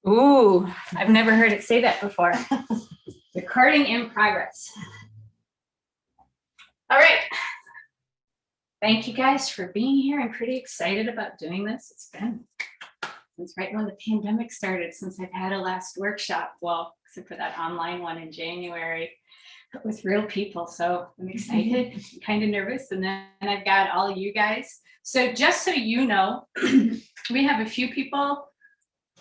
Ooh, I've never heard it say that before. Recording in progress. All right. Thank you guys for being here. I'm pretty excited about doing this. It's been since right when the pandemic started, since I've had a last workshop. Well, except for that online one in January with real people. So I'm excited, I'm kind of nervous. And then I've got all of you guys. So just so you know, we have a few people.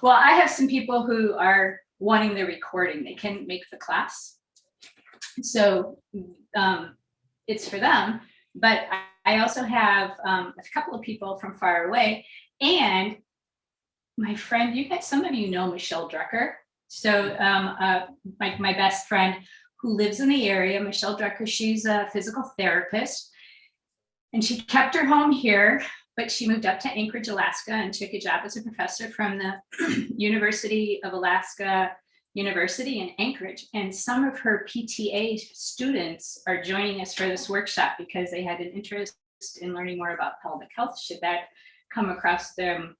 Well, I have some people who are wanting the recording. They can make the class. So it's for them. But I also have a couple of people from far away. And my friend, you guys, some of you know Michelle Drucker. So my best friend who lives in the area, Michelle Drucker, she's a physical therapist. And she kept her home here, but she moved up to Anchorage, Alaska, and took a job as a professor from the University of Alaska University in Anchorage. And some of her PTA students are joining us for this workshop because they had an interest in learning more about pelvic health. Should that come across their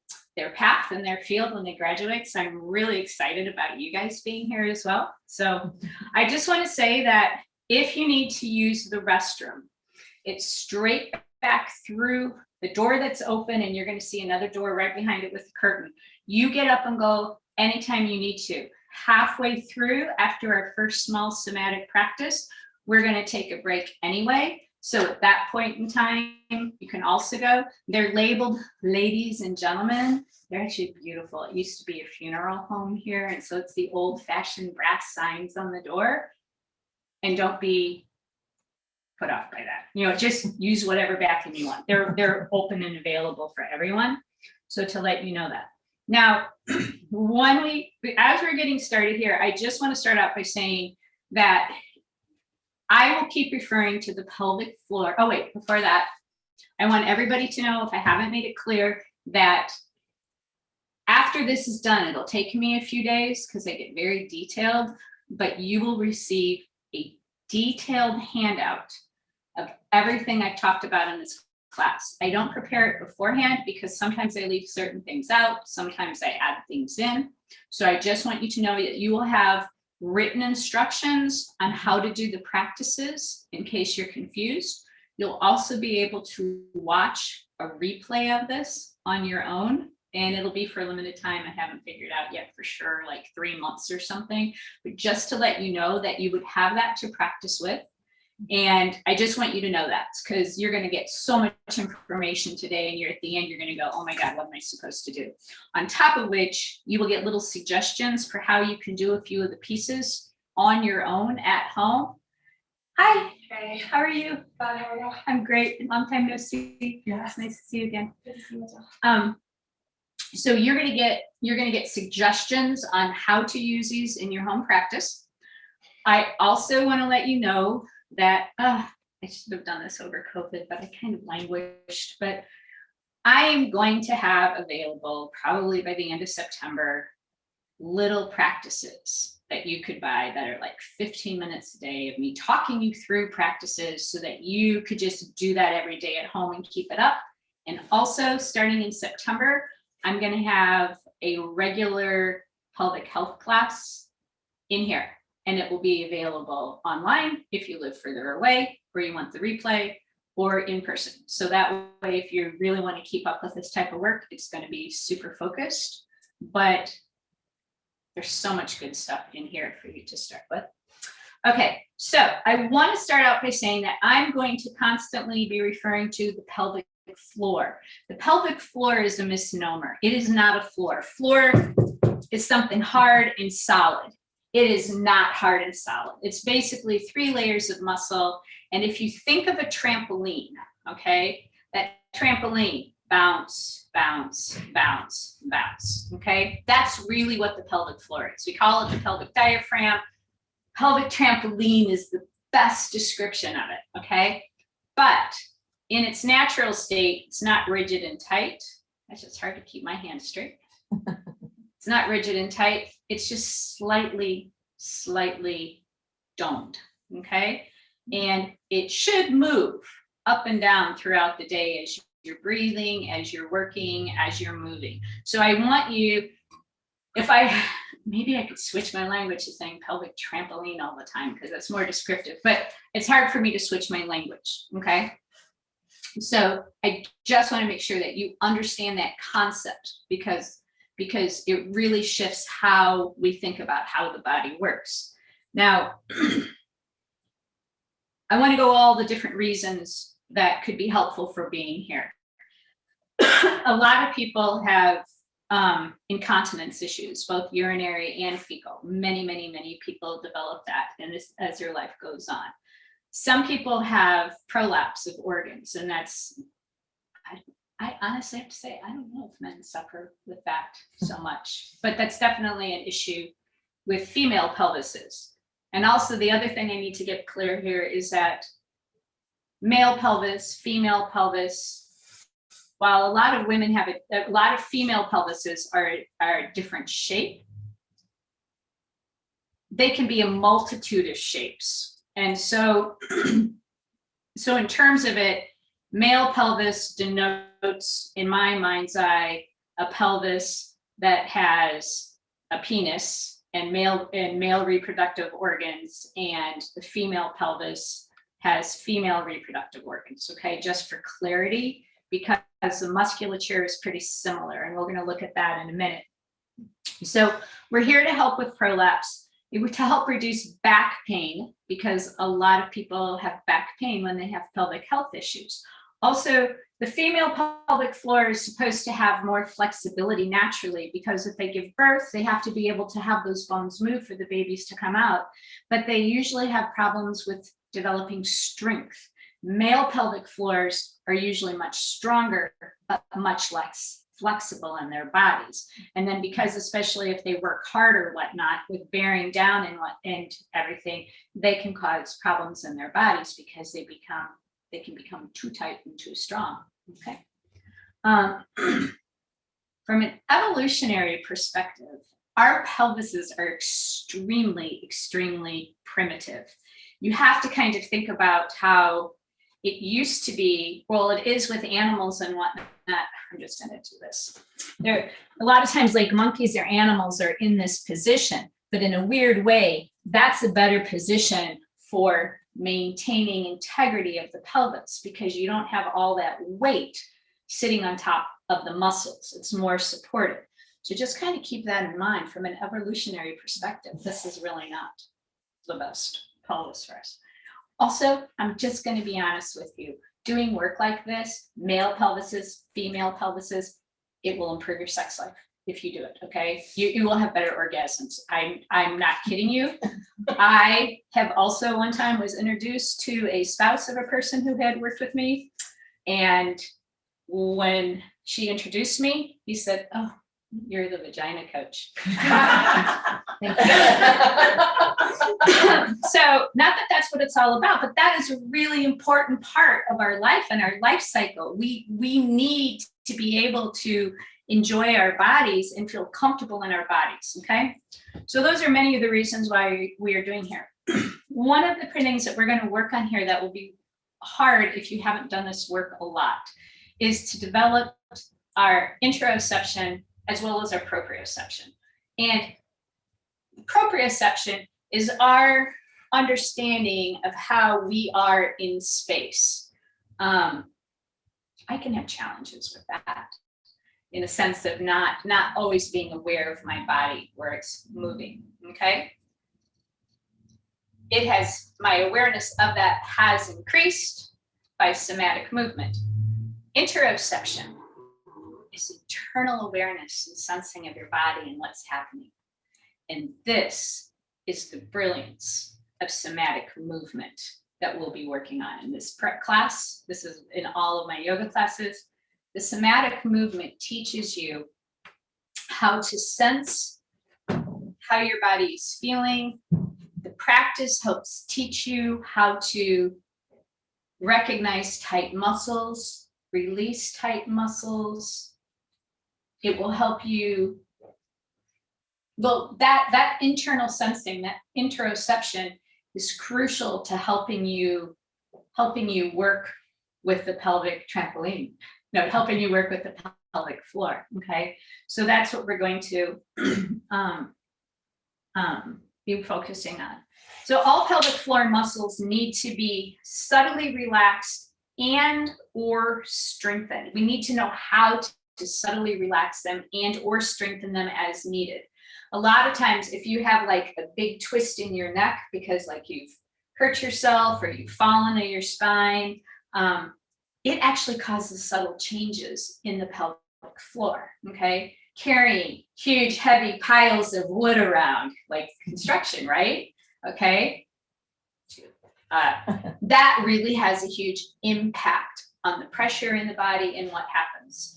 path and their field when they graduate. So I'm really excited about you guys being here as well. So I just want to say that if you need to use the restroom, it's straight back through the door that's open, and you're going to see another door right behind it with a curtain. You get up and go anytime you need to. Halfway through, after our first small somatic practice, we're going to take a break anyway. So at that point in time, you can also go. They're labeled ladies and gentlemen. They're actually beautiful. It used to be a funeral home here, and so it's the old-fashioned brass signs on the door. And don't be put off by that. You know, just use whatever bathroom you want. They're open and available for everyone. So to let you know that. Now, as we're getting started here, I just want to start out by saying that I will keep referring to the pelvic floor. Oh, wait, before that, I want everybody to know, if I haven't made it clear, that after this is done, it'll take me a few days because I get very detailed, but you will receive a detailed handout of everything I've talked about in this class. I don't prepare it beforehand because sometimes I leave certain things out. Sometimes I add things in. So I just want you to know that you will have written instructions on how to do the practices in case you're confused. You'll also be able to watch a replay of this on your own, and it'll be for a limited time. I haven't figured out yet for sure, like 3 months or something, but just to let you know that you would have that to practice with. And I just want you to know that, because you're going to get so much information today, and at the end, you're going to go, oh my God, what am I supposed to do? On top of which, you will get little suggestions for how you can do a few of the pieces on your own at home. Hi. Hey. How are you? Bye, how are you? I'm great. Long time no see. Yes. Nice to see you again. Good to see you as well. So you're going to get suggestions on how to use these in your home practice. I also want to let you know that I should have done this over COVID, but I kind of languished. But I am going to have available, probably by the end of September, little practices that you could buy that are like 15 minutes a day of me talking you through practices so that you could just do that every day at home and keep it up. And also, starting in September, I'm going to have a regular pelvic health class in here. And it will be available online if you live further away, or you want the replay, or in person. So that way, if you really want to keep up with this type of work, it's going to be super focused. But there's so much good stuff in here for you to start with. Okay, so I want to start out by saying that I'm going to constantly be referring to the pelvic floor. The pelvic floor is a misnomer. It is not a floor. Floor is something hard and solid. It is not hard and solid. It's basically 3 layers of muscle. And if you think of a trampoline, okay, that trampoline, bounce, bounce, bounce, bounce, okay? That's really what the pelvic floor is. We call it the pelvic diaphragm. Pelvic trampoline is the best description of it, okay? But in its natural state, it's not rigid and tight. Actually, it's hard to keep my hand straight. It's not rigid and tight. It's just slightly domed, okay? And it should move up and down throughout the day as you're breathing, as you're working, as you're moving. So I want you maybe I could switch my language to saying pelvic trampoline all the time because that's more descriptive, but it's hard for me to switch my language, okay? So I just want to make sure that you understand that concept because it really shifts how we think about how the body works. Now, I want to go all the different reasons that could be helpful for being here. A lot of people have incontinence issues, both urinary and fecal. Many people develop that as their life goes on. Some people have prolapse of organs, and that's, I honestly have to say, I don't know if men suffer with that so much, but that's definitely an issue with female pelvises. And also the other thing I need to get clear here is that male pelvis, female pelvis, while a lot of women have a lot of female pelvises are a different shape, they can be a multitude of shapes. And so in terms of it, male pelvis denotes, in my mind's eye, a pelvis that has a penis and male reproductive organs, and the female pelvis has female reproductive organs, okay? Just for clarity, because the musculature is pretty similar, and we're going to look at that in a minute. So we're here to help with prolapse, to help reduce back pain, because a lot of people have back pain when they have pelvic health issues. Also, the female pelvic floor is supposed to have more flexibility naturally, because if they give birth, they have to be able to have those bones move for the babies to come out, but they usually have problems with developing strength. Male pelvic floors are usually much stronger, but much less flexible in their bodies. And then because, especially if they work hard or whatnot with bearing down and everything, they can cause problems in their bodies because they can become too tight and too strong, okay? From an evolutionary perspective, our pelvises are extremely primitive. You have to kind of think about how it used to be, well, it is with animals and whatnot. I'm just gonna do this. There, a lot of times, like monkeys or animals are in this position, but in a weird way, that's a better position for maintaining integrity of the pelvis, because you don't have all that weight sitting on top of the muscles. It's more supportive. So just kind of keep that in mind from an evolutionary perspective. This is really not the best pelvis for us. Also, I'm just going to be honest with you. Doing work like this, male pelvises, female pelvises, it will improve your sex life if you do it, okay? You will have better orgasms. I'm not kidding you. I have also one time was introduced to a spouse of a person who had worked with me. And when she introduced me, he said, "Oh, you're the vagina coach." Thank you. So not that that's what it's all about, but that is a really important part of our life and our life cycle. We need to be able to enjoy our bodies and feel comfortable in our bodies, okay? So those are many of the reasons why we are doing here. One of the things that we're going to work on here that will be hard if you haven't done this work a lot is to develop our interoception as well as our proprioception. And proprioception is our understanding of how we are in space. I can have challenges with that, in a sense of not always being aware of my body where it's moving, okay? My awareness of that has increased by somatic movement. Interoception is internal awareness and sensing of your body and what's happening. And this is the brilliance of somatic movement that we'll be working on in this prep class. This is in all of my yoga classes. The somatic movement teaches you how to sense how your body is feeling. The practice helps teach you how to recognize tight muscles, release tight muscles. It will help you, well, that internal sensing, that interoception is crucial to helping you work with the pelvic trampoline. No, helping you work with the pelvic floor. Okay, so that's what we're going to be focusing on. So all pelvic floor muscles need to be subtly relaxed and or strengthened. We need to know how to subtly relax them and or strengthen them as needed. A lot of times, if you have like a big twist in your neck because like you've hurt yourself or you've fallen on your spine, it actually causes subtle changes in the pelvic floor. Okay, carrying huge heavy piles of wood around, like construction, right? Okay, that really has a huge impact on the pressure in the body and what happens.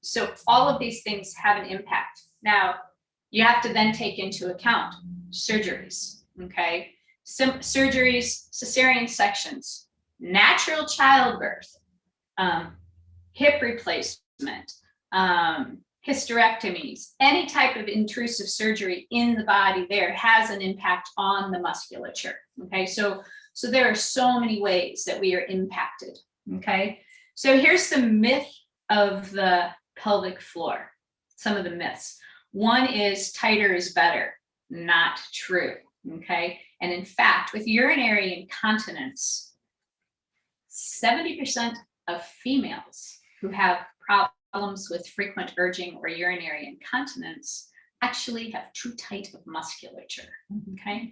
So all of these things have an impact. Now, you have to then take into account surgeries, okay? Some surgeries, cesarean sections, natural childbirth, hip replacement, hysterectomies, any type of intrusive surgery in the body there has an impact on the musculature, okay? So there are so many ways that we are impacted, okay? So here's the myth of the pelvic floor, some of the myths. One is tighter is better. Not true, okay? And in fact, with urinary incontinence, 70% of females who have problems with frequent urging or urinary incontinence actually have too tight of musculature, okay?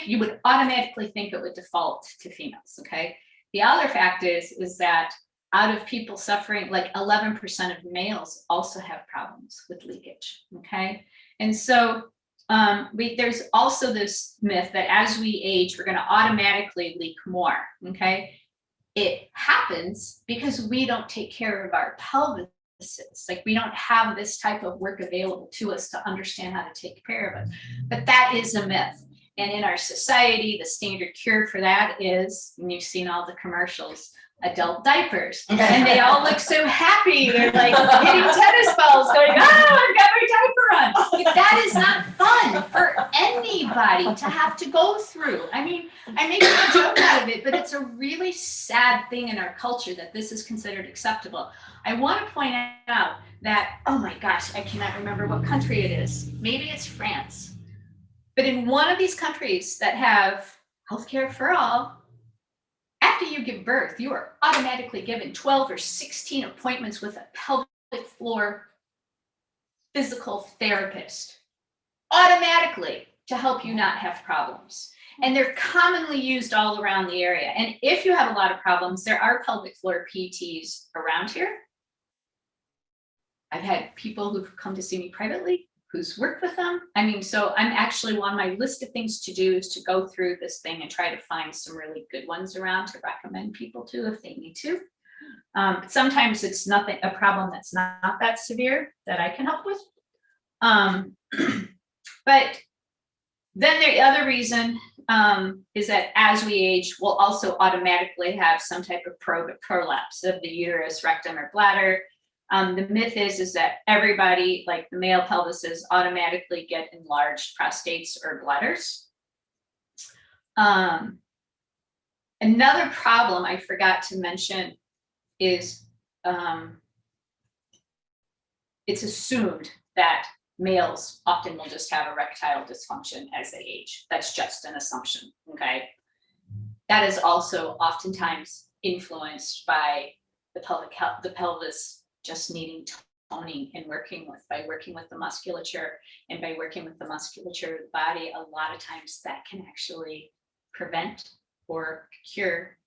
You would automatically think it would default to females, okay? The other fact is that out of people suffering, like 11% of males also have problems with leakage, okay? And so there's also this myth that as we age, we're gonna automatically leak more, okay? It happens because we don't take care of our pelvises. Like we don't have this type of work available to us to understand how to take care of it. But that is a myth. And in our society, the standard cure for that is, and you've seen all the commercials, adult diapers. And they all look so happy. They're like hitting tennis balls going, oh, I've got my diaper on. Like, that is not fun for anybody to have to go through. I mean, I make a joke out of it, but it's a really sad thing in our culture that this is considered acceptable. I want to point out that, oh my gosh, I cannot remember what country it is. Maybe it's France. But in one of these countries that have healthcare for all, after you give birth, you are automatically given 12 or 16 appointments with a pelvic floor physical therapist, automatically, to help you not have problems. And they're commonly used all around the area. And if you have a lot of problems, there are pelvic floor PTs around here. I've had people who've come to see me privately who's worked with them. I mean, so I'm actually, on my list of things to do is to go through this thing and try to find some really good ones around to recommend people to if they need to. Sometimes it's a problem that's not that severe that I can help with. But then the other reason is that as we age, we'll also automatically have some type of prolapse of the uterus, rectum, or bladder. The myth is that everybody, like the male pelvises, automatically get enlarged prostates or bladders. Another problem I forgot to mention is it's assumed that males often will just have erectile dysfunction as they age. That's just an assumption, okay? That is also oftentimes influenced by the pelvis just needing toning and by working with the musculature, and by working with the musculature of the body, a lot of times that can actually prevent or cure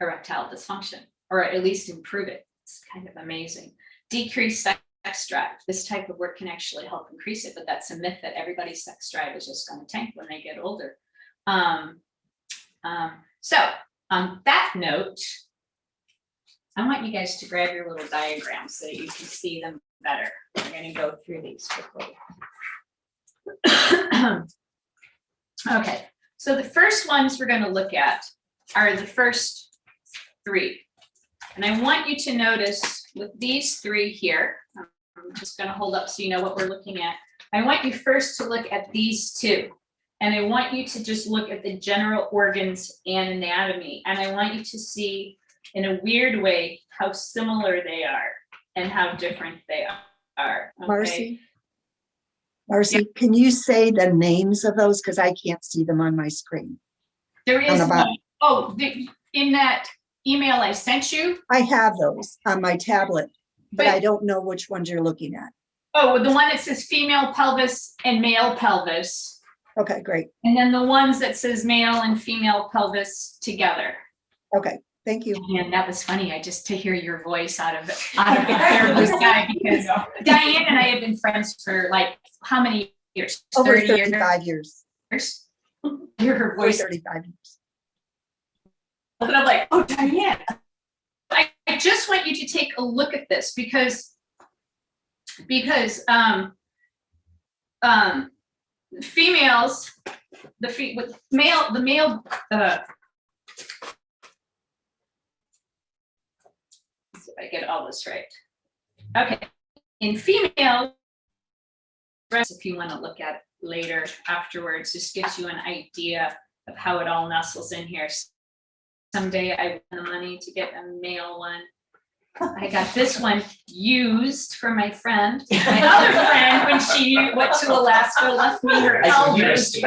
erectile dysfunction, or at least improve it. It's kind of amazing. Decrease sex drive. This type of work can actually help increase it, but that's a myth that everybody's sex drive is just going to tank when they get older. So on that note, I want you guys to grab your little diagrams so that you can see them better. We're going to go through these quickly. Okay, so the first ones we're going to look at are the first three. And I want you to notice with these three here, I'm just going to hold up so you know what we're looking at. I want you first to look at these two. And I want you to just look at the general organs and anatomy. And I want you to see, in a weird way, how similar they are. and how different they are. Okay? Marcy, can you say the names of those? Because I can't see them on my screen. There On is the bottom. in that email I sent you. I have those on my tablet, but I don't know which ones you're looking at. Oh, the one that says female pelvis and male pelvis. Okay, great. And then the ones that says male and female pelvis together. Okay, thank you. And that was funny. I just to hear your voice out of the clear blue sky, because Diane and I have been friends for like how many years? Over 30 35 years. Hear her Over voice. 35 years. And I'm like, oh, Diane. I just want you to take a look at this because females, the male, let's see if I get all this right. Okay, in female, if you want to look at it later afterwards, just gives you an idea of how it all nestles in here. Someday I win the money to get a male one. I got this one used for my friend. My other friend, when she went to Alaska, left me her pelvis. Did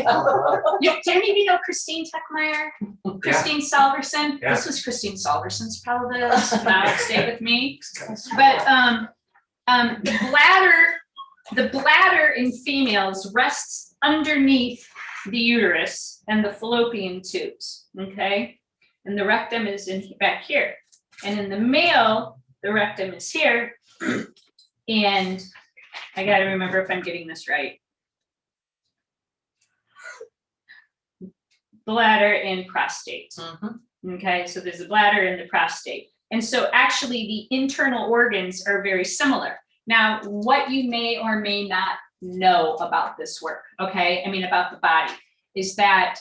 any of you know Christine Techmeyer? Christine Salverson? Yeah. This was Christine Salverson's pelvis. Now it stayed with me. But the bladder in females rests underneath the uterus and the fallopian tubes, okay? And the rectum is back here. And in the male, the rectum is here. And I got to remember if I'm getting this right. Bladder and prostate. Okay, so there's the bladder and the prostate. And so actually the internal organs are very similar. Now, what you may or may not know about this work, okay, I mean about the body, is that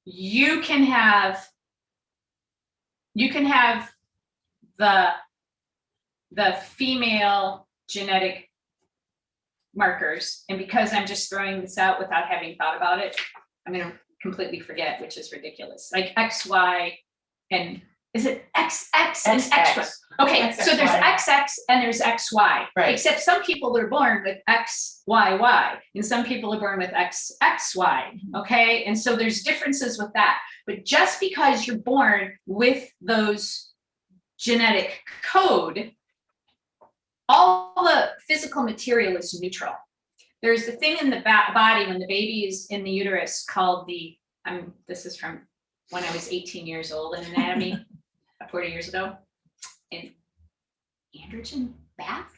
you can have the female genetic markers, and because I'm just throwing this out without having thought about it, I'm going to completely forget, which is ridiculous. Like XY, and is it XX and XY? Okay, so there's XX and there's XY. Right. Except some people are born with XYY, and some people are born with XXY. Okay, and so there's differences with that. But just because you're born with those genetic code, all the physical material is neutral. There's the thing in the body when the baby is in the uterus called the, this is from when I was 18 years old in anatomy, 40 years ago, in androgen bath.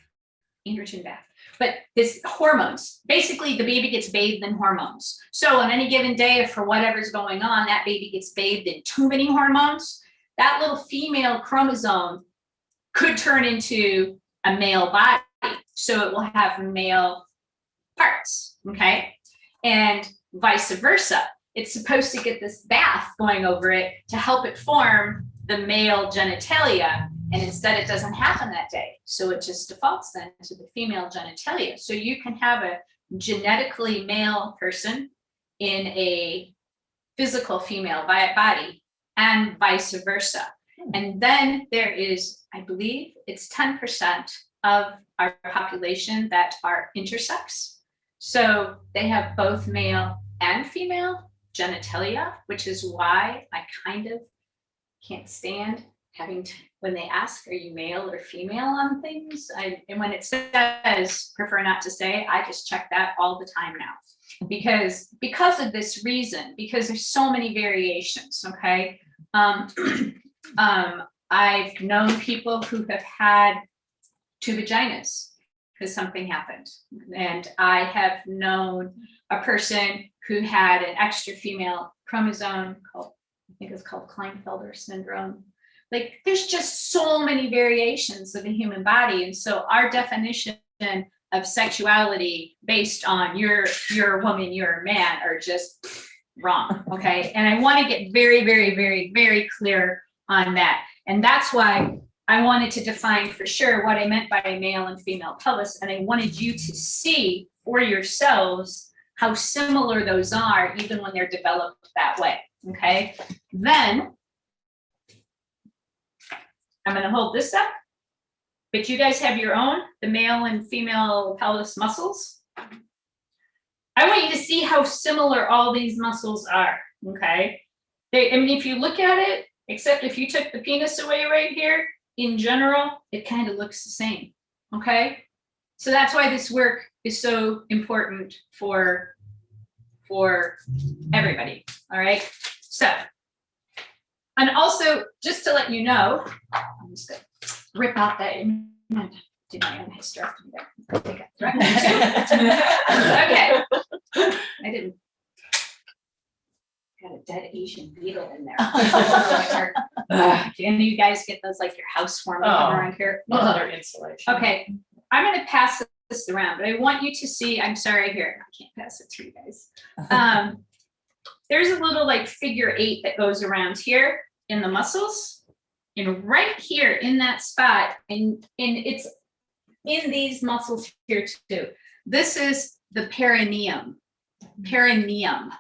But this hormones, basically the baby gets bathed in hormones. So on any given day, if for whatever's going on, that baby gets bathed in too many hormones, that little female chromosome could turn into a male body. So it will have male parts, okay? And vice versa. It's supposed to get this bath going over it to help it form the male genitalia. And instead it doesn't happen that day. So it just defaults then to the female genitalia. So you can have a genetically male person in a physical female body and vice versa. And then there is, I believe it's 10% of our population that are intersex. So they have both male and female genitalia, which is why I kind of can't stand having to, when they ask, are you male or female on things? And when it says, prefer not to say, I just check that all the time now. Because of this reason, because there's so many variations, okay? I've known people who have had 2 vaginas because something happened. And I have known a person who had an extra female chromosome called, I think it's called Klinefelter syndrome. Like there's just so many variations of the human body. And so our definition of sexuality based on you're a woman, you're a man are just wrong, okay? And I want to get very, very, very, very clear on that. And that's why I wanted to define for sure what I meant by male and female pelvis. And I wanted you to see for yourselves how similar those are, even when they're developed that way, okay? Then I'm going to hold this up but you guys have your own, the male and female pelvis muscles. I want you to see how similar all these muscles are, okay? I mean, if you look at it, except if you took the penis away right here, in general, it kind of looks the same, okay? So that's why this work is so important for everybody, all right? So, and also, just to let you know, I'm just gonna rip out that image. Did my own hysterectomy there. I think I threatened to. Okay. I didn't. Got a dead Asian beetle in there. Do any of you guys get those like your housewarming around here? Under insulation. Okay, I'm gonna pass this around, but I want you to see, I'm sorry here, I can't pass it to you guys. There's a little like figure 8 that goes around here in the muscles. And right here in that spot, and it's in these muscles here too. This is the perineum. Perineum.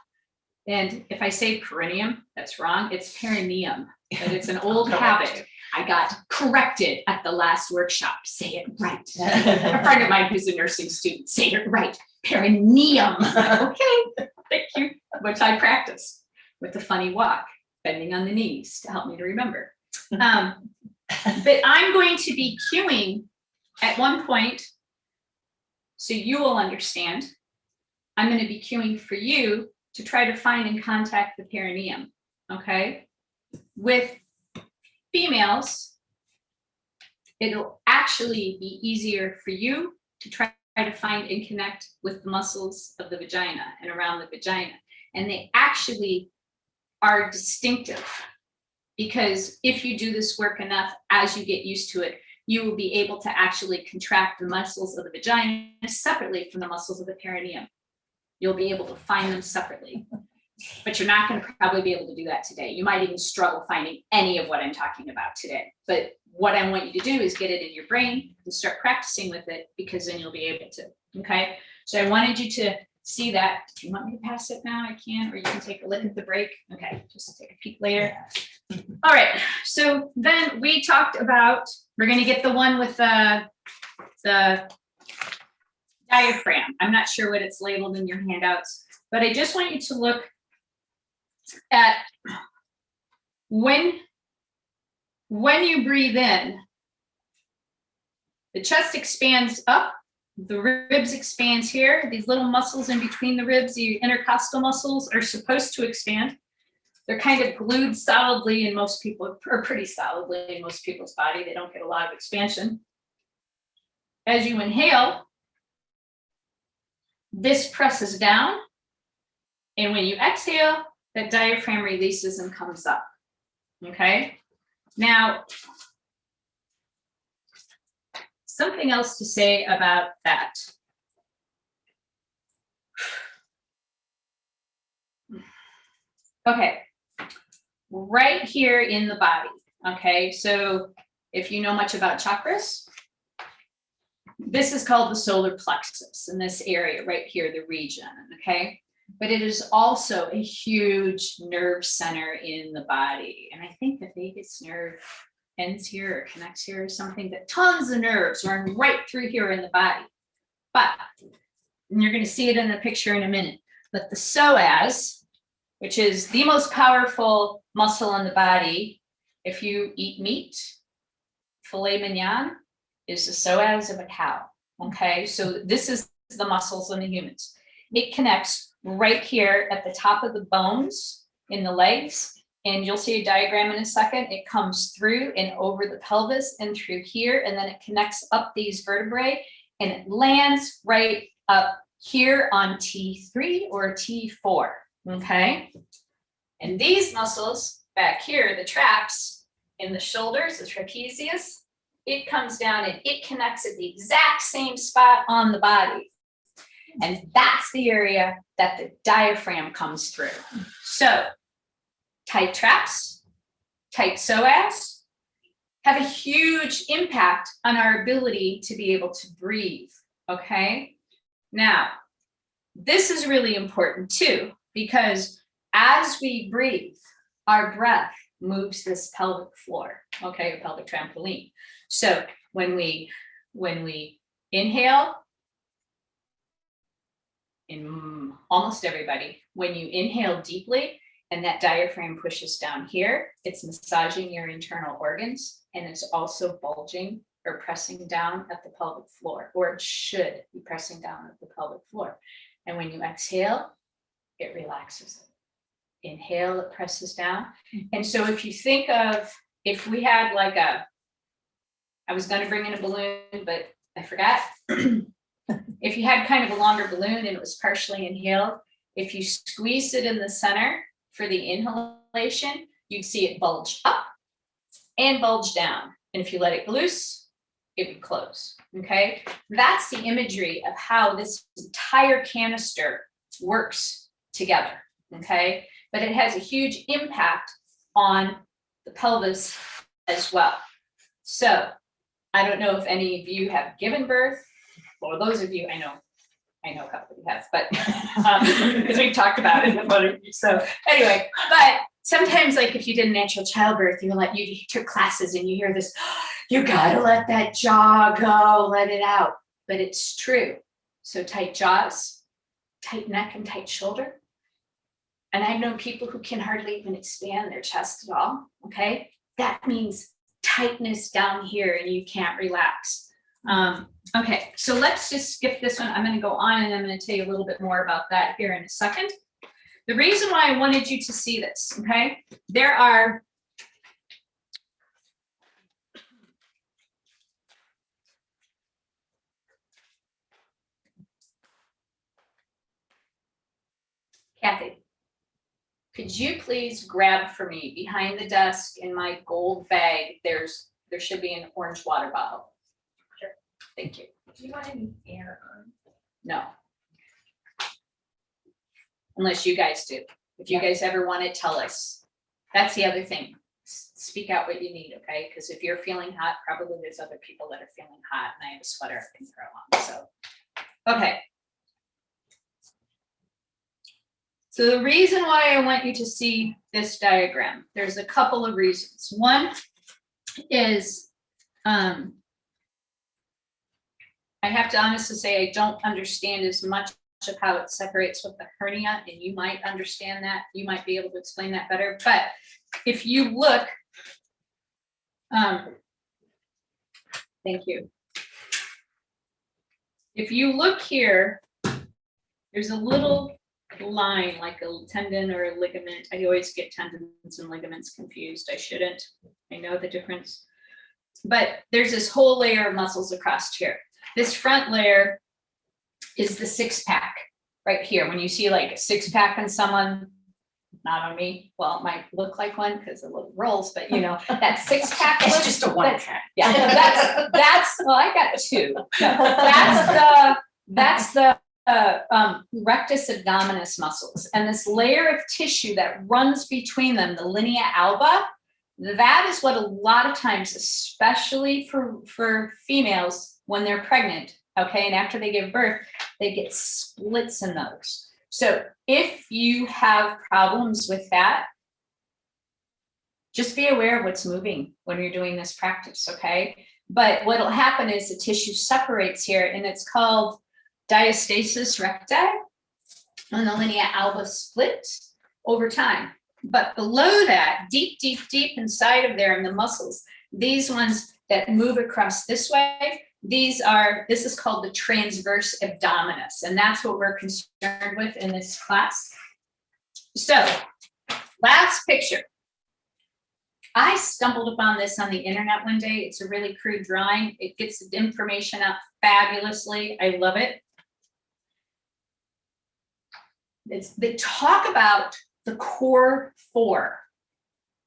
And if I say perineum, that's wrong. It's perineum, but it's an old habit. I got corrected at the last workshop. Say it right. A friend of mine who's a nursing student, say it right. Perineum. Okay, thank you. Which I practice with a funny walk, bending on the knees to help me to remember. But I'm going to be cueing at one point, so you will understand. I'm going to be cueing for you to try to find and contact the perineum, okay? With females, it'll actually be easier for you to try to find and connect with the muscles of the vagina and around the vagina. And they actually are distinctive, because if you do this work enough, as you get used to it, you will be able to actually contract the muscles of the vagina separately from the muscles of the perineum. You'll be able to find them separately, but you're not going to probably be able to do that today. You might even struggle finding any of what I'm talking about today. But what I want you to do is get it in your brain and start practicing with it, because then you'll be able to, okay? So I wanted you to see that. If you want me to pass it now, I can, or you can take a look at the break. Okay, just take a peek later. All right, so then we talked about, we're going to get the one with the diaphragm. I'm not sure what it's labeled in your handouts, but I just want you to look at when you breathe in, the chest expands up, the ribs expands here. These little muscles in between the ribs, the intercostal muscles, are supposed to expand. They're kind of glued solidly in most people, or pretty solidly in most people's body. They don't get a lot of expansion. As you inhale, this presses down, and when you exhale, that diaphragm releases and comes up, okay? Now, something else to say about that. Okay, right here in the body, okay? So if you know much about chakras, this is called the solar plexus in this area right here, the region, okay? But it is also a huge nerve center in the body. And I think the vagus nerve ends here or connects here or something, but tons of nerves run right through here in the body. But, and you're gonna see it in the picture in a minute, but the psoas, which is the most powerful muscle in the body, if you eat meat, filet mignon is the psoas of a cow, okay? So this is the muscles in the humans. It connects right here at the top of the bones in the legs, and you'll see a diagram in a second. It comes through and over the pelvis and through here, and then it connects up these vertebrae, and it lands right up here on T3 or T4, okay? And these muscles back here, the traps in the shoulders, the trapezius, it comes down and it connects at the exact same spot on the body. And that's the area that the diaphragm comes through. So tight traps, tight psoas have a huge impact on our ability to be able to breathe, okay? Now, this is really important too, because as we breathe, our breath moves this pelvic floor, okay, a pelvic trampoline. So When we inhale, in almost everybody, when you inhale deeply and that diaphragm pushes down here, it's massaging your internal organs, and it's also bulging or pressing down at the pelvic floor, or it should be pressing down at the pelvic floor. And when you exhale, it relaxes it. Inhale, it presses down. And so if you think of, if we had like I was going to bring in a balloon, but I forgot. If you had kind of a longer balloon and it was partially inhaled, if you squeezed it in the center for the inhalation, you'd see it bulge up and bulge down. And if you let it loose, it would close. Okay, that's the imagery of how this entire canister works together. Okay, but it has a huge impact on the pelvis as well. So I don't know if any of you have given birth, or those of you, I know a couple of you have, but because we've talked about it. So anyway, but sometimes, like if you did a natural childbirth, you're like, you took classes and you hear this, you gotta let that jaw go, let it out. But it's true. So tight jaws, tight neck, and tight shoulder. And I've known people who can hardly even expand their chest at all. Okay, that means tightness down here and you can't relax. Okay, so let's just skip this one. I'm going to go on and I'm going to tell you a little bit more about that here in a second. The reason why I wanted you to see this, okay, there are Kathy, could you please grab for me behind the desk in my gold bag? There should be an orange water bottle. Sure. Thank you. Do you want any air on? No. Unless you guys do. If you guys ever want to tell us. That's the other thing. Speak out what you need, okay? Because if you're feeling hot, probably there's other people that are feeling hot, and I have a sweater I can throw on. So, okay. So the reason why I want you to see this diagram, there's a couple of reasons. One is, I have to honestly say I don't understand as much of how it separates with the hernia, and you might understand that. You might be able to explain that better. But if you look, thank you. If you look here, there's a little line like a tendon or a ligament. I always get tendons and ligaments confused. I shouldn't. I know the difference. But there's this whole layer of muscles across here. This front layer is the six pack right here. When you see like a six pack on someone, not on me, well, it might look like one because it rolls, but you know, that six pack. It's just a one pack. Yeah, that's well, I got two. That's the rectus abdominis muscles, and this layer of tissue that runs between them, the linea alba, that is what a lot of times, especially for females when they're pregnant, okay, and after they give birth, they get splits in those. So if you have problems with that, just be aware of what's moving when you're doing this practice, okay? But what'll happen is the tissue separates here, and it's called diastasis recti, and the linea alba split over time. But below that, deep, deep, deep inside of there in the muscles, these ones that move across this way, this is called the transverse abdominis, and that's what we're concerned with in this class. So, last picture. I stumbled upon this on the internet one day. It's a really crude drawing. It gets the information out fabulously. I love it. They talk about the core four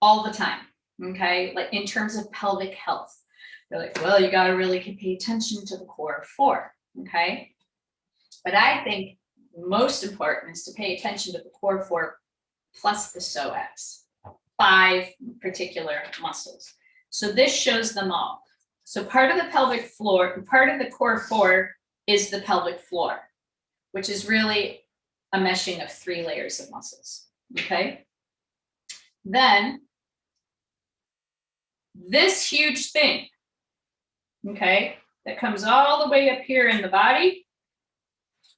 all the time, okay? Like in terms of pelvic health. They're like, well, you got to really pay attention to the core four, okay? But I think most important is to pay attention to the core four plus the psoas, 5 particular muscles. So this shows them all. So part of the pelvic floor, part of the core four is the pelvic floor, which is really a meshing of 3 layers of muscles, okay? Then this huge thing, okay, that comes all the way up here in the body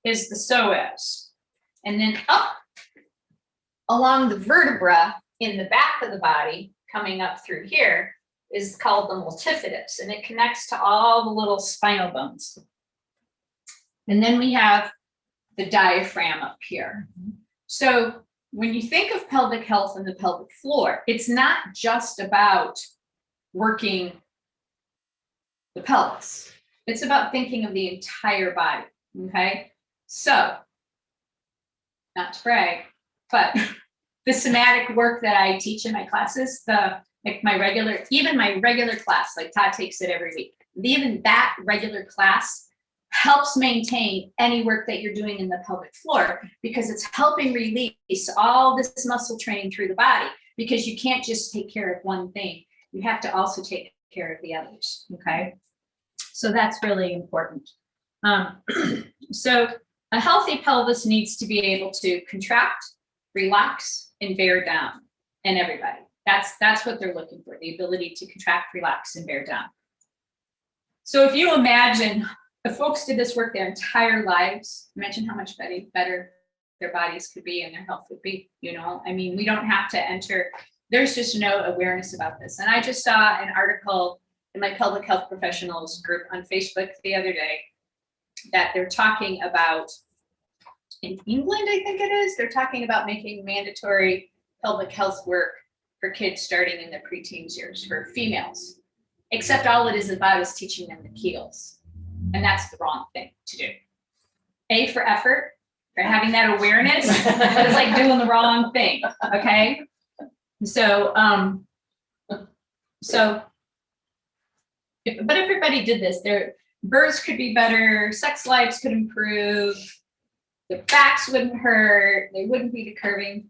is the psoas. And then up along the vertebra in the back of the body, coming up through here, is called the multifidus, and it connects to all the little spinal bones. And then we have the diaphragm up here. So when you think of pelvic health and the pelvic floor, it's not just about working the pelvis. It's about thinking of the entire body, okay? So, not to brag, but the somatic work that I teach in my classes, even my regular class, like Todd takes it every week, even that regular class helps maintain any work that you're doing in the pelvic floor, because it's helping release all this muscle training through the body, because you can't just take care of one thing. You have to also take care of the others, okay? So that's really important. So a healthy pelvis needs to be able to contract, relax, and bear down in everybody. That's what they're looking for, the ability to contract, relax, and bear down. So if you imagine, if folks did this work their entire lives, imagine how much better their bodies could be and their health would be, you know? I mean, we don't have to enter, there's just no awareness about this. And I just saw an article in my pelvic health professionals group on Facebook the other day that they're talking about, in England, I think it is, they're talking about making mandatory pelvic health work for kids starting in the preteens years for females, except all it is about is teaching them the Kegels. And that's the wrong thing to do. A, for effort, for having that awareness, but it's like doing the wrong thing, okay? So, but everybody did this. Their births could be better, sex lives could improve, their backs wouldn't hurt, they wouldn't be decurving.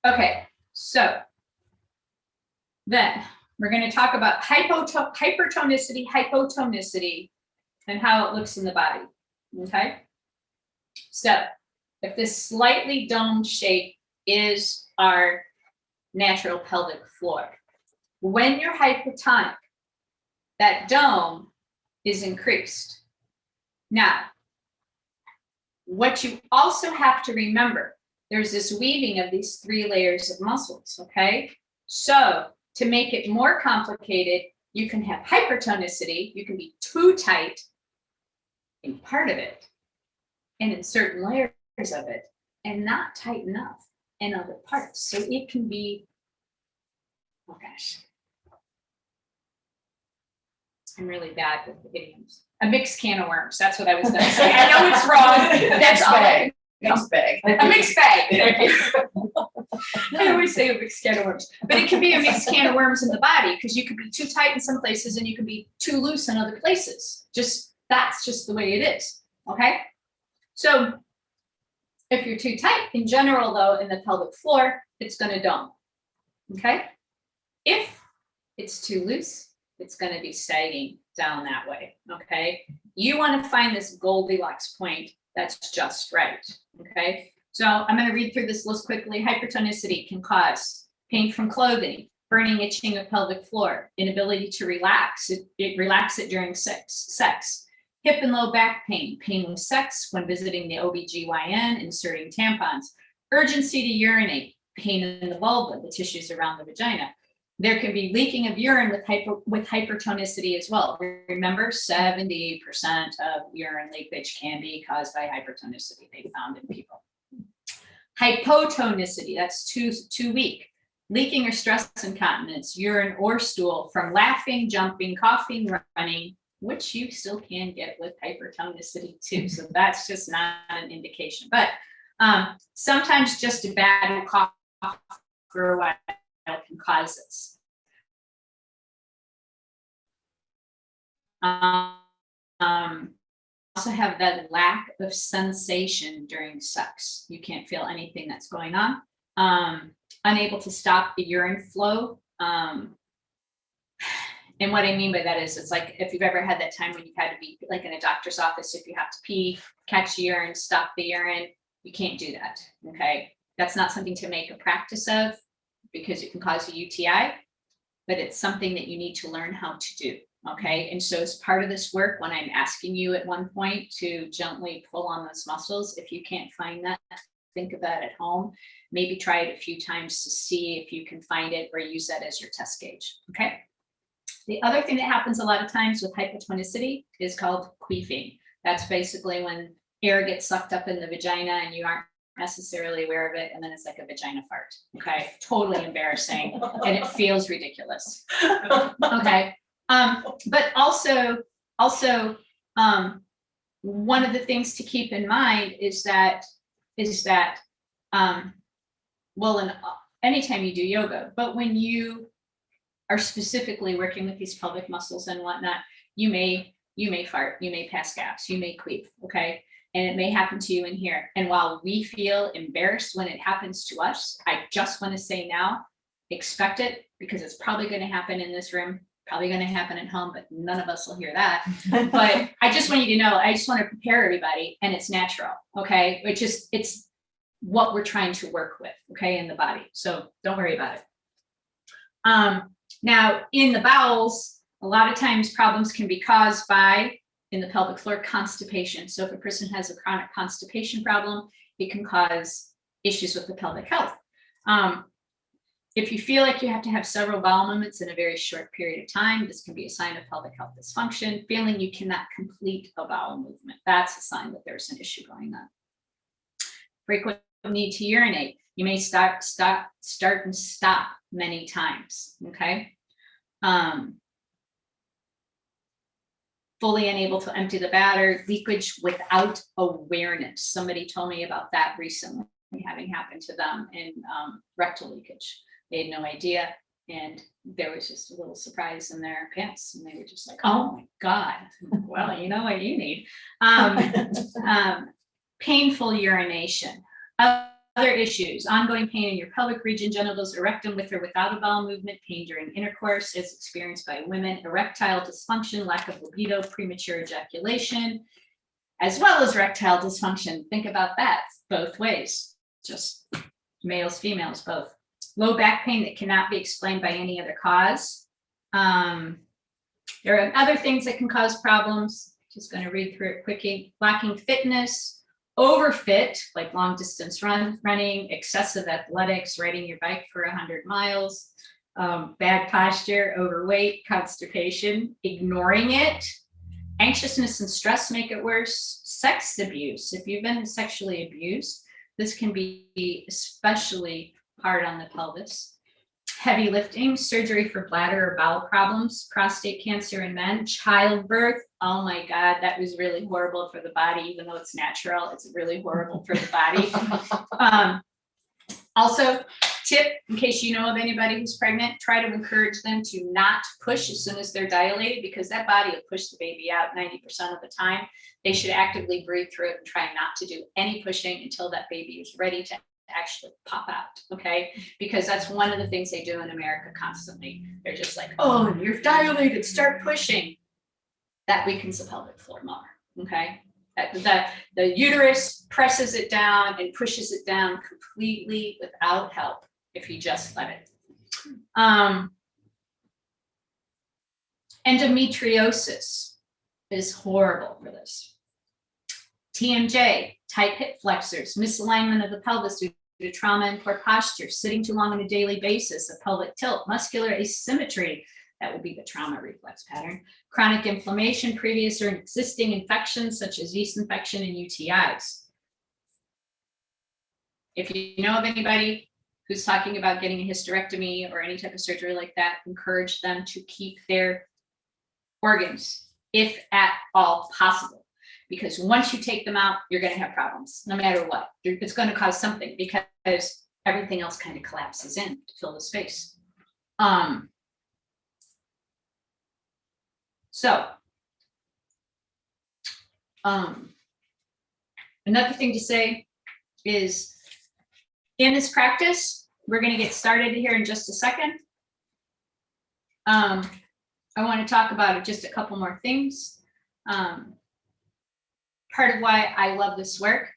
Okay, so then we're going to talk about hypertonicity, hypotonicity, and how it looks in the body, okay? So if this slightly domed shape is our natural pelvic floor, when you're hypotonic, that dome is increased. Now, what you also have to remember, there's this weaving of these 3 layers of muscles, okay? So to make it more complicated, you can have hypertonicity, you can be too tight in part of it, and in certain layers of it, and not tight enough in other parts. So it can be, oh gosh, I'm really bad with the idioms. A mixed can of worms, that's what I was gonna say. I know it's wrong, that's all. Mixed bag. A mixed bag, there you go. I always say a mixed can of worms, but it can be a mixed can of worms in the body, because you could be too tight in some places and you can be too loose in other places. That's just the way it is, okay? So if you're too tight, in general though, in the pelvic floor, it's gonna dome, okay? If it's too loose, it's gonna be sagging down that way, okay? You wanna find this Goldilocks point that's just right, okay? So I'm going to read through this list quickly. Hypertonicity can cause pain from clothing, burning, itching of pelvic floor, inability to relax. It relax it during sex. Hip and low back pain, pain with sex when visiting the OBGYN, inserting tampons, urgency to urinate, pain in the vulva, the tissues around the vagina. There can be leaking of urine with hypertonicity as well. Remember, 70% of urine leakage can be caused by hypertonicity, they found in people. Hypotonicity, that's too weak. Leaking or stress incontinence, urine or stool from laughing, jumping, coughing, running, which you still can get with hypertonicity too. So that's just not an indication. But sometimes just a bad cough for a while can cause this. Also have that lack of sensation during sex. You can't feel anything that's going on. Unable to stop the urine flow. And what I mean by that is, it's like if you've ever had that time when you've had to be like in a doctor's office, if you have to pee, catch urine, stop the urine, you can't do that, okay? That's not something to make a practice of, because it can cause a UTI, but it's something that you need to learn how to do, Okay, and so as part of this work, when I'm asking you at one point to gently pull on those muscles, if you can't find that, think of that at home. Maybe try it a few times to see if you can find it or use that as your test gauge. Okay. The other thing that happens a lot of times with hypotonicity is called queefing. That's basically when air gets sucked up in the vagina and you aren't necessarily aware of it, and then it's like a vagina fart. Okay, totally embarrassing, and it feels ridiculous. Okay, but also, one of the things to keep in mind is that well, and anytime you do yoga, but when you are specifically working with these pelvic muscles and whatnot, you may fart, you may pass gas, you may queef, okay? And it may happen to you in here. And while we feel embarrassed when it happens to us, I just want to say now, expect it, because it's probably going to happen in this room, probably going to happen at home, but none of us will hear that. But I just want you to know, I just want to prepare everybody, and it's natural, okay? It's what we're trying to work with, okay, in the body. So don't worry about it. Now, in the bowels, a lot of times problems can be caused by, in the pelvic floor, constipation. So if a person has a chronic constipation problem, it can cause issues with the pelvic health. If you feel like you have to have several bowel movements in a very short period of time, this can be a sign of pelvic health dysfunction. Feeling you cannot complete a bowel movement, that's a sign that there's an issue going on. Frequent need to urinate. You may start and stop many times, okay? Fully unable to empty the bladder, leakage without awareness. Somebody told me about that recently, having happened to them in rectal leakage. They had no idea, and there was just a little surprise in their pants, and they were just like, oh my God, well, you know what you need. Painful urination. Other issues, ongoing pain in your pelvic region, genitals, or rectum with or without a bowel movement, pain during intercourse is experienced by women, erectile dysfunction, lack of libido, premature ejaculation, as well as erectile dysfunction. Think about that both ways, just males, females, both. Low back pain that cannot be explained by any other cause. There are other things that can cause problems. Just going to read through it quickly. Lacking fitness, overfit, like long distance running, excessive athletics, riding your bike for 100 miles, bad posture, overweight, constipation, ignoring it, anxiousness and stress make it worse, sex abuse. If you've been sexually abused, this can be especially hard on the pelvis. Heavy lifting, surgery for bladder or bowel problems, prostate cancer in men, childbirth. Oh my God, that was really horrible for the body, even though it's natural, it's really horrible for the body. Also, tip, in case you know of anybody who's pregnant, try to encourage them to not push as soon as they're dilated, because that body will push the baby out 90% of the time. They should actively breathe through it and try not to do any pushing until that baby is ready to actually pop out, okay? Because that's one of the things they do in America constantly. They're just like, oh, you're dilated, start pushing. That weakens the pelvic floor more, okay? The uterus presses it down and pushes it down completely without help if you just let it. Endometriosis is horrible for this. TMJ, tight hip flexors, misalignment of the pelvis due to trauma and poor posture, sitting too long on a daily basis, a pelvic tilt, muscular asymmetry, that would be the trauma reflex pattern, chronic inflammation, previous or existing infections such as yeast infection and UTIs. If you know of anybody who's talking about getting a hysterectomy or any type of surgery like that, encourage them to keep their organs, if at all possible. Because once you take them out, you're going to have problems, no matter what. It's going to cause something, because everything else kind of collapses in to fill the space. Another thing to say is, in this practice, we're going to get started here in just a second. I want to talk about just a couple more things. Part of why I love this work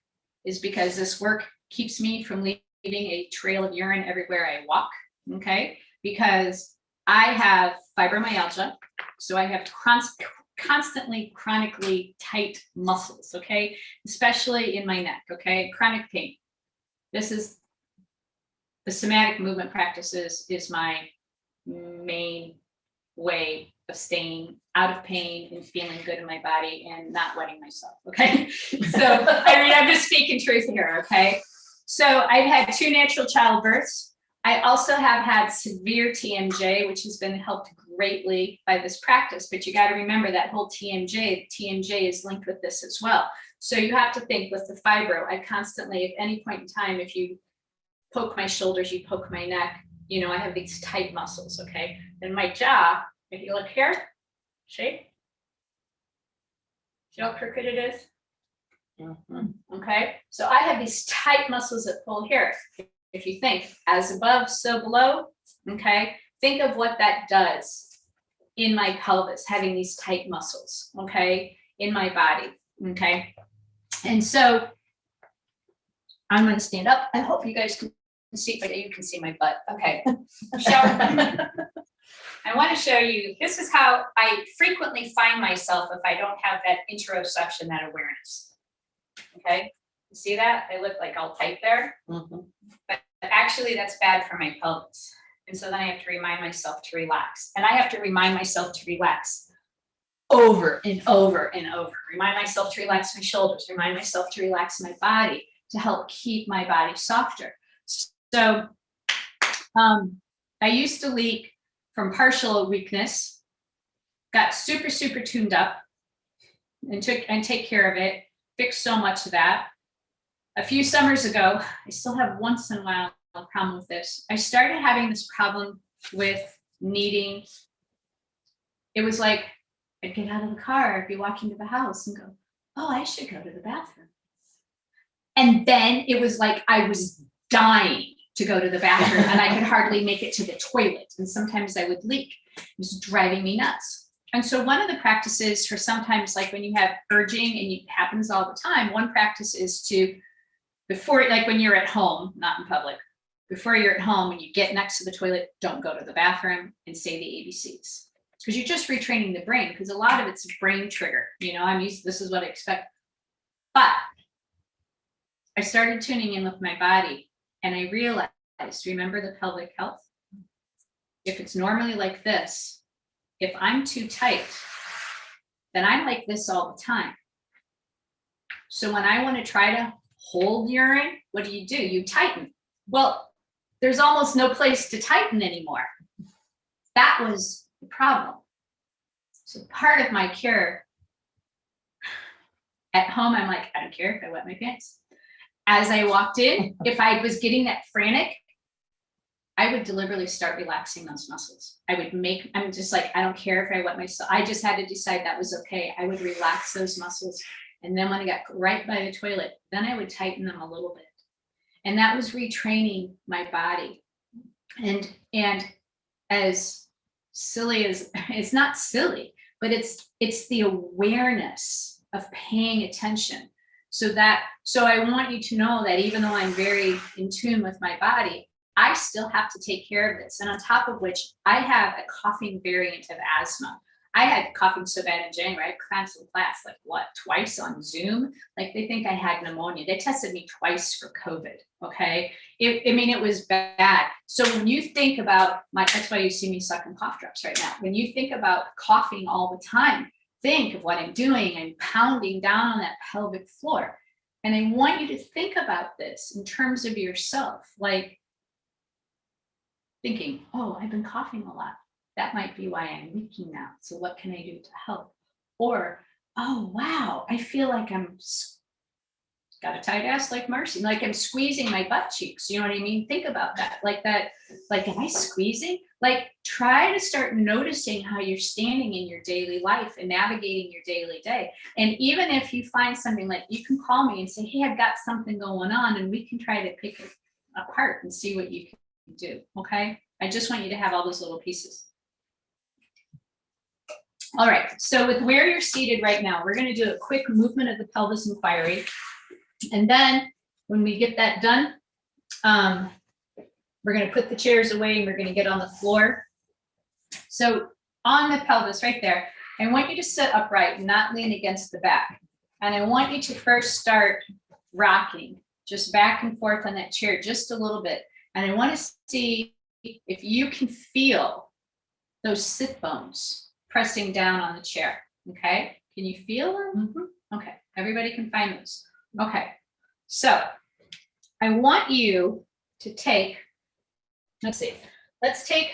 is because this work keeps me from leaving a trail of urine everywhere I walk, okay? Because I have fibromyalgia, so I have constantly chronically tight muscles, okay? Especially in my neck, okay? Chronic pain. This is the somatic movement practices is my main way of staying out of pain and feeling good in my body and not wetting myself, okay? So, I mean, I'm just speaking truth here, okay? So I've had 2 natural childbirths. I also have had severe TMJ, which has been helped greatly by this practice, but you got to remember that whole TMJ is linked with this as well. So you have to think with the fibro, I constantly, at any point in time, if you poke my shoulders, you poke my neck, you know, I have these tight muscles, okay? And my jaw, if you look here, shape. See how crooked it is? Okay, so I have these tight muscles that pull here. If you think as above, so below, okay, think of what that does in my pelvis, having these tight muscles, okay, in my body, okay. And so I'm going to stand up. I hope you guys can see, but you can see my butt. Okay. So I want to show you, this is how I frequently find myself if I don't have that interoception, that awareness. Okay, you see that? I look like all tight there. But actually that's bad for my pelvis. And so then I have to remind myself to relax. And I have to remind myself to relax over and over and over. Remind myself to relax my shoulders, remind myself to relax my body to help keep my body softer. So I used to leak from partial weakness, got super, super tuned up and take care of it, fixed so much of that. A few summers ago, I still have once in a while a problem with this. I started having this problem with needing, it was like I'd get out of the car, I'd be walking to the house and go, oh, I should go to the bathroom. And then it was like I was dying to go to the bathroom and I could hardly make it to the toilet. And sometimes I would leak. It was driving me nuts. And so one of the practices for sometimes like when you have urging and it happens all the time, one practice is to, before, like when you're at home, not in public, before you're at home and you get next to the toilet, don't go to the bathroom and say the ABCs. Because you're just retraining the brain, because a lot of it's brain trigger. You know, I'm used, this is what I expect. But I started tuning in with my body and I realized, remember the pelvic health? If it's normally like this, if I'm too tight, then I'm like this all the time. So when I want to try to hold urine, what do? You tighten. Well, there's almost no place to tighten anymore. That was the problem. So part of my cure, at home, I'm like, I don't care if I wet my pants. As I walked in, if I was getting that frantic, I would deliberately start relaxing those muscles. I'm just like, I don't care if I wet myself. I just had to decide that was okay. I would relax those muscles. And then when I got right by the toilet, then I would tighten them a little bit. And that was retraining my body. And as silly as, it's not silly, but it's the awareness of paying attention. So I want you to know that even though I'm very in tune with my body, I still have to take care of this. And on top of which, I have a coughing variant of asthma. I had coughing so bad in January, I canceled class like twice on Zoom. Like they think I had pneumonia. They tested me twice for COVID. Okay. It was bad. So when you think about that's why you see me sucking cough drops right now. When you think about coughing all the time, think of what I'm doing. I'm pounding down on that pelvic floor. And I want you to think about this in terms of yourself, like thinking, oh, I've been coughing a lot. That might be why I'm leaking now. So what can I do to help? Or, oh, wow, I feel like I'm got a tight ass like Marcy, like I'm squeezing my butt cheeks. You know what I mean? Think about that. Like, am I squeezing? Like, try to start noticing how you're standing in your daily life and navigating your daily day. And even if you find something, like you can call me and say, hey, I've got something going on, and we can try to pick it apart and see what you can do. Okay. I just want you to have all those little pieces. All right. So with where you're seated right now, we're going to do a quick movement of the pelvis inquiry. And then when we get that done, we're going to put the chairs away and we're going to get on the floor. So on the pelvis right there, I want you to sit upright, not lean against the back. And I want you to first start rocking, just back and forth on that chair just a little bit. And I want to see if you can feel those sit bones pressing down on the chair. Okay, can you feel them? Okay, everybody can find those. Okay, so I want you to take, let's see, let's take,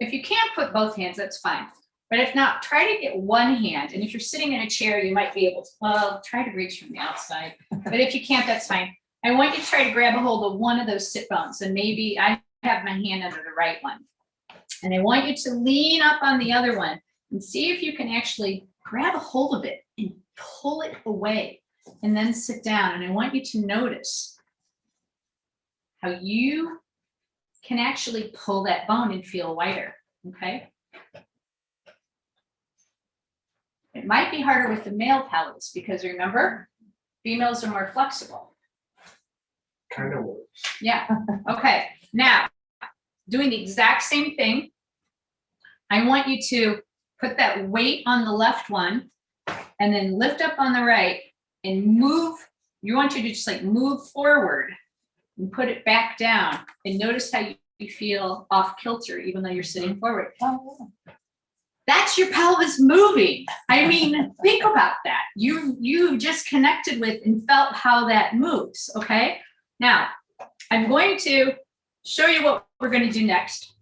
if you can't put both hands, that's fine. But if not, try to get one hand. And if you're sitting in a chair, you might be able to, well, try to reach from the outside. But if you can't, that's fine. I want you to try to grab a hold of one of those sit bones. And maybe I have my hand under the right one. And I want you to lean up on the other one and see if you can actually grab a hold of it and pull it away and then sit down. And I want you to notice how you can actually pull that bone and feel lighter, okay? It might be harder with the male pelvis because remember, females are more flexible. Kind of works. Yeah, okay. Now, doing the exact same thing, I want you to put that weight on the left one and then lift up on the right and move. You want you to just like move forward and put it back down and notice how you feel off kilter even though you're sitting forward. That's your pelvis moving. I mean, think about that. You just connected with and felt how that moves, okay? Now, I'm going to show you what we're going to do next,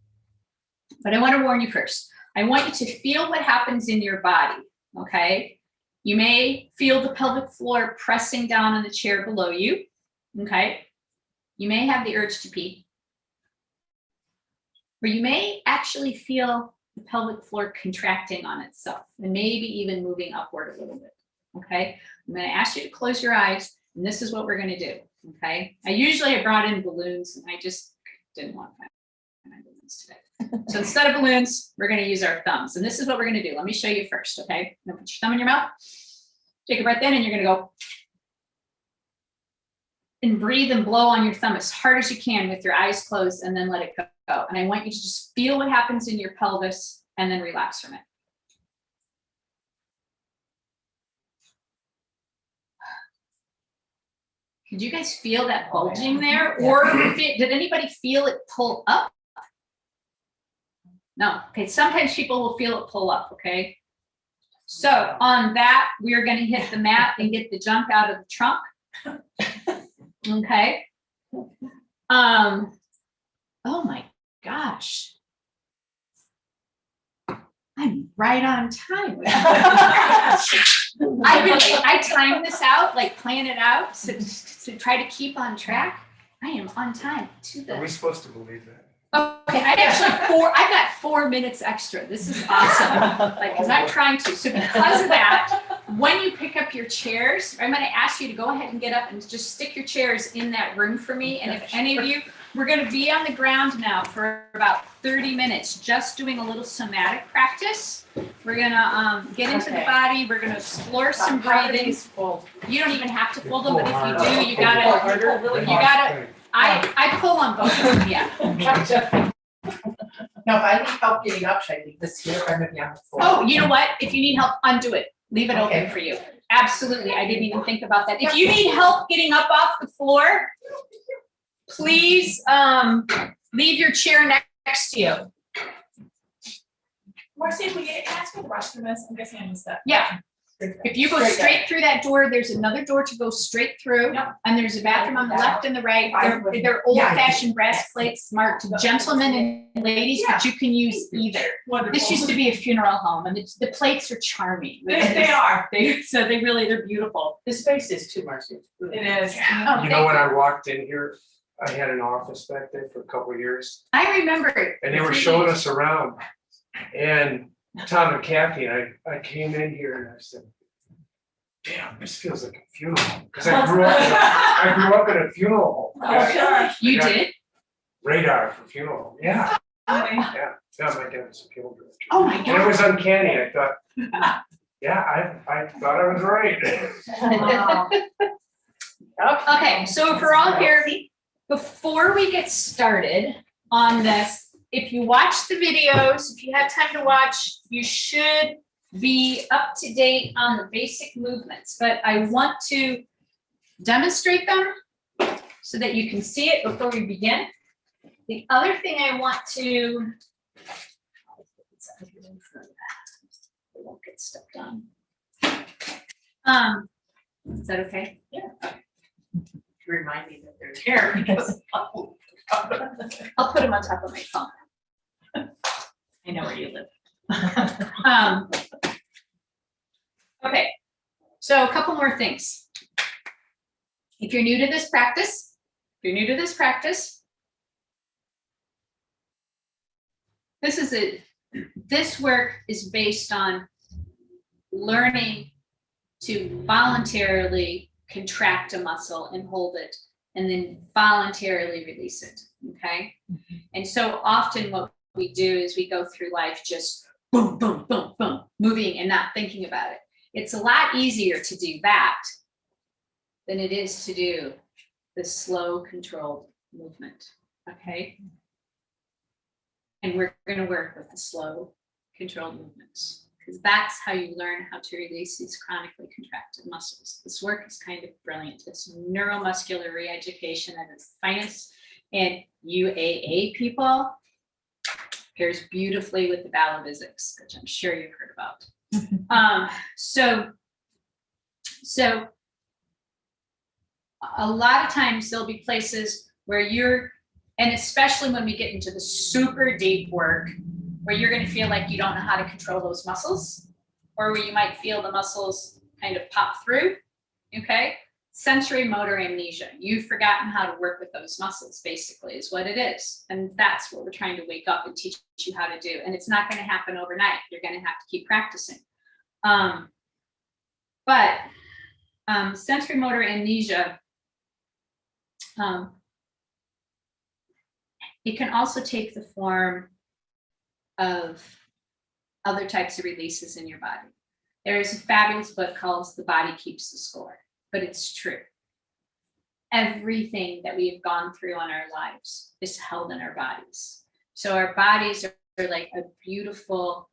but I want to warn you first. I want you to feel what happens in your body, okay? You may feel the pelvic floor pressing down on the chair below you, okay? You may have the urge to pee, or you may actually feel the pelvic floor contracting on itself and maybe even moving upward a little bit, okay? I'm going to ask you to close your eyes, and this is what we're going to do, okay? I usually have brought in balloons, and I just didn't want my balloons today. So instead of balloons, we're going to use our thumbs, and this is what we're going to do. Let me show you first, okay? Now put your thumb in your mouth, take a breath in, and you're going to go and breathe and blow on your thumb as hard as you can with your eyes closed, and then let it go. And I want you to just feel what happens in your pelvis and then relax from it. Did you guys feel that bulging there? Or did anybody feel it pull up? No. Okay, sometimes people will feel it pull up, okay? So on that, we're going to hit the mat and get the junk out of the trunk. Okay. Oh my gosh. I'm right on time. I timed this out, like plan it out to try to keep on track. I am on time to the. Are we supposed to believe that? Okay, I've got 4 minutes extra. This is awesome. Like, because I'm trying to. So because of that, when you pick up your chairs, I'm going to ask you to go ahead and get up and just stick your chairs in that room for me. And if any of you, we're going to be on the ground now for about 30 minutes, just doing a little somatic practice. We're going to get into the body. We're going to explore some breathing. You don't even have to fold them, but if you do, you gotta. I pull on both of them, yeah. No, if I need help getting up, should I leave this here? I'm gonna be on the floor. Oh, you know what? If you need help, undo it. Leave it Okay. open for you. Absolutely. I didn't even think about that. If you need help getting up off the floor, please leave your chair next to you. Marcy, if we get asked for the restroom, I'm guessing I missed that. Yeah. If you go straight through that door, there's another door to go straight through. Yep. And there's a bathroom on the left and the right. They're old-fashioned brass plates marked gentlemen and ladies, but you can use either. Wonderful. This used to be a funeral home, and the plates are charming. They are. They're beautiful. The space is too, Marcy. It is. Oh, You know, when I walked in here, I had an office back there for a couple of years, I remember it. and they were showing us around. And Tom and Kathy, and I came in here and I said, damn, this feels like a funeral. Because I grew up in a funeral home. Oh, sure. You I got did? Radar for funeral home. Yeah, Okay. yeah. My dad was a funeral director. Oh my And it God. was uncanny. I thought, yeah, I thought I was right. Okay, so if we're all here, before we get started on this, if you watch the videos, if you have time to watch, you should be up to date on the basic movements, but I want to demonstrate them so that you can see it before we begin. The other thing I want to, it won't get stepped on. Is that okay? Yeah. Remind me that they're there because. I'll put them on top of my phone. I know where you live. Okay, so a couple more things. If you're new to this practice, this work is based on learning to voluntarily contract a muscle and hold it, and then voluntarily release it, okay? And so often what we do is we go through life just boom, boom, boom, boom, moving and not thinking about it. It's a lot easier to do that than it is to do the slow, controlled movement, okay? And we're gonna work with the slow, controlled movements, because that's how you learn how to release these chronically contracted muscles. This work is kind of brilliant. It's neuromuscular re-education at its finest, and UAA people pairs beautifully with the ballophysics, which I'm sure you've heard about. So a lot of times there'll be places where and especially when we get into the super deep work, where you're going to feel like you don't know how to control those muscles, or where you might feel the muscles kind of pop through, okay? Sensory motor amnesia. You've forgotten how to work with those muscles, basically, is what it is. And that's what we're trying to wake up and teach you how to do. And it's not going to happen overnight. You're going to have to keep practicing. But sensory motor amnesia, it can also take the form of other types of releases in your body. There is a fabulous book called The Body Keeps the Score, but it's true. Everything that we have gone through on our lives is held in our bodies. So our bodies are like a beautiful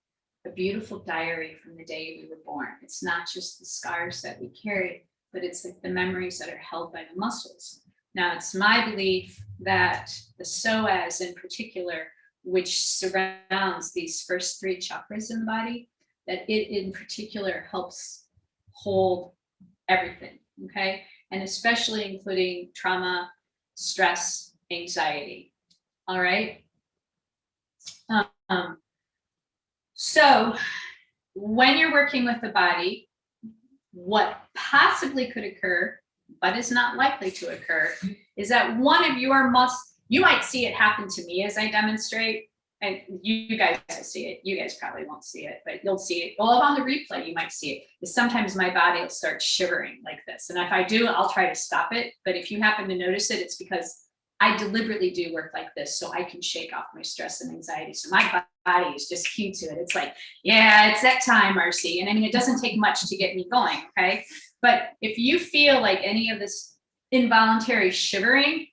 diary from the day we were born. It's not just the scars that we carry, but it's like the memories that are held by the muscles. Now, it's my belief that the psoas in particular, which surrounds these first three chakras in the body, that it in particular helps hold everything, okay? And especially including trauma, stress, anxiety, all right? So when you're working with the body, what possibly could occur, but is not likely to occur, is that one of your you might see it happen to me as I demonstrate, and you guys will see it. You guys probably won't see it, but you'll see it. Well, on the replay, you might see it. Is sometimes my body will start shivering like this. And if I do, I'll try to stop it. But if you happen to notice it, it's because I deliberately do work like this so I can shake off my stress and anxiety. So my body is just cued to it. It's like, yeah, it's that time, Marcy. And I mean, it doesn't take much to get me going, okay? But if you feel like any of this involuntary shivering,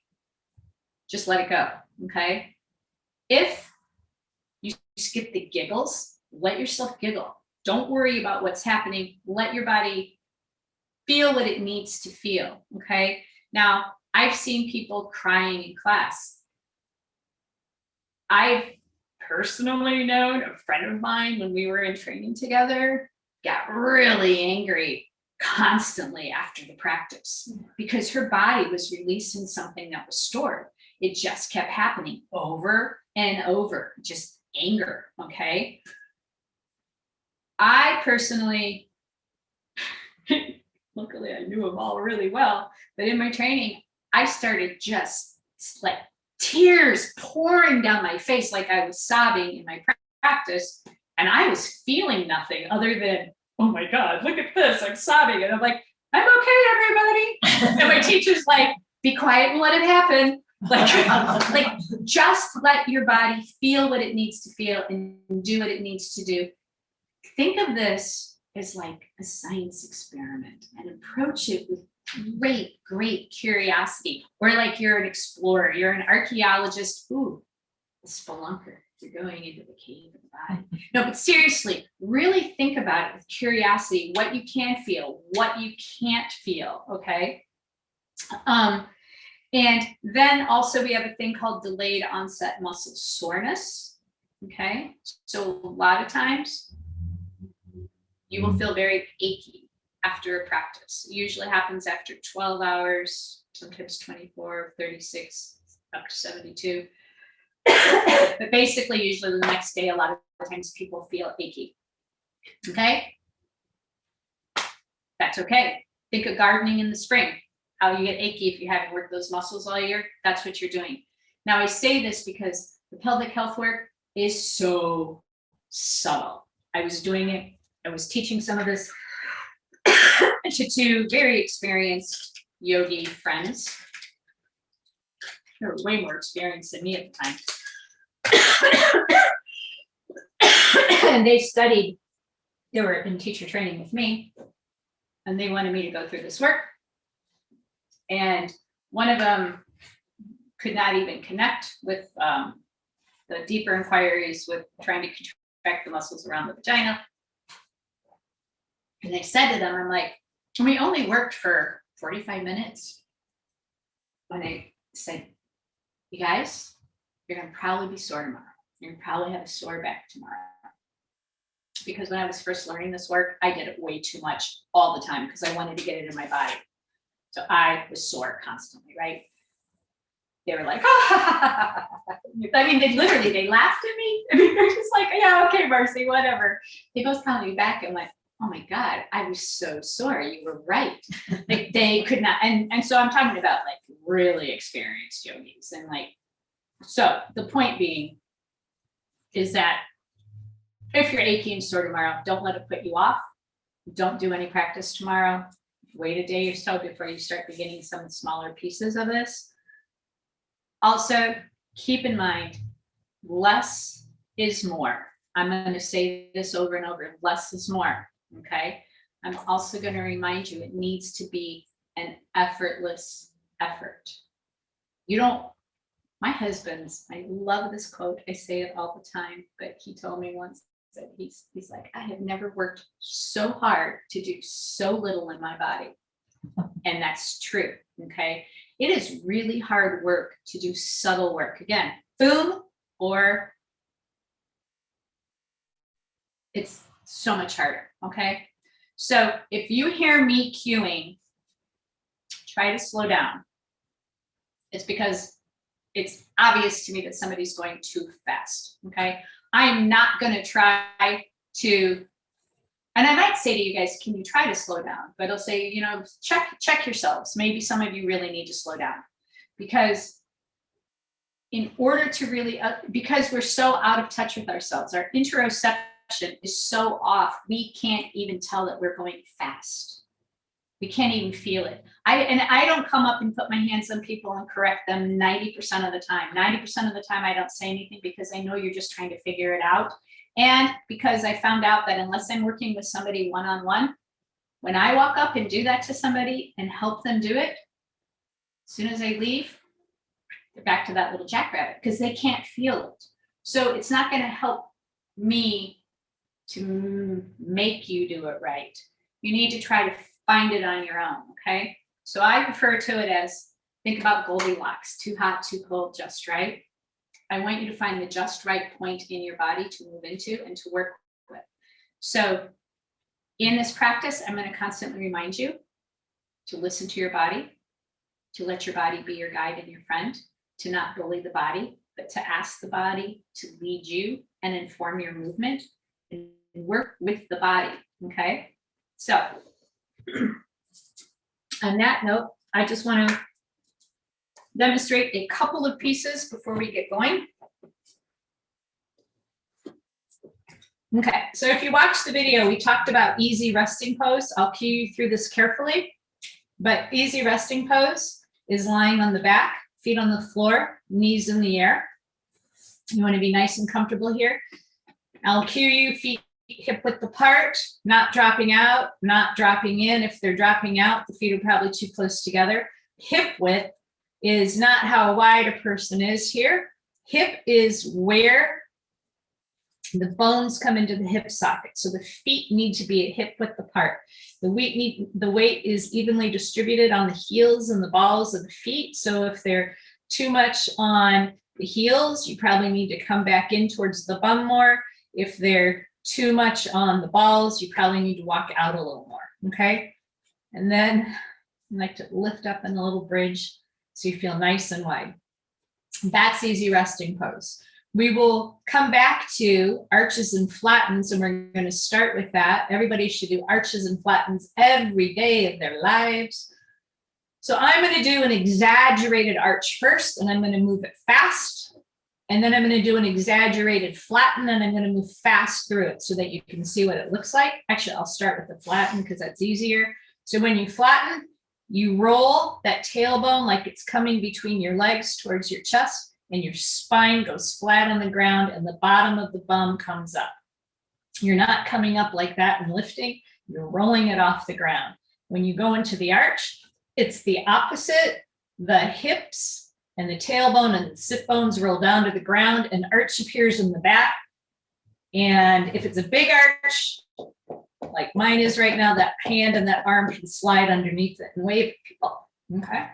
just let it go, okay? If you skip the giggles, let yourself giggle. Don't worry about what's happening. Let your body feel what it needs to feel, okay? Now, I've seen people crying in class. I've personally known a friend of mine when we were in training together, got really angry constantly after the practice because her body was releasing something that was stored. It just kept happening over and over, just anger, okay? I personally, luckily I knew them all really well, but in my training, I started just like tears pouring down my face like I was sobbing in my practice, and I was feeling nothing other than, oh my God, look at this, I'm sobbing. And I'm like, I'm okay, everybody. And my teacher's like, be quiet and let it happen. Like just let your body feel what it needs to feel and do what it needs to do. Think of this as like a science experiment and approach it with great curiosity. Or like you're an explorer, you're an archaeologist. Ooh, a spelunker. You're going into the cave of the body. No, but seriously, really think about it with curiosity, what you can feel, what you can't feel, okay? And then also we have a thing called delayed onset muscle soreness, okay? So a lot of times you will feel very achy after a practice. It usually happens after 12 hours, sometimes 24, 36, up to 72. But basically, usually the next day, a lot of times people feel achy. Okay? That's okay. Think of gardening in the spring, how you get achy if you haven't worked those muscles all year. That's what you're doing. Now, I say this because the pelvic health work is so subtle. I was doing it, I was teaching some of this to two very experienced yogi friends. They were way more experienced than me at the time. And they studied, they were in teacher training with me, and they wanted me to go through this work. And one of them could not even connect with the deeper inquiries with trying to contract the muscles around the vagina. And I said to them, I'm like, we only worked for 45 minutes. And I said, you guys, you're gonna probably be sore tomorrow. You're gonna probably have a sore back tomorrow. Because when I was first learning this work, I did it way too much all the time because I wanted to get it in my body. So I was sore constantly, right? They were like, I mean, they laughed at me. I mean, they're just like, yeah, okay, Marcy, whatever. They both called me back and like, oh my God, I was so sore. You were right. They could not. And so I'm talking about like really experienced yogis. And like, so the point being is that if you're achy and sore tomorrow, don't let it put you off. Don't do any practice tomorrow. Wait a day or so before you start beginning some smaller pieces of this. Also, keep in mind, less is more. I'm going to say this over and over, less is more, okay? I'm also going to remind you, it needs to be an effortless effort. You don't, my husband's, I love this quote, I say it all the time, but he told me once that he's like, I have never worked so hard to do so little in my body. And that's true, okay? It is really hard work to do subtle work. Again, boom, or it's so much harder, okay? So if you hear me cueing, try to slow down. It's because it's obvious to me that somebody's going too fast, okay? I'm not gonna try to, and I might say to you guys, can you try to slow down? But I'll say, you know, check yourselves. Maybe some of you really need to slow down, because in order to really, because we're so out of touch with ourselves, our interoception is so off, we can't even tell that we're going fast. We can't even feel it. I don't come up and put my hands on people and correct them 90% of the time. 90% of the time I don't say anything because I know you're just trying to figure it out. And because I found out that unless I'm working with somebody one-on-one, when I walk up and do that to somebody and help them do it, as soon as I leave, they're back to that little jackrabbit because they can't feel it. So it's not going to help me to make you do it right. You need to try to find it on your own, okay? So I refer to it as, think about Goldilocks, too hot, too cold, just right. I want you to find the just right point in your body to move into and to work with. So in this practice, I'm going to constantly remind you to listen to your body, to let your body be your guide and your friend, to not bully the body, but to ask the body to lead you and inform your movement and work with the body, okay? So on that note, I just want to demonstrate a couple of pieces before we get going. Okay, so if you watch the video, we talked about easy resting pose. I'll cue you through this carefully, but easy resting pose is lying on the back, feet on the floor, knees in the air. You want to be nice and comfortable here. I'll cue you, feet hip width apart, not dropping out, not dropping in. If they're dropping out, the feet are probably too close together. Hip width is not how wide a person is here. Hip is where the bones come into the hip socket. So the feet need to be at hip width apart. The weight is evenly distributed on the heels and the balls of the feet. So if they're too much on the heels, you probably need to come back in towards the bum more. If they're too much on the balls, you probably need to walk out a little more, okay? And then I like to lift up in a little bridge so you feel nice and wide. That's easy resting pose. We will come back to arches and flattens, and we're going to start with that. Everybody should do arches and flattens every day of their lives. So I'm going to do an exaggerated arch first, and I'm going to move it fast. And then I'm going to do an exaggerated flatten, and I'm going to move fast through it so that you can see what it looks like. Actually, I'll start with the flatten because that's easier. So when you flatten, you roll that tailbone like it's coming between your legs towards your chest, and your spine goes flat on the ground and the bottom of the bum comes up. You're not coming up like that and lifting, you're rolling it off the ground. When you go into the arch, it's the opposite. The hips and the tailbone and the sit bones roll down to the ground, and arch appears in the back. And if it's a big arch, like mine is right now, that hand and that arm can slide underneath it and wave at people, okay?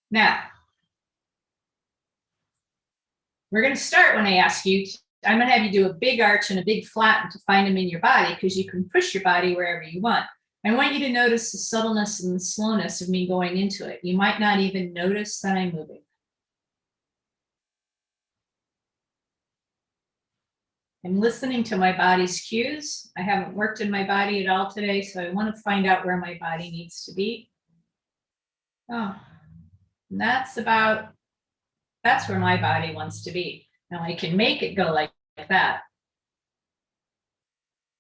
Now, we're going to start when I ask you. I'm going to have you do a big arch and a big flatten to find them in your body, because you can push your body wherever you want. I want you to notice the subtleness and the slowness of me going into it. You might not even notice that I'm moving. I'm listening to my body's cues. I haven't worked in my body at all today, so I want to find out where my body needs to be. Oh. And that's where my body wants to be. Now I can make it go like that,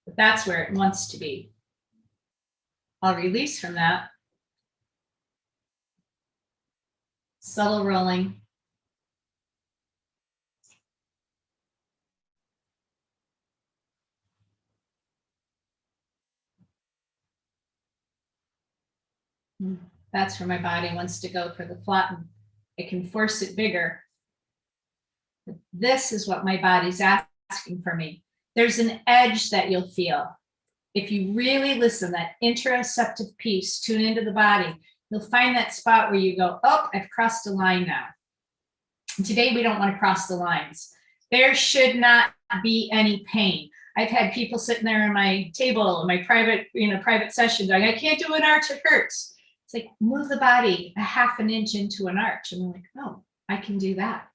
but that's where it wants to be. I'll release from that. Subtle rolling. That's where my body wants to go for the flatten. I can force it bigger. But this is what my body's asking for me. There's an edge that you'll feel. If you really listen, that interoceptive piece, tune into the body, you'll find that spot where you go, oh, I've crossed a line now. And today we don't want to cross the lines. There should not be any pain. I've had people sitting there in my table, in my private session going, I can't do an arch, it hurts. It's like, move the body a half an inch into an arch. And I'm like, oh, I can do that.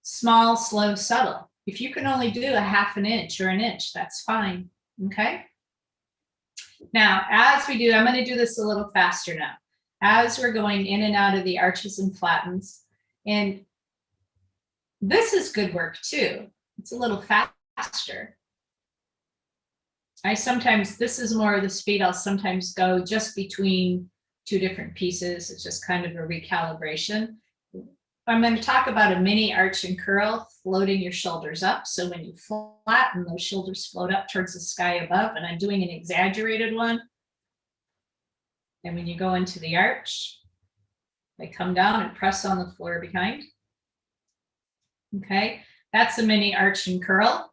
Small, slow, subtle. If you can only do a half an inch or an inch, that's fine, okay? Now, as we do, I'm going to do this a little faster now. As we're going in and out of the arches and flattens, and this is good work too. It's a little faster. This is more of the speed I'll sometimes go just between two different pieces. It's just kind of a recalibration. I'm going to talk about a mini arch and curl, floating your shoulders up. So when you flatten, those shoulders float up towards the sky above, and I'm doing an exaggerated one. And when you go into the arch, they come down and press on the floor behind. Okay, that's a mini arch and curl.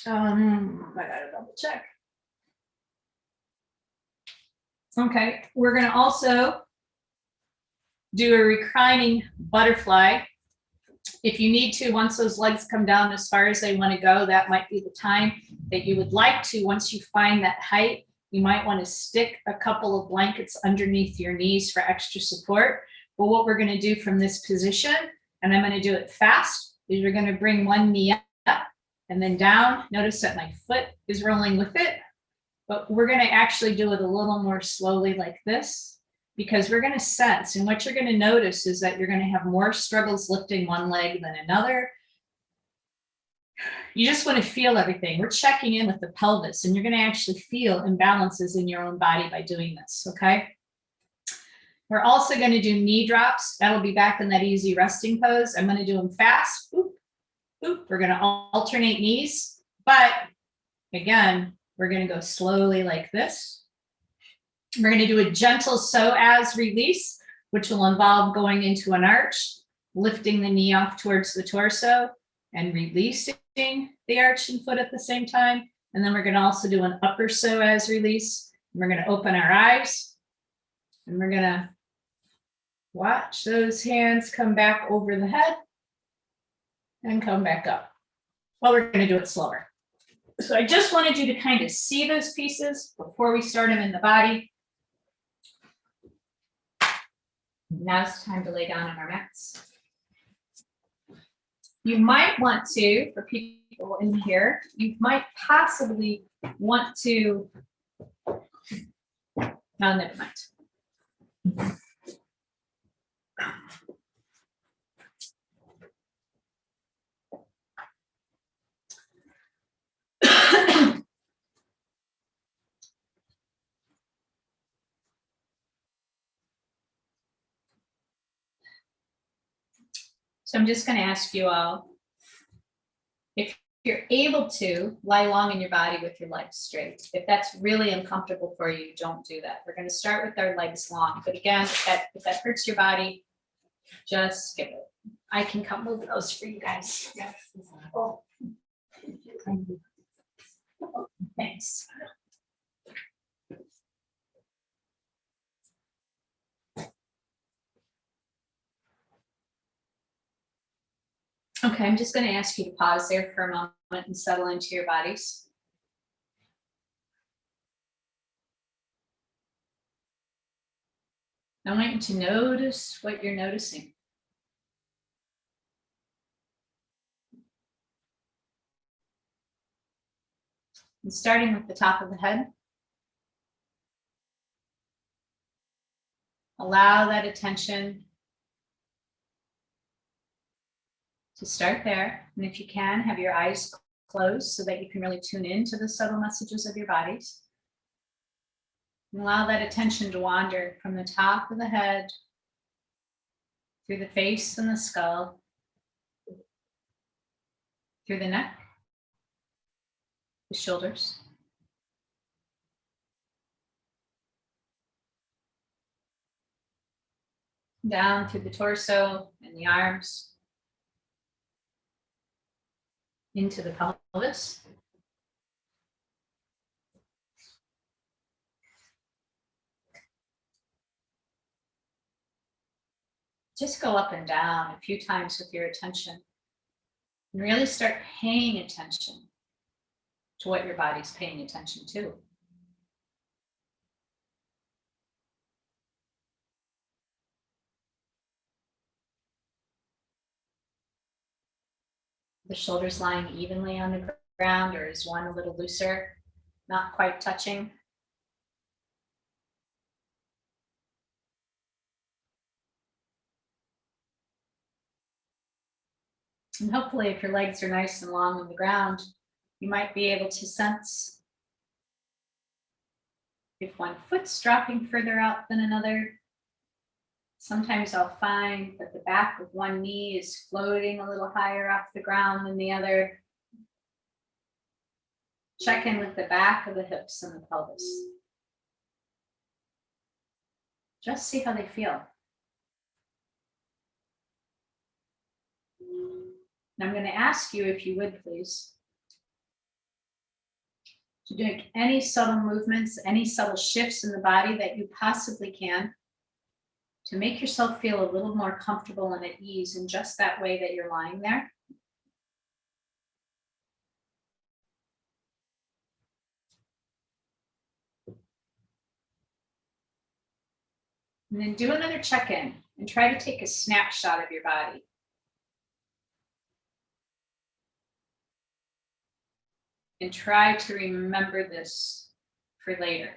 I gotta double check. Okay, we're gonna also do a reclining butterfly. If you need to, once those legs come down as far as they want to go, that might be the time that you would like to. Once you find that height, you might want to stick a couple of blankets underneath your knees for extra support. But what we're going to do from this position, and I'm going to do it fast, is we're going to bring one knee up and then down. Notice that my foot is rolling with it, but we're going to actually do it a little more slowly like this, because we're going to sense, and what you're going to notice is that you're going to have more struggles lifting one leg than another. You just want to feel everything. We're checking in with the pelvis, and you're going to actually feel imbalances in your own body by doing this, okay? We're also going to do knee drops. That'll be back in that easy resting pose. I'm going to do them fast. Oop, oop. We're going to alternate knees, but again, we're going to go slowly like this. We're going to do a gentle so as release. which will involve going into an arch, lifting the knee off towards the torso and releasing the arch and foot at the same time. And then we're going to also do an upper psoas release. And we're going to open our eyes and we're going to watch those hands come back over the head and come back up. Well, we're going to do it slower. So I just wanted you to kind of see those pieces before we start them in the body. Now it's time to lay down on our mats. You might want to, for people in here, you might possibly want to, no, never mind. So I'm just going to ask you all, if you're able to lie long in your body with your legs straight. If that's really uncomfortable for you, don't do that. We're going to start with our legs long. But again, if that hurts your body, just skip it. I can come move those for you guys. Oh. Thanks. Okay, I'm just going to ask you to pause there for a moment and settle into your bodies. I want you to notice what you're noticing. And starting with the top of the head, allow that attention to start there. And if you can, have your eyes closed so that you can really tune into the subtle messages of your bodies. And allow that attention to wander from the top of the head, through the face and the skull, through the neck, the shoulders, down through the torso and the arms, into the pelvis. Just go up and down a few times with your attention and really start paying attention to what your body's paying attention to. The shoulders lying evenly on the ground, or is one a little looser, not quite touching? And hopefully, if your legs are nice and long on the ground, you might be able to sense if one foot's dropping further out than another. Sometimes I'll find that the back of one knee is floating a little higher off the ground than the other. Check in with the back of the hips and the pelvis. Just see how they feel. And I'm going to ask you, if you would please, to do any subtle movements, any subtle shifts in the body that you possibly can, to make yourself feel a little more comfortable and at ease in just that way that you're lying there. And then do another check-in and try to take a snapshot of your body. And try to remember this for later.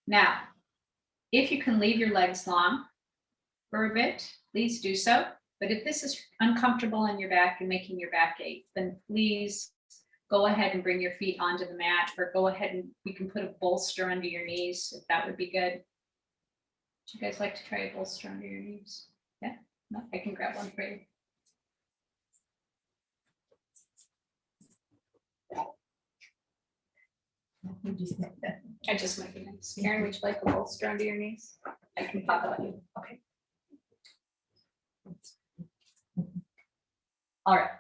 Now, if you can leave your legs long for a bit, please do so. But if this is uncomfortable in your back and making your back ache, then please go ahead and bring your feet onto the mat, or go ahead and you can put a bolster under your knees if that would be good. Would you guys like to try a bolster under your knees? Yeah, no, I can grab one for you. I just might be nice. Karen, would you like a bolster under your knees? I can pop it on you. Okay. All right.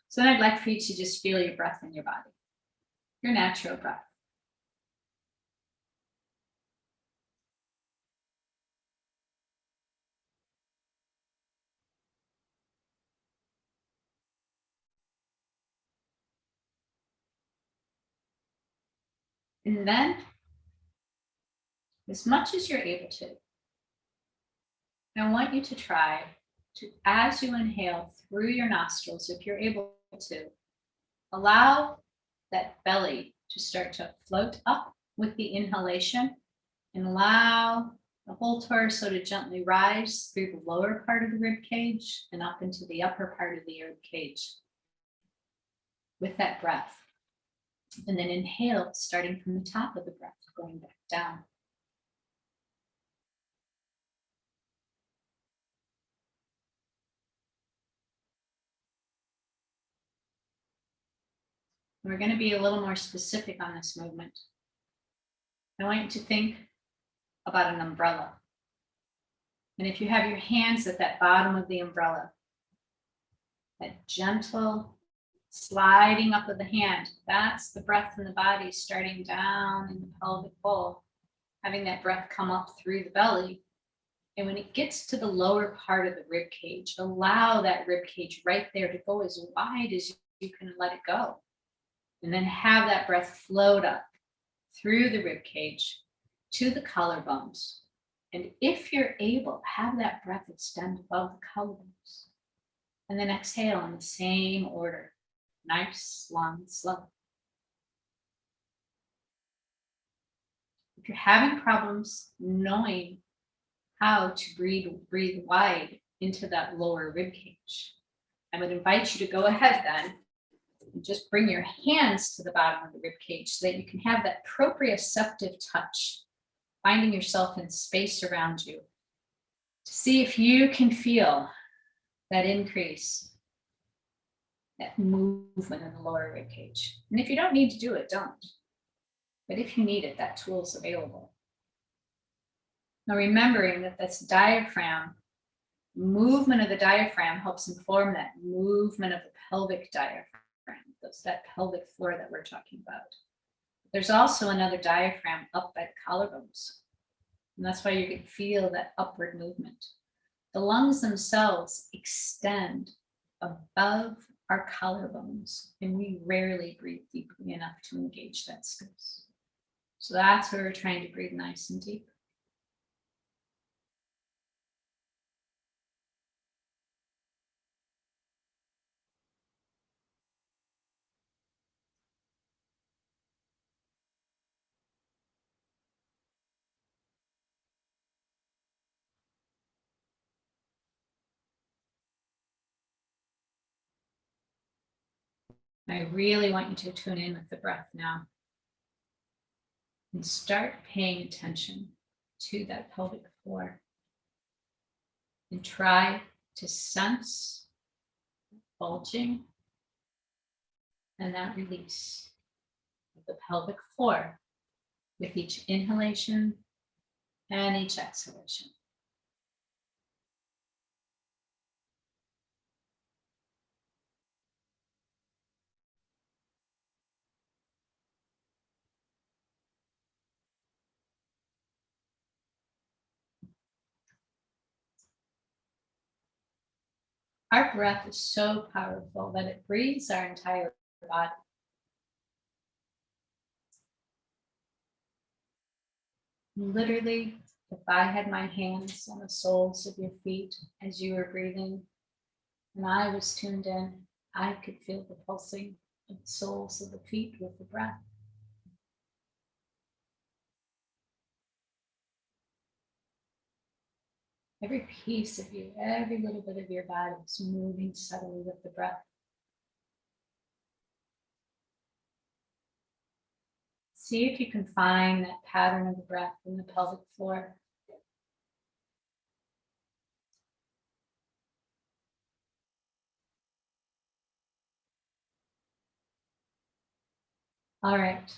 So then I'd like for you to just feel your breath in your body, your natural breath. And then, as much as you're able to, I want you to try to, as you inhale through your nostrils, if you're able to, allow that belly to start to float up with the inhalation and allow the whole torso to gently rise through the lower part of the rib cage and up into the upper part of the rib cage with that breath. And then inhale, starting from the top of the breath, going back down. We're going to be a little more specific on this movement. I want you to think about an umbrella. And if you have your hands at that bottom of the umbrella, that gentle sliding up of the hand, that's the breath in the body starting down in the pelvic bowl, having that breath come up through the belly. And when it gets to the lower part of the rib cage, allow that rib cage right there to go as wide as you can let it go. And then have that breath float up through the rib cage to the collarbones. And if you're able, have that breath extend above the collarbones. And then exhale in the same order. Nice, long, slow. If you're having problems knowing how to breathe wide into that lower rib cage, I would invite you to go ahead then and just bring your hands to the bottom of the rib cage so that you can have that proprioceptive touch, finding yourself in space around you, to see if you can feel that increase, that movement in the lower rib cage. And if you don't need to do it, don't. But if you need it, that tool is available. Now remembering that this diaphragm, movement of the diaphragm helps inform that movement of the pelvic diaphragm. That's that pelvic floor that we're talking about. There's also another diaphragm up by the collarbones. And that's why you can feel that upward movement. The lungs themselves extend above our collarbones, and we rarely breathe deeply enough to engage that space. So that's where we're trying to breathe nice and deep. I really want you to tune in with the breath now and start paying attention to that pelvic floor and try to sense bulging and that release of the pelvic floor with each inhalation and each exhalation. Our breath is so powerful that it breathes our entire body. Literally, if I had my hands on the soles of your feet as you were breathing, and I was tuned in, I could feel the pulsing of the soles of the feet with the breath. Every piece of you, every little bit of your body is moving subtly with the breath. See if you can find that pattern of the breath in the pelvic floor. All right.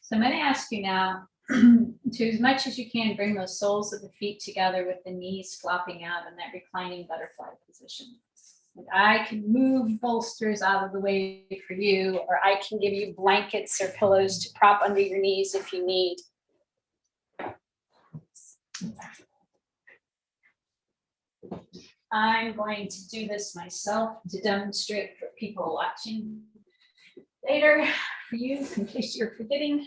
So I'm going to ask you now To as much as you can, bring those soles of the feet together with the knees flopping out in that reclining butterfly position. And I can move bolsters out of the way for you, or I can give you blankets or pillows to prop under your knees if you need. I'm going to do this myself to demonstrate for people watching later, for you, in case you're forgetting.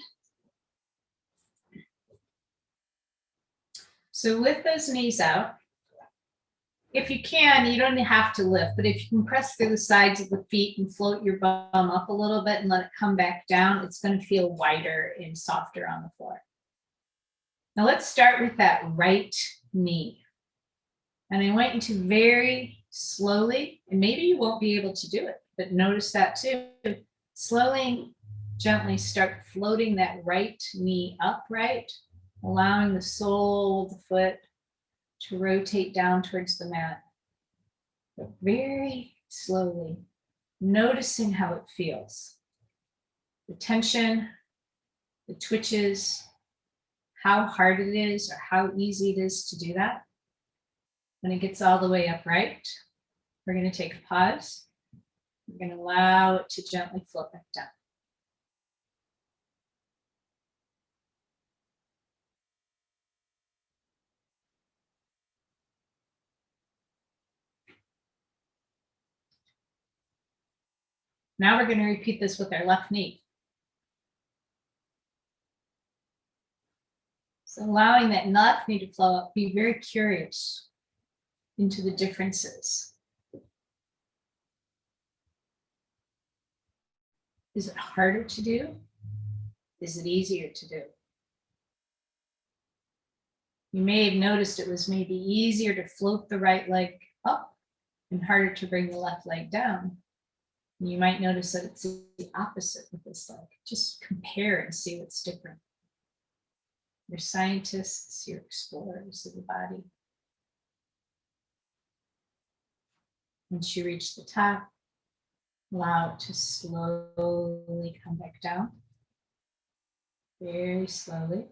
So with those knees out, if you can, you don't have to lift, but if you can press through the sides of the feet and float your bum up a little bit and let it come back down, it's going to feel wider and softer on the floor. Now let's start with that right knee. And I want you to very slowly, and maybe you won't be able to do it, but notice that too. Slowly, gently start floating that right knee upright, allowing the sole of the foot to rotate down towards the mat. But very slowly, noticing how it feels. The tension, the twitches, how hard it is or how easy it is to do that. When it gets all the way upright, we're going to take a pause. We're going to allow it to gently float back down. Now we're going to repeat this with our left knee. So allowing that left knee to flow up, be very curious into the differences. Is it harder to do? Is it easier to do? You may have noticed it was maybe easier to float the right leg up and harder to bring the left leg down. You might notice that it's the opposite with this leg. Just compare and see what's different. You're scientists, you're explorers of the body. Once you reach the top, allow it to slowly come back down. Very slowly.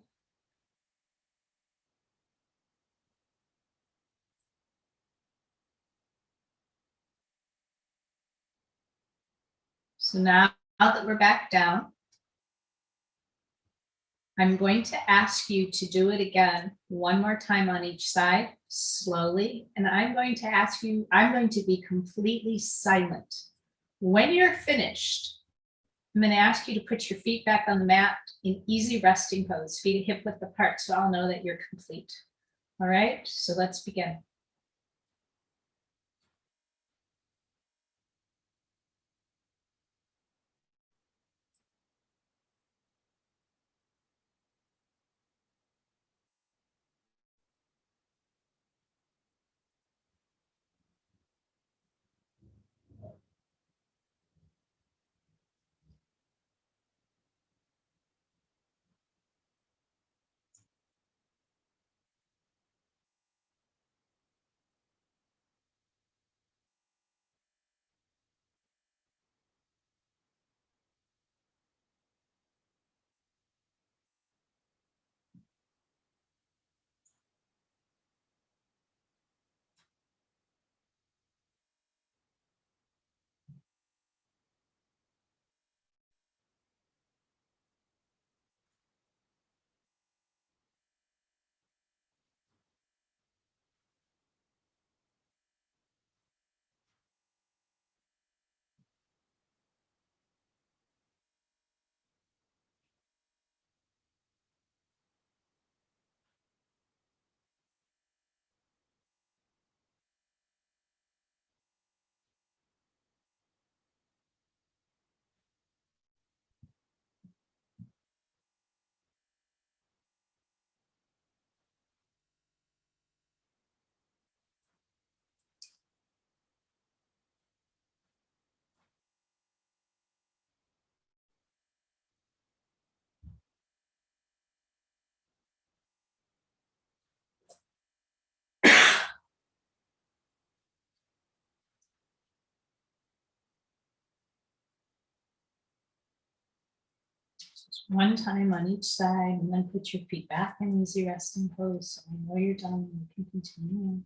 So now that we're back down, I'm going to ask you to do it again one more time on each side, slowly. And I'm going to ask you, I'm going to be completely silent. When you're finished, I'm going to ask you to put your feet back on the mat in easy resting pose, feet hip width apart, so I'll know that you're complete. All right, so let's begin. One time on each side, and then put your feet back in easy resting pose. So I know you're done. You can continue.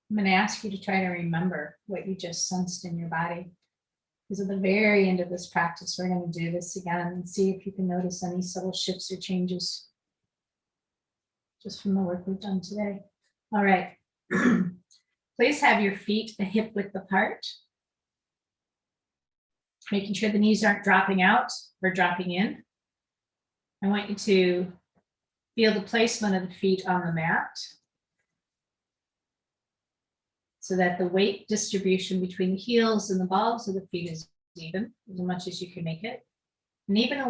I'm going to ask you to try to remember what you just sensed in your body. Because at the very end of this practice, we're going to do this again and see if you can notice any subtle shifts or changes just from the work we've done today. All right. Please have your feet a hip width apart, making sure the knees aren't dropping out or dropping in. I want you to feel the placement of the feet on the mat so that the weight distribution between the heels and the balls of the feet is even, as much as you can make it. And even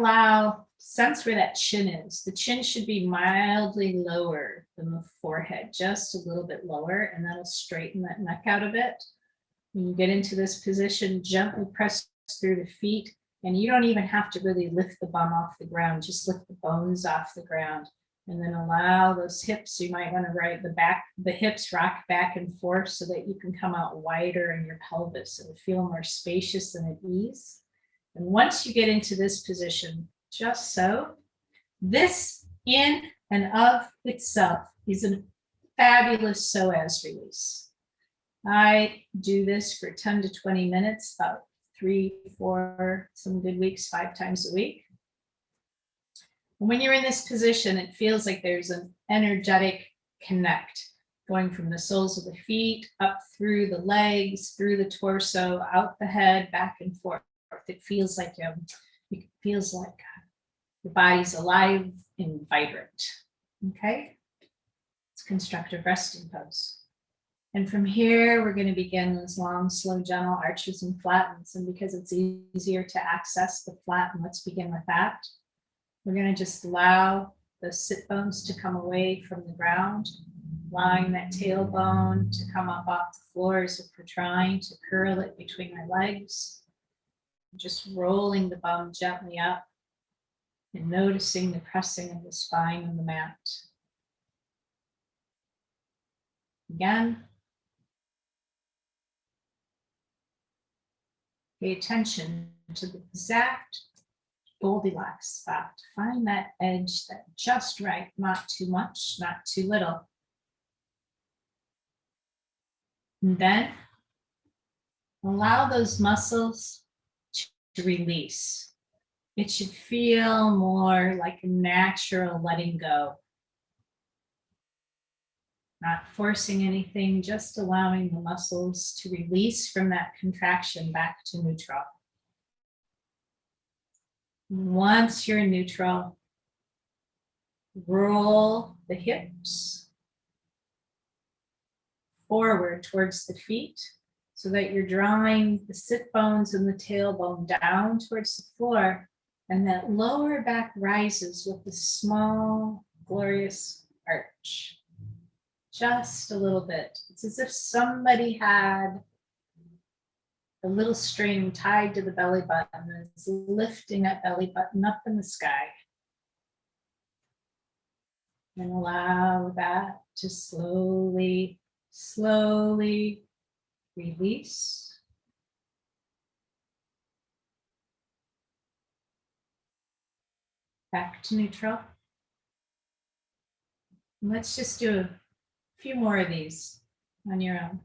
sense where that chin is. The chin should be mildly lower than the forehead, just a little bit lower, and that'll straighten that neck out a bit. When you get into this position, gently press through the feet, and you don't even have to really lift the bum off the ground, just lift the bones off the ground. And then allow those hips, you might want to right the hips rock back and forth so that you can come out wider in your pelvis and feel more spacious and at ease. And once you get into this position, just so, this in and of itself is a fabulous psoas release. I do this for 10 to 20 minutes, about 3, 4, some good weeks, 5 times a week. When you're in this position, it feels like there's an energetic connect going from the soles of the feet up through the legs, through the torso, out the head, back and forth. It feels like your body's alive and vibrant. Okay, it's constructive resting pose. And from here, we're going to begin those long, slow, gentle arches and flattens. And because it's easier to access the flatten, let's begin with that. We're going to just allow the sit bones to come away from the ground, allowing that tailbone to come up off the floor as if we're trying to curl it between our legs. Just rolling the bum gently up and noticing the pressing of the spine on the mat. Again, pay attention to the exact Goldilocks spot. Find that edge that just right, not too much, not too little. And then allow those muscles to release. It should feel more like a natural letting go. Not forcing anything, just allowing the muscles to release from that contraction back to neutral. Once you're in neutral, roll the hips forward towards the feet so that you're drawing the sit bones and the tailbone down towards the floor, and that lower back rises with a small, glorious arch. Just a little bit. It's as if somebody had a little string tied to the belly button and is lifting that belly button up in the sky. And allow that to slowly, slowly release. Back to neutral. And let's just do a few more of these on your own.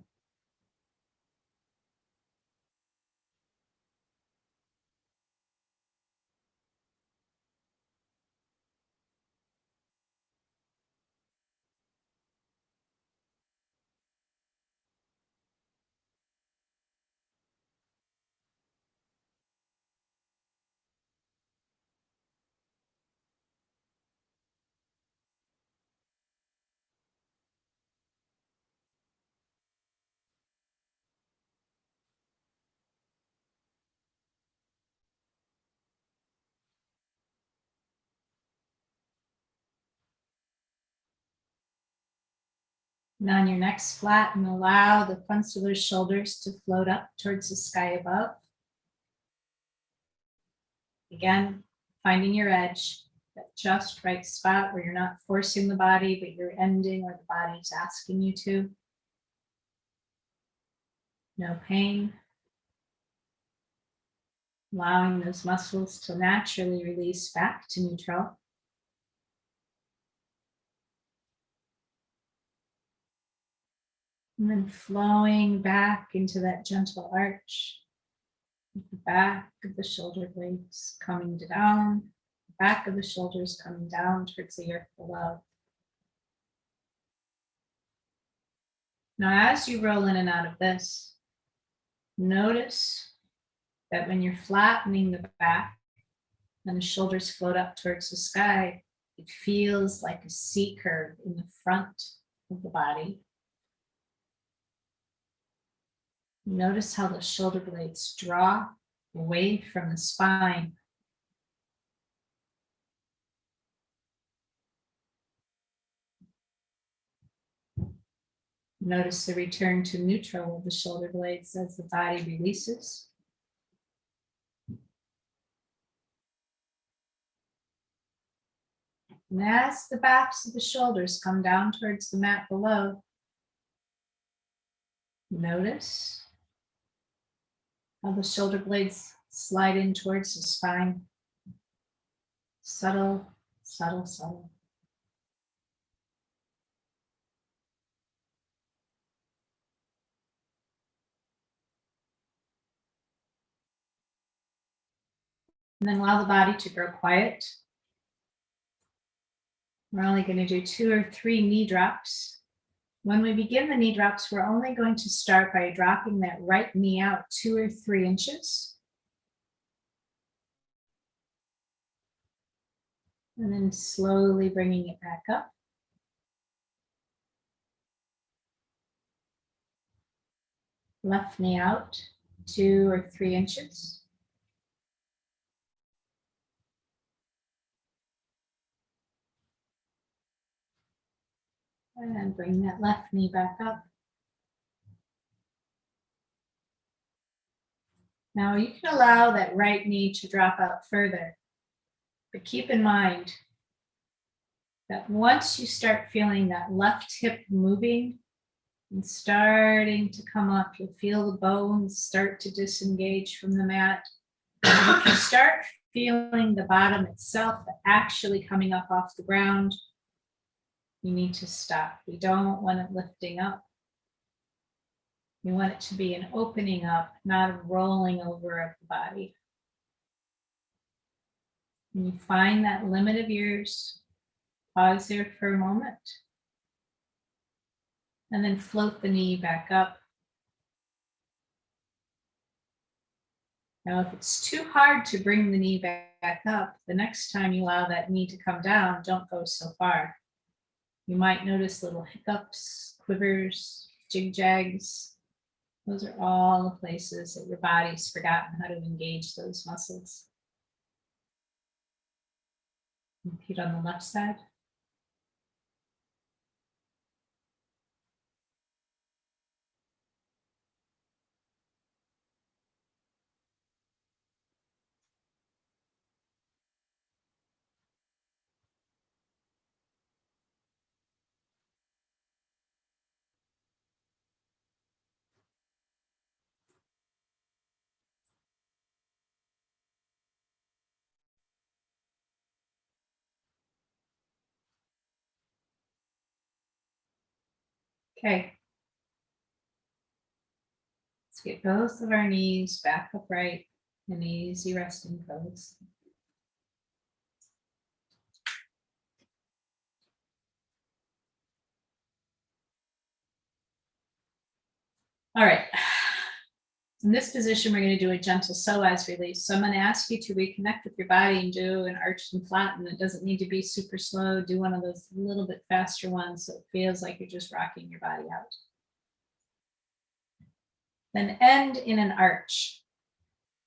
And on your next flat, and allow the fronts of those shoulders to float up towards the sky above. Again, finding your edge, that just right spot where you're not forcing the body, but you're ending where the body's asking you to. No pain. allowing those muscles to naturally release back to neutral. And then flowing back into that gentle arch. The back of the shoulder blades coming down, back of the shoulders coming down towards the earth below. Now, as you roll in and out of this, notice that when you're flattening the back and the shoulders float up towards the sky, it feels like a C curve in the front of the body. Notice how the shoulder blades draw away from the spine. Notice the return to neutral of the shoulder blades as the body releases. And as the backs of the shoulders come down towards the mat below, notice how the shoulder blades slide in towards the spine. Subtle, subtle, subtle. And then allow the body to grow quiet. We're only going to do 2 or 3 knee drops. When we begin the knee drops, we're only going to start by dropping that right knee out 2 or 3 inches. And then slowly bringing it back up. Left knee out 2 or 3 inches. And then bring that left knee back up. Now you can allow that right knee to drop out further, but keep in mind that once you start feeling that left hip moving and starting to come up, you'll feel the bones start to disengage from the mat. And if you start feeling the bottom itself actually coming up off the ground, you need to stop. We don't want it lifting up. You want it to be an opening up, not a rolling over of the body. When you find that limit of yours, pause there for a moment. And then float the knee back up. Now, if it's too hard to bring the knee back up, the next time you allow that knee to come down, don't go so far. You might notice little hiccups, quivers, jig-jags. Those are all the places that your body's forgotten how to engage those muscles. Repeat on the left side. Okay. Let's get both of our knees back upright in easy resting pose. All right. In this position, we're going to do a gentle psoas release. So I'm going to ask you to reconnect with your body and do an arch and flatten. It doesn't need to be super slow. Do one of those little bit faster ones so it feels like you're just rocking your body out. Then end in an arch.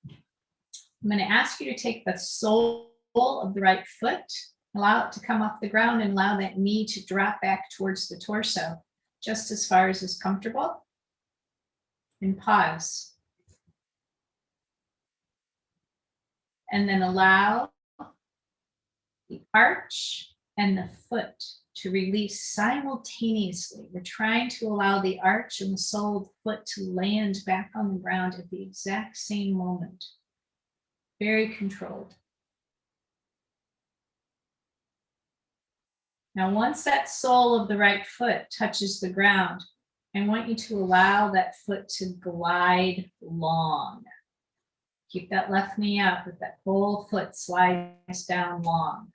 I'm going to ask you to take the sole of the right foot, allow it to come off the ground, and allow that knee to drop back towards the torso, just as far as is comfortable. And pause. And then allow the arch and the foot to release simultaneously. We're trying to allow the arch and the sole of the foot to land back on the ground at the exact same moment. very controlled. Now, once that sole of the right foot touches the ground, I want you to allow that foot to glide long. Keep that left knee up, but that whole foot slides down long.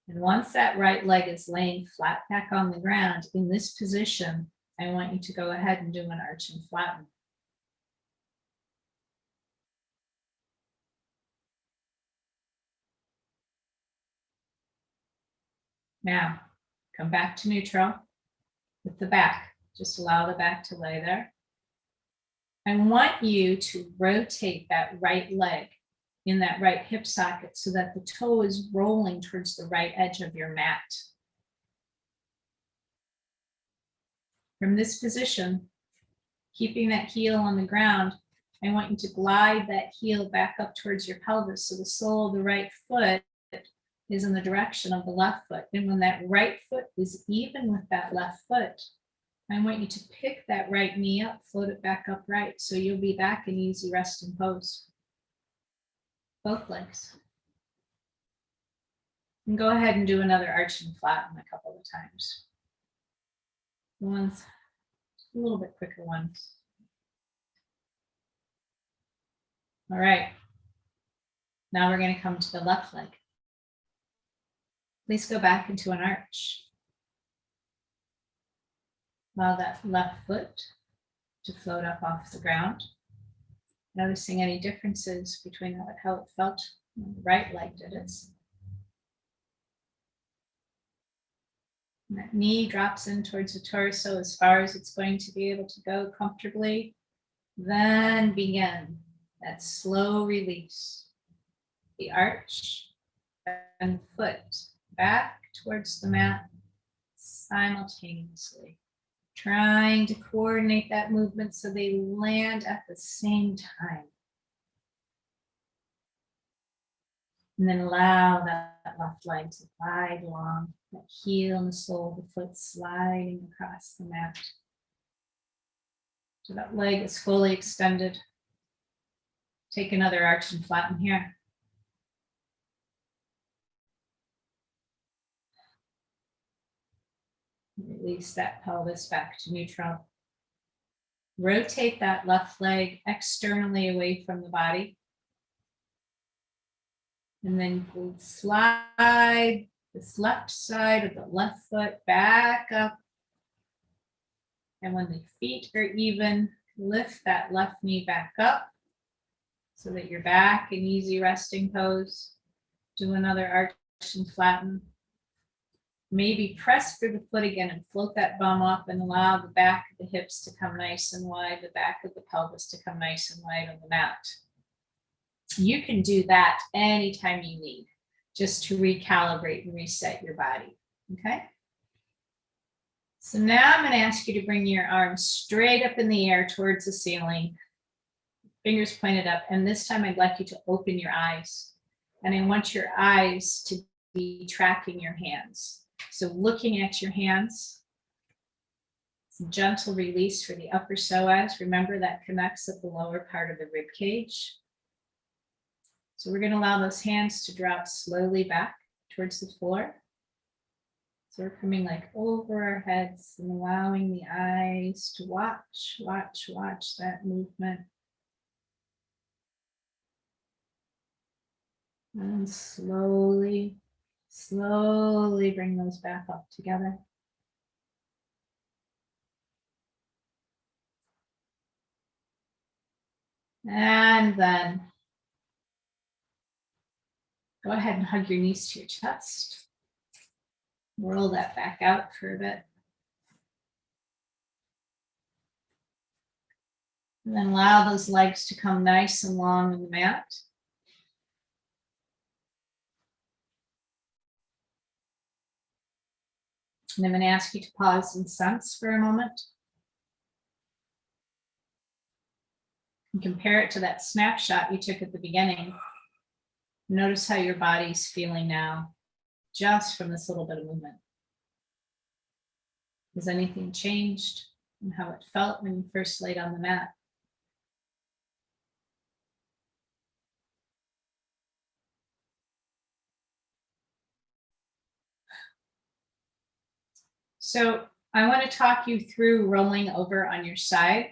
And once that right leg is laying flat back on the ground, in this position, I want you to go ahead and do an arch and flatten. Now, come back to neutral with the back. Just allow the back to lay there. I want you to rotate that right leg in that right hip socket so that the toe is rolling towards the right edge of your mat. From this position, keeping that heel on the ground, I want you to glide that heel back up towards your pelvis so the sole of the right foot is in the direction of the left foot. And when that right foot is even with that left foot, I want you to pick that right knee up, float it back upright, so you'll be back in easy resting pose. Both legs. And go ahead and do another arch and flatten a couple of times. Ones, a little bit quicker ones. All right. Now we're going to come to the left leg. Please go back into an arch. Allow that left foot to float up off the ground. Noticing any differences between how it felt when the right leg did it. And that knee drops in towards the torso as far as it's going to be able to go comfortably. Then begin that slow release. The arch and foot back towards the mat simultaneously. Trying to coordinate that movement so they land at the same time. And then allow that left leg to glide along, that heel and the sole of the foot sliding across the mat. So that leg is fully extended. Take another arch and flatten here. Release that pelvis back to neutral. Rotate that left leg externally away from the body. And then slide this left side of the left foot back up. And when the feet are even, lift that left knee back up so that you're back in easy resting pose. Do another arch and flatten. Maybe press through the foot again and float that bum up and allow the back of the hips to come nice and wide, the back of the pelvis to come nice and wide on the mat. You can do that anytime you need, just to recalibrate and reset your body, okay? So now I'm going to ask you to bring your arms straight up in the air towards the ceiling, fingers pointed up, and this time I'd like you to open your eyes. And I want your eyes to be tracking your hands. So looking at your hands, some gentle release for the upper psoas. Remember that connects at the lower part of the rib cage. So we're going to allow those hands to drop slowly back towards the floor. So we're coming like over our heads and allowing the eyes to watch that movement. And slowly bring those back up together. And then go ahead and hug your knees to your chest. Roll that back out for a bit. And then allow those legs to come nice and long on the mat. And I'm going to ask you to pause and sense for a moment. And compare it to that snapshot you took at the beginning. Notice how your body's feeling now, just from this little bit of movement. Has anything changed in how it felt when you first laid on the mat? So I want to talk you through rolling over on your side.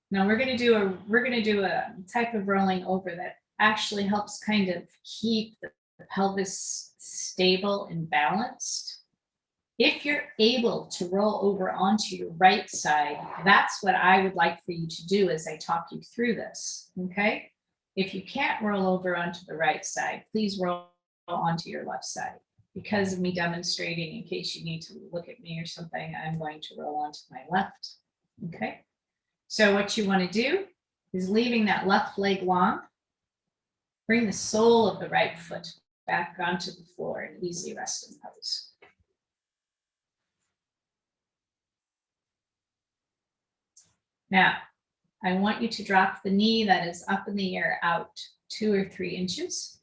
Now we're going to do a type of rolling over that actually helps kind of keep the pelvis stable and balanced. If you're able to roll over onto your right side, that's what I would like for you to do as I talk you through this, okay? If you can't roll over onto the right side, please roll onto your left side. Because of me demonstrating, in case you need to look at me or something, I'm going to roll onto my left, okay? So what you want to do is leaving that left leg long, bring the sole of the right foot back onto the floor in easy resting pose. Now, I want you to drop the knee that is up in the air out 2 or 3 inches.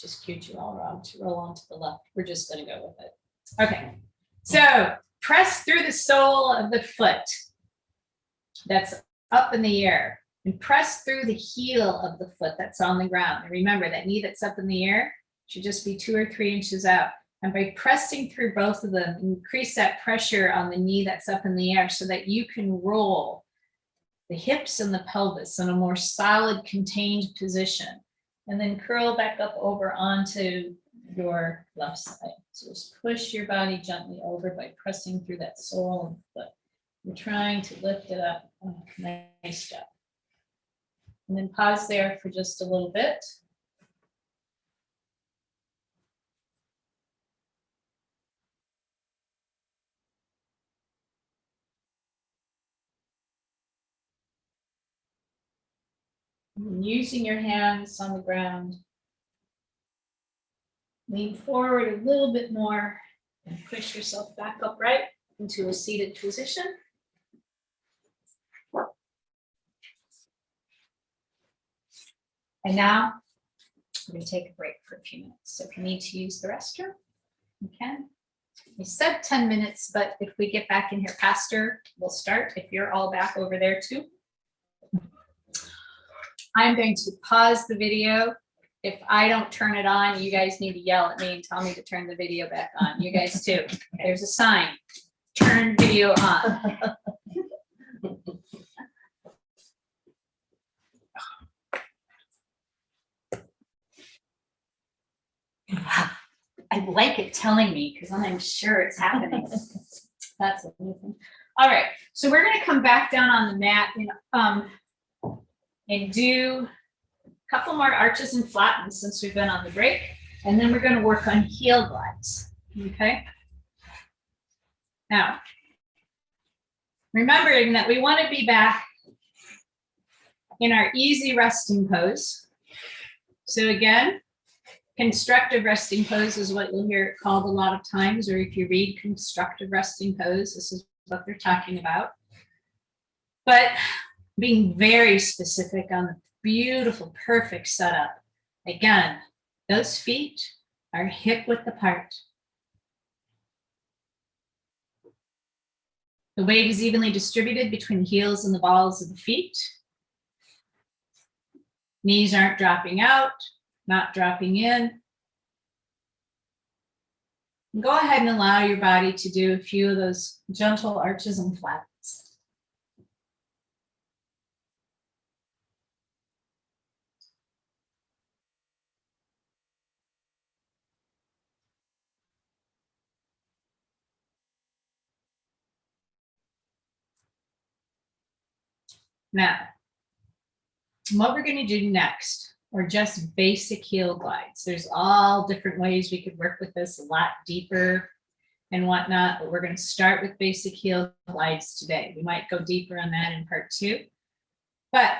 Just cute you all wrong to roll onto the left. We're just going to go with it. Okay, so press through the sole of the foot that's up in the air and press through the heel of the foot that's on the ground. And remember, that knee that's up in the air should just be 2 or 3 inches out. And by pressing through both of them, increase that pressure on the knee that's up in the air so that you can roll the hips and the pelvis in a more solid, contained position. And then curl back up over onto your left side. So just push your body gently over by pressing through that sole of the foot. You're trying to lift it up. Oh, nice job. And then pause there for just a little bit. And using your hands on the ground, lean forward a little bit more and push yourself back upright into a seated position. And now we're going to take a break for a few minutes. So if you need to use the restroom, you can. We said 10 minutes, but if we get back in here faster, we'll start. If you're all back over there too. I'm going to pause the video. If I don't turn it on, you guys need to yell at me and tell me to turn the video back on. You guys too. There's a sign. Turn video on. I like it telling me because then I'm sure it's happening. That's amazing. All right, so we're going to come back down on the mat and do a couple more arches and flattens since we've been on the break, and then we're going to work on heel glides. Okay. Now, remembering that we want to be back in our easy resting pose. So again, constructive resting pose is what you'll hear it called a lot of times, or if you read constructive resting pose, this is what they're talking about. But being very specific on the beautiful, perfect setup. Again, those feet are hip width apart. The weight is evenly distributed between the heels and the balls of the feet. Knees aren't dropping out, not dropping in. And go ahead and allow your body to do a few of those gentle arches and flattens. Now, what we're going to do next are just basic heel glides. There's all different ways we could work with this, a lot deeper and whatnot, but we're going to start with basic heel glides today. We might go deeper on that in part 2. But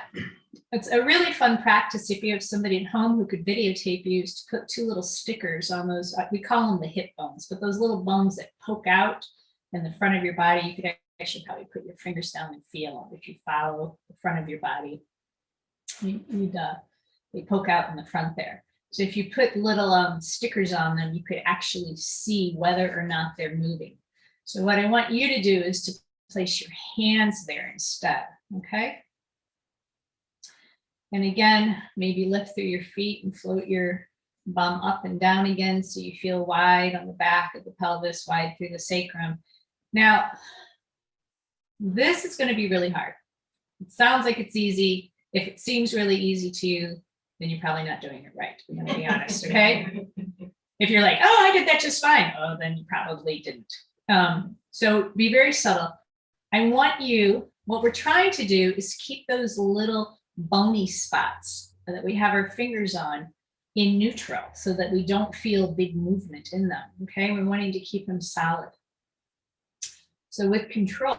it's a really fun practice if you have somebody at home who could videotape you, is to put 2 little stickers on those, we call them the hip bones, but those little bones that poke out in the front of your body. You could actually probably put your fingers down and feel them if you follow the front of your body. They poke out in the front there. So if you put little stickers on them, you could actually see whether or not they're moving. So what I want you to do is to place your hands there instead, okay? And again, maybe lift through your feet and float your bum up and down again so you feel wide on the back of the pelvis, wide through the sacrum. Now, this is going to be really hard. It sounds like it's easy. If it seems really easy to you, then you're probably not doing it right. I'm going to be honest, okay? If you're like, oh, I did that just fine, oh, then you probably didn't. So be very subtle. I want you, what we're trying to do is keep those little bony spots that we have our fingers on in neutral so that we don't feel big movement in them, okay? We're wanting to keep them solid. So with control,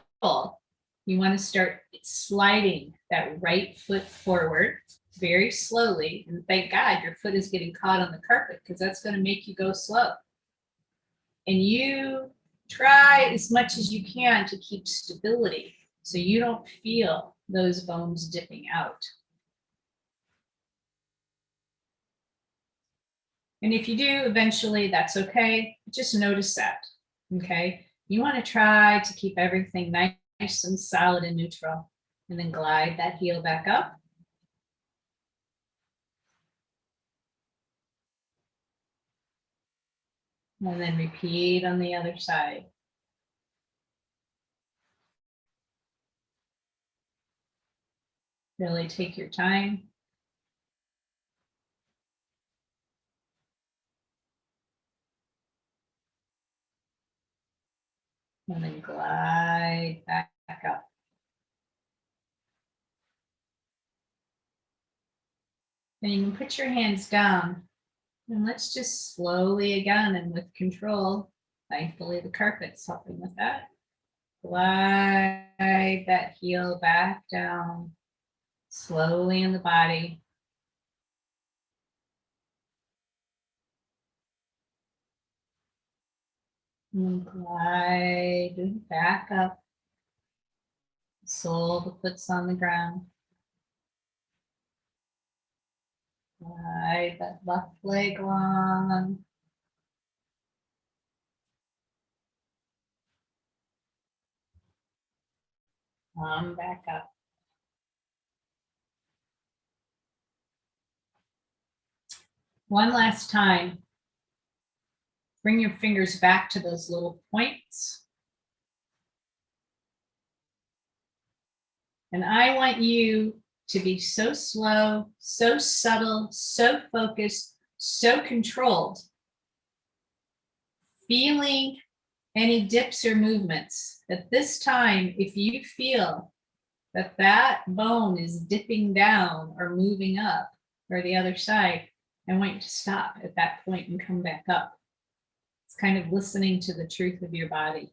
you want to start sliding that right foot forward very slowly. And thank God your foot is getting caught on the carpet because that's going to make you go slow. And you try as much as you can to keep stability so you don't feel those bones dipping out. And if you do, eventually that's okay. Just notice that, okay? You want to try to keep everything nice and solid and neutral, and then glide that heel back up. And then repeat on the other side. Really take your time. And then glide back up. And you can put your hands down. And let's just slowly again and with control, thankfully the carpet's helping with that. Glide that heel back down, slowly in the body. And glide back up. Sole of the foot's on the ground. Glide that left leg long. Come back up. One last time. Bring your fingers back to those little points. And I want you to be so slow, so subtle, so focused, so controlled. Feeling any dips or movements. At this time, if you feel that that bone is dipping down or moving up or the other side, I want you to stop at that point and come back up. It's kind of listening to the truth of your body.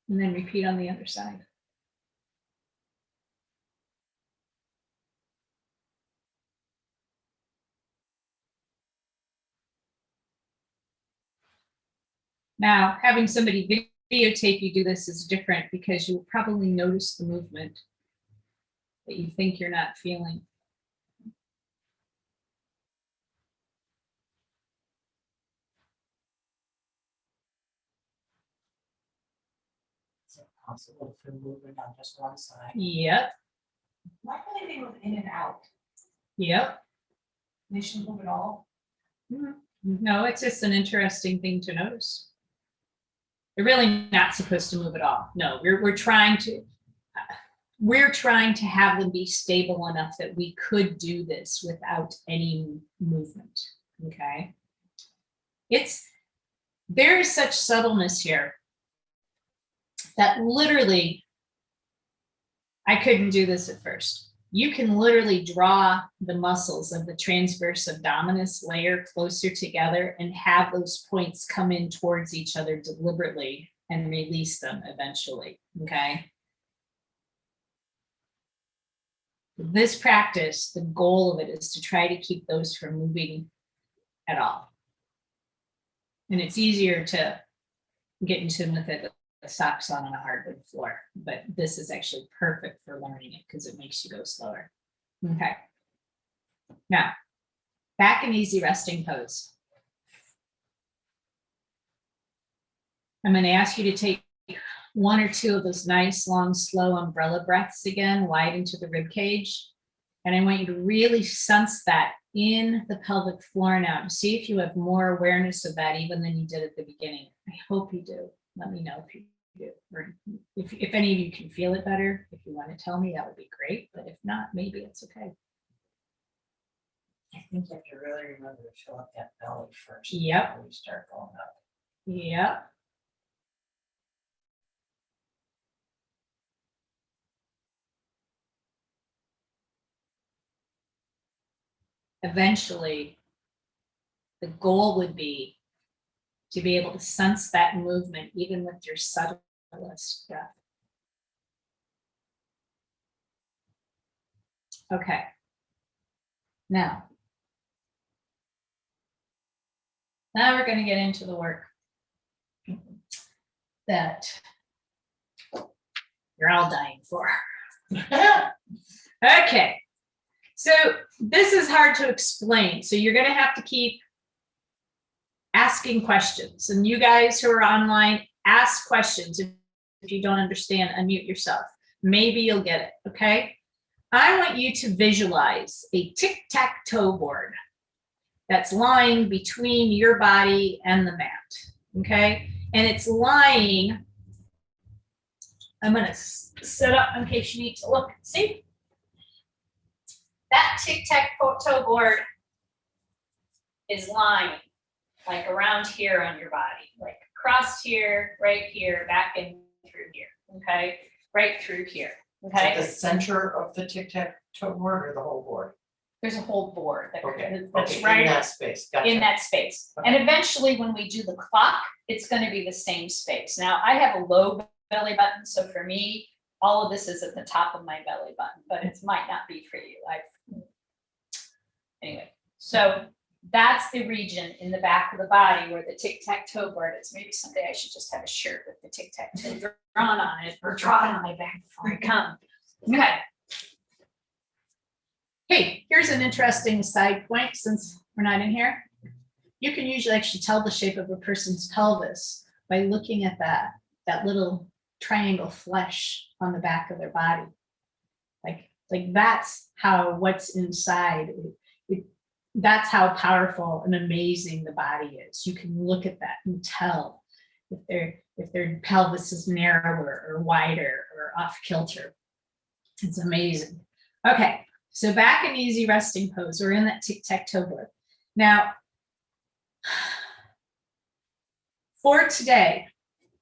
And then repeat on the other side. Now, having somebody videotape you do this is different because you'll probably notice the movement that you think you're not feeling. Is it possible to feel movement on just one side? Yep, Why can't they move in and out? yep. They shouldn't move at all. No, it's just an interesting thing to notice. They're really not supposed to move at all. No, we're trying to have them be stable enough that we could do this without any movement. Okay. There is such subtleness here that literally I couldn't do this at first. You can literally draw the muscles of the transverse abdominis layer closer together and have those points come in towards each other deliberately and release them eventually, okay? This practice, the goal of it is to try to keep those from moving at all. And it's easier to get into them with it with socks on a hardwood floor, but this is actually perfect for learning it because it makes you go slower. Okay. Now, back in easy resting pose. I'm going to ask you to take one or two of those nice, long, slow umbrella breaths again, wide into the rib cage. And I want you to really sense that in the pelvic floor now to see if you have more awareness of that even than you did at the beginning. I hope you do. Let me know if you do. Or if any of you can feel it better, if you want to tell me, that would be great. But if not, maybe it's okay. I think you have to really remember to fill up that belly first. Yep. Before you start going up. Yep. Eventually, the goal would be to be able to sense that movement even with your subtlest breath. Okay. Now we're going to get into the work that you're all dying for. Okay. So this is hard to explain. So you're going to have to keep asking questions. And you guys who are online, ask questions. If you don't understand, unmute yourself. Maybe you'll get it. Okay. I want you to visualize a tic-tac-toe board that's lying between your body and the mat. Okay. And it's lying. I'm going to sit up in case you need to look. See? That tic-tac-toe board is lying like around here on your body, like across here, right here, back in through here, okay? Right through here, Is it the okay? center of the tic-tac-toe board or the whole board? There's a whole board Okay, that's okay, right in that space, gotcha. in that space. Okay. And eventually when we do the clock, it's gonna be the same space. Now I have a low belly button, so for me, all of this is at the top of my belly button, but it might not be for you. Anyway, so that's the region in the back of the body where the tic-tac-toe board is. Maybe someday I should just have a shirt with the tic-tac-toe drawn on it or drawn on my back before I come. Okay. Hey, here's an interesting side point since we're not in here. You can usually actually tell the shape of a person's pelvis by looking at that little triangle flesh on the back of their body. Like that's how what's inside. That's how powerful and amazing the body is. You can look at that and tell if their pelvis is narrower or wider or off kilter. It's amazing. Okay, so back in easy resting pose. We're in that tic-tac-toe board. Now, for today,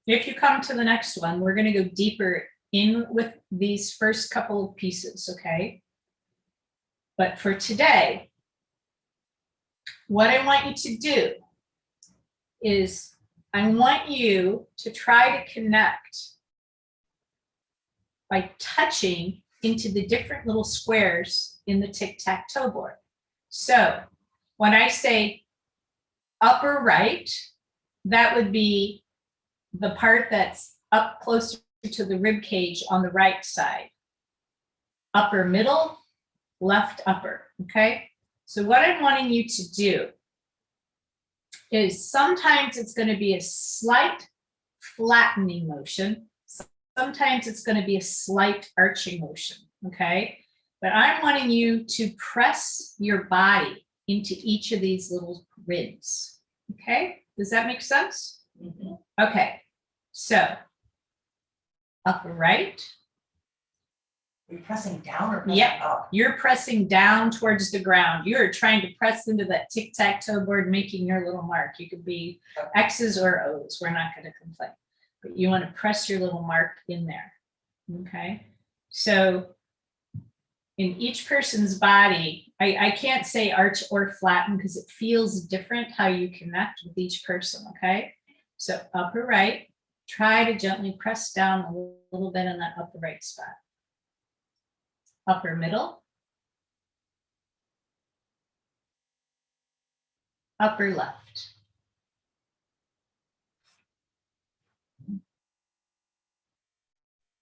if you come to the next one, we're going to go deeper in with these first couple of pieces, okay? But for today, what I want you to do is I want you to try to connect by touching into the different little squares in the tic-tac-toe board. So when I say upper right, that would be the part that's up closer to the rib cage on the right side. Upper middle, left upper, okay? So what I'm wanting you to do is sometimes it's going to be a slight flattening motion. Sometimes it's going to be a slight arching motion, okay? But I'm wanting you to press your body into each of these little ribs, okay? Does that make sense? Mm-hmm. Okay, so upper right. Are you pressing down or pressing Yep. up? You're pressing down towards the ground. You're trying to press into that tic-tac-toe board, making your little mark. You could be X's or O's. We're not going to complain. But you want to press your little mark in there. Okay. So in each person's body, I can't say arch or flatten because it feels different how you connect with each person. Okay. So upper right, try to gently press down a little bit in that upper right spot. Upper middle, upper left.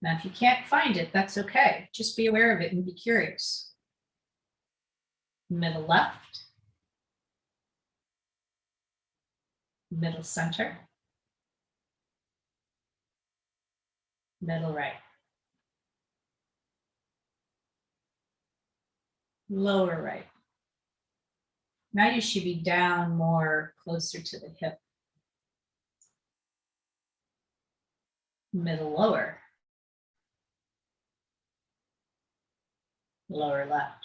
Now, if you can't find it, that's okay. Just be aware of it and be curious. Middle left, middle center, middle right. Lower right. Now you should be down more closer to the hip. Middle lower. Lower left.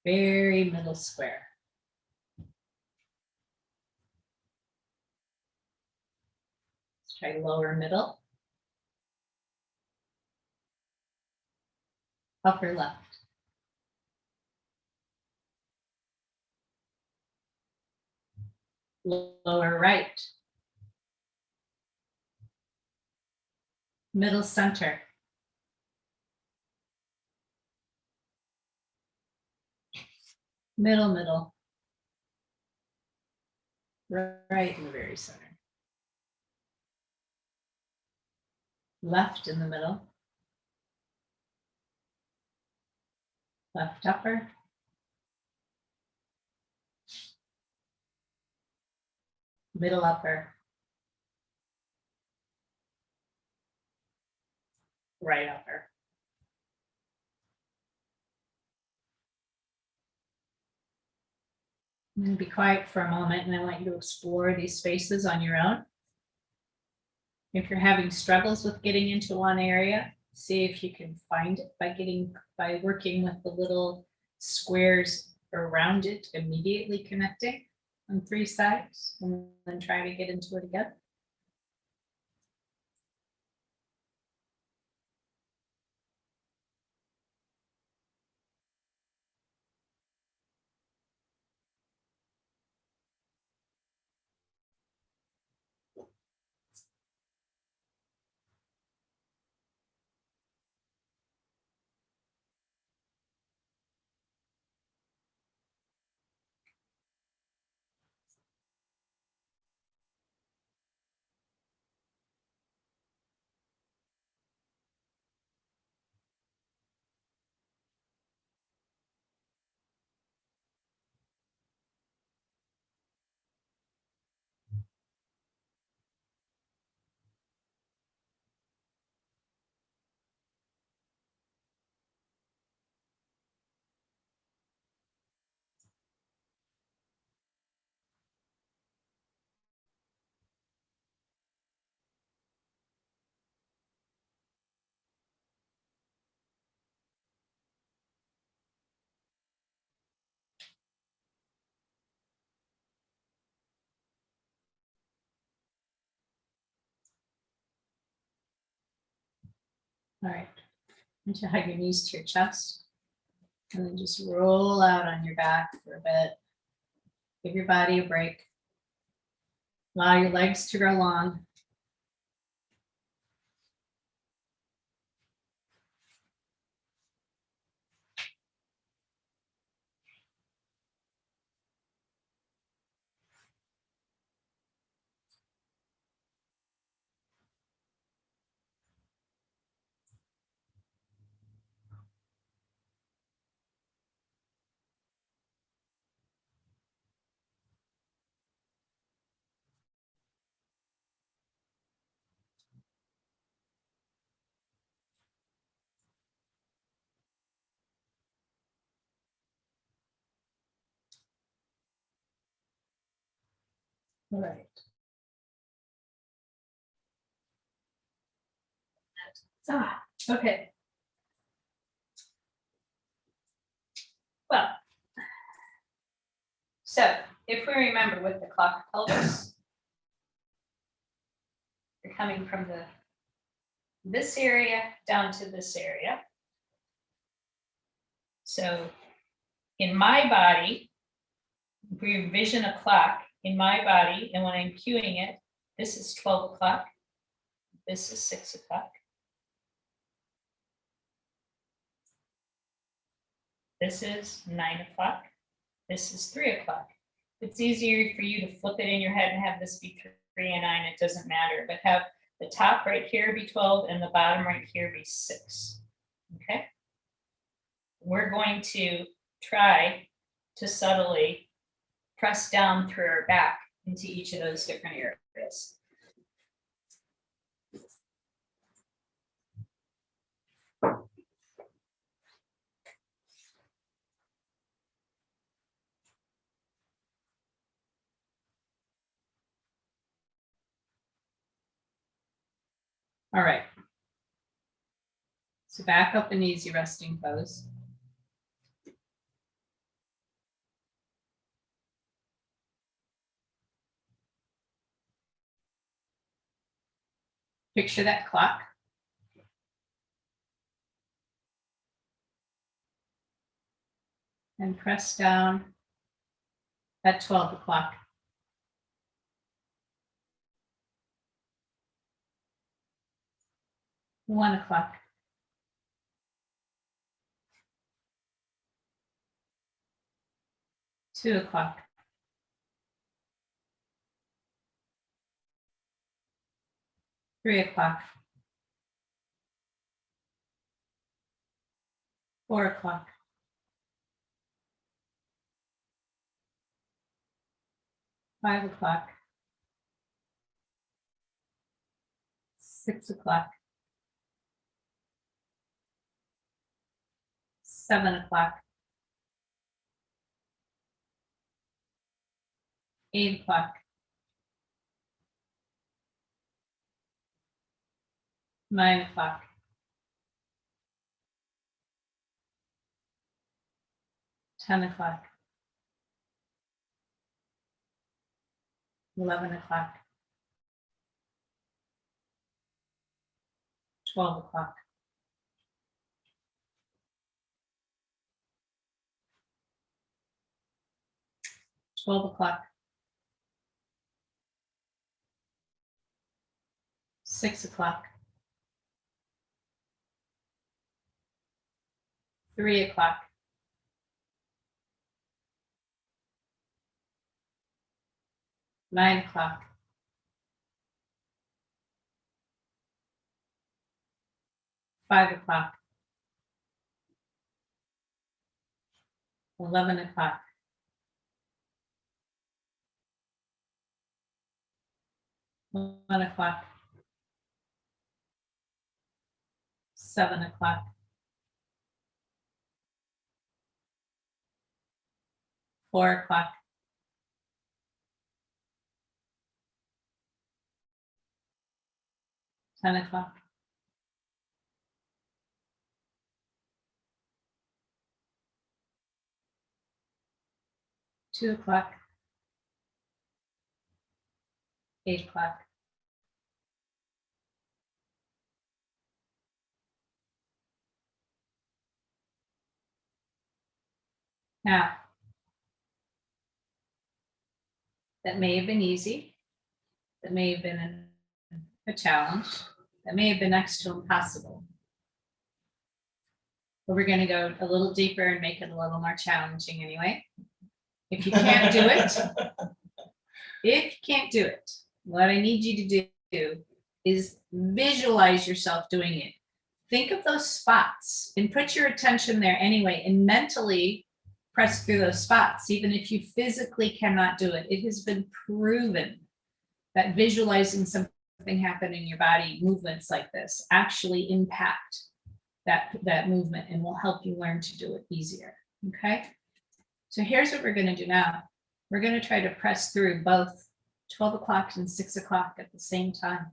Very middle square. Let's try lower middle. Upper left. Lower right. Middle center. Middle, middle. Right in the very center. Left in the middle. Left upper. Middle upper. Right upper. I'm going to be quiet for a moment and I want you to explore these spaces on your own. If you're having struggles with getting into one area, see if you can find it by working with the little squares around it, immediately connecting on 3 sides, and then try to get into it again. All right, and you hug your knees to your chest and then just roll out on your back for a bit. Give your body a break. Allow your legs to grow long. All right. Okay. Well, so if we remember what the clock tells us, you're coming from this area down to this area. So in my body, if we envision a clock in my body, and when I'm cueing it, this is 12 o'clock, this is 6 o'clock. This is 9 o'clock. This is 3 o'clock. It's easier for you to flip it in your head and have this be 3 and 9, it doesn't matter, but have the top right here be 12 and the bottom right here be 6, okay? We're going to try to subtly press down through our back into each of those different areas. All right. So back up in easy resting pose. Picture that clock. And press down at 12 o'clock. One o'clock. 2 o'clock. 3 o'clock. 4 o'clock. 5 o'clock. 6 o'clock. 7 o'clock. 8 o'clock. 9 o'clock. 10 o'clock. 11 o'clock. 12 o'clock. 12 o'clock. 6 o'clock. 3 o'clock. 9 o'clock. 5 o'clock. 11 o'clock. 1 o'clock. 7 o'clock. 4 o'clock. 10 o'clock. 2 o'clock. 8 o'clock. 9 Now, that may have been easy. That may have been a challenge. That may have been next to impossible. But we're going to go a little deeper and make it a little more challenging anyway. If you can't do it, what I need you to do is visualize yourself doing it. Think of those spots and put your attention there anyway, and mentally press through those spots, even if you physically cannot do it. It has been proven that visualizing something happen in your body, movements like this, actually impact that movement and will help you learn to do it easier. Okay? So here's what we're going to do now. We're going to try to press through both 12 o'clock and 6 o'clock at the same time.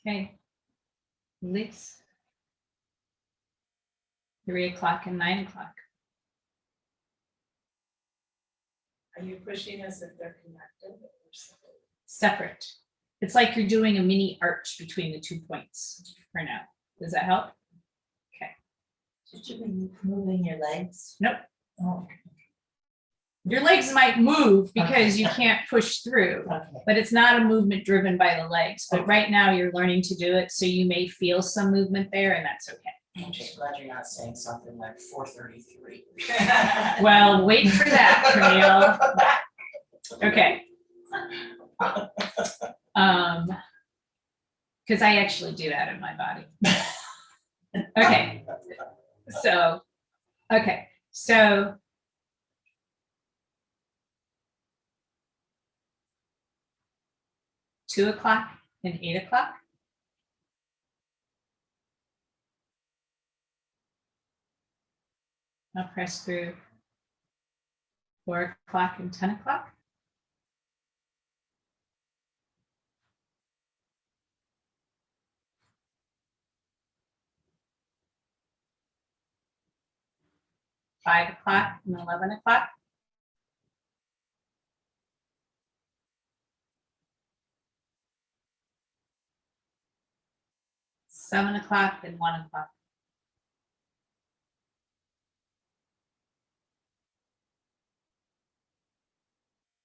Okay. Release. 3 o'clock and 9 o'clock. Are you pushing as if they're connected or separate? Separate. It's like you're doing a mini arch between the 2 points for now. Does that help? Okay. Should you be moving your legs? Nope. Oh, Your legs might move because you can't push through, okay. but it's not a movement driven by the legs. But right now you're learning to do it, so you may feel some movement there, and that's okay. I'm just glad you're not saying something like 433. Well, wait for that, Camille. Okay. Because I actually do that in my body. Okay. So Okay, so. Two o'clock and 8 o'clock. I'll press through 4 o'clock and 10 o'clock. Five o'clock and 11 o'clock. Seven o'clock and 1 o'clock.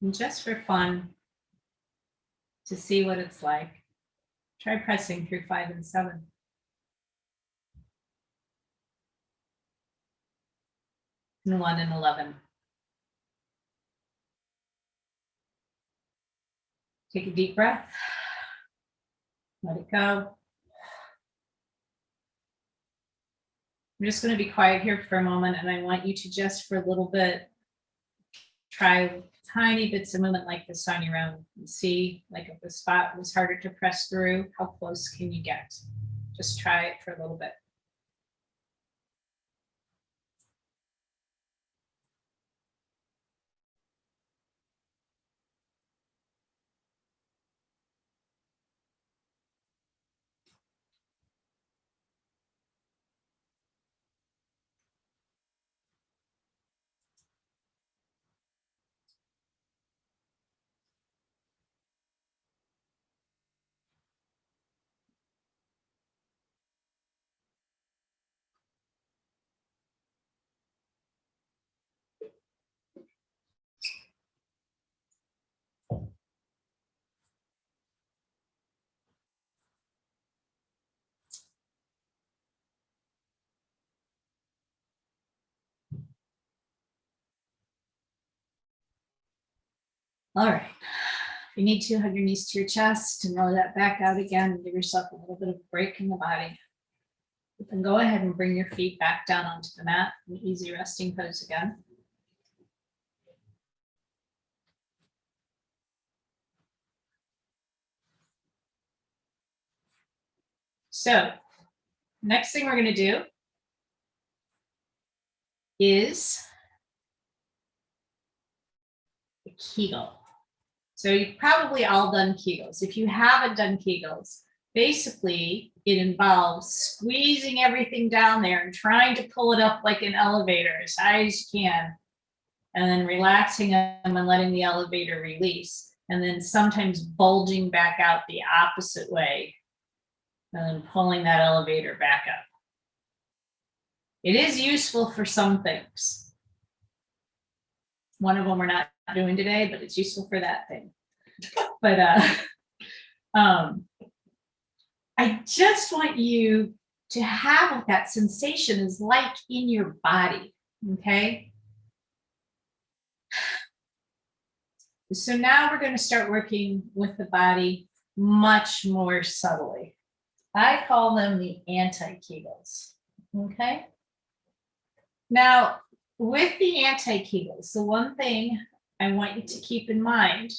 And just for fun, to see what it's like, try pressing through 5 and 7. And 1 and 11. Take a deep breath. Let it go. I'm just going to be quiet here for a moment, and I want you to just for a little bit try tiny bits of movement like this on your own and see, like, if the spot was harder to press through, how close can you get? Just try it for a little bit. All right. If you need to, hug your knees to your chest and roll that back out again and give yourself a little bit of a break in the body. You can go ahead and bring your feet back down onto the mat in easy resting pose again. So, next thing we're going to do is a Kegel. So you've probably all done Kegels. If you haven't done Kegels, basically it involves squeezing everything down there and trying to pull it up like an elevator as high as you can, and then relaxing them and letting the elevator release, and then sometimes bulging back out the opposite way and then pulling that elevator back up. It is useful for some things. One of them we're not doing today, but it's useful for that thing. But I just want you to have what that sensation is like in your body, okay? So now we're going to start working with the body much more subtly. I call them the anti-Kegels, okay? Now, with the anti-Kegels, the one thing I want you to keep in mind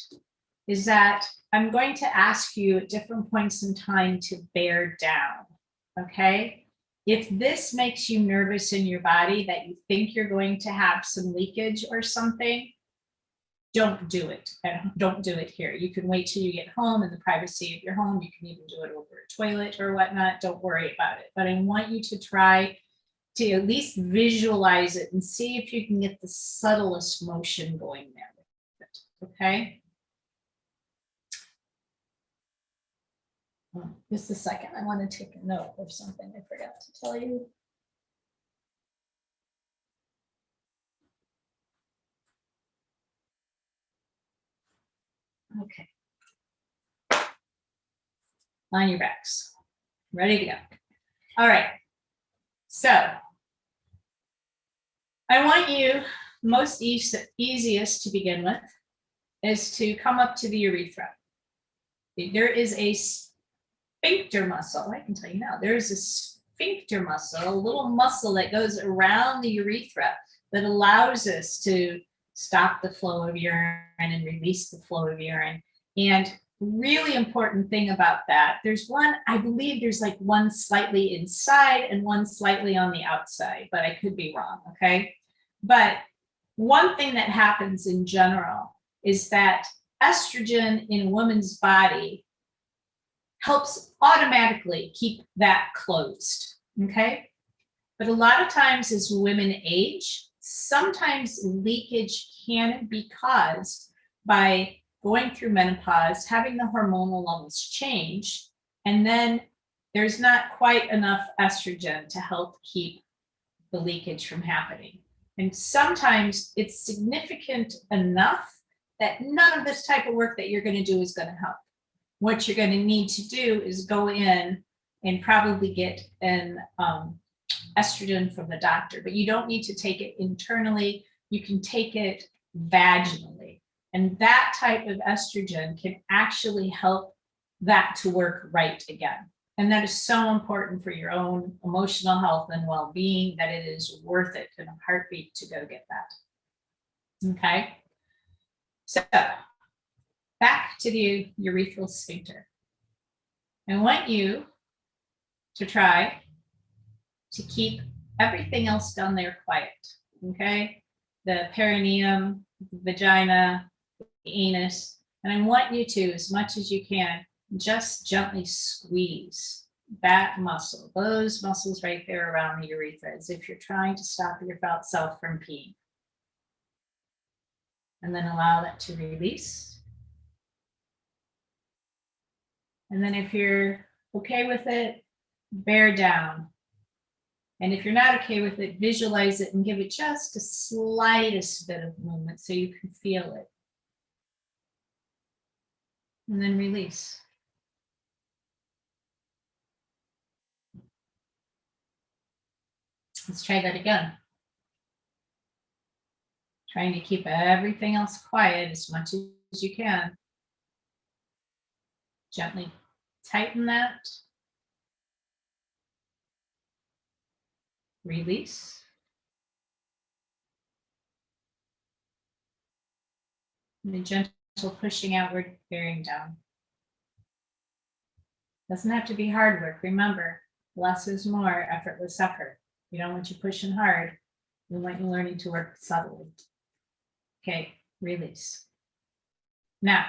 is that I'm going to ask you at different points in time to bear down, okay? If this makes you nervous in your body, that you think you're going to have some leakage or something, don't do it. Don't do it here. You can wait till you get home in the privacy of your home. You can even do it over a toilet or whatnot. Don't worry about it. But I want you to try to at least visualize it and see if you can get the subtlest motion going there with it, okay? Just a second, I want to take a note of something I forgot to tell you. Okay. On your backs, ready to go. All right, so I want you, most easiest to begin with, is to come up to the urethra. There is a sphincter muscle, I can tell you now, there is a sphincter muscle, a little muscle that goes around the urethra that allows us to stop the flow of urine and release the flow of urine. And really important thing about that, there's one, I believe there's like one slightly inside and one slightly on the outside, but I could be wrong, okay? But one thing that happens in general is that estrogen in a woman's body helps automatically keep that closed, okay? But a lot of times as women age, sometimes leakage can be caused by going through menopause, having the hormonal levels change, and then there's not quite enough estrogen to help keep the leakage from happening. And sometimes it's significant enough that none of this type of work that you're going to do is going to help. What you're going to need to do is go in and probably get an estrogen from the doctor, but you don't need to take it internally. You can take it vaginally. And that type of estrogen can actually help that to work right again. And that is so important for your own emotional health and well-being that it is worth it in a heartbeat to go get that. Okay. So back to the urethral sphincter. I want you to try to keep everything else down there quiet. Okay. The perineum, the vagina, the anus. And I want you to, as much as you can, just gently squeeze that muscle, those muscles right there around the urethra, as if you're trying to stop yourself from peeing. And then allow that to release. And then if you're okay with it, bear down. And if you're not okay with it, visualize it and give it just the slightest bit of movement so you can feel it. And then release. Let's try that again. Trying to keep everything else quiet as much as you can. Gently tighten that. Release. And the gentle pushing outward, bearing down. Doesn't have to be hard work. Remember, less is more, effortless effort. We don't want you pushing hard. We want you learning to work subtly. Okay, release. Now,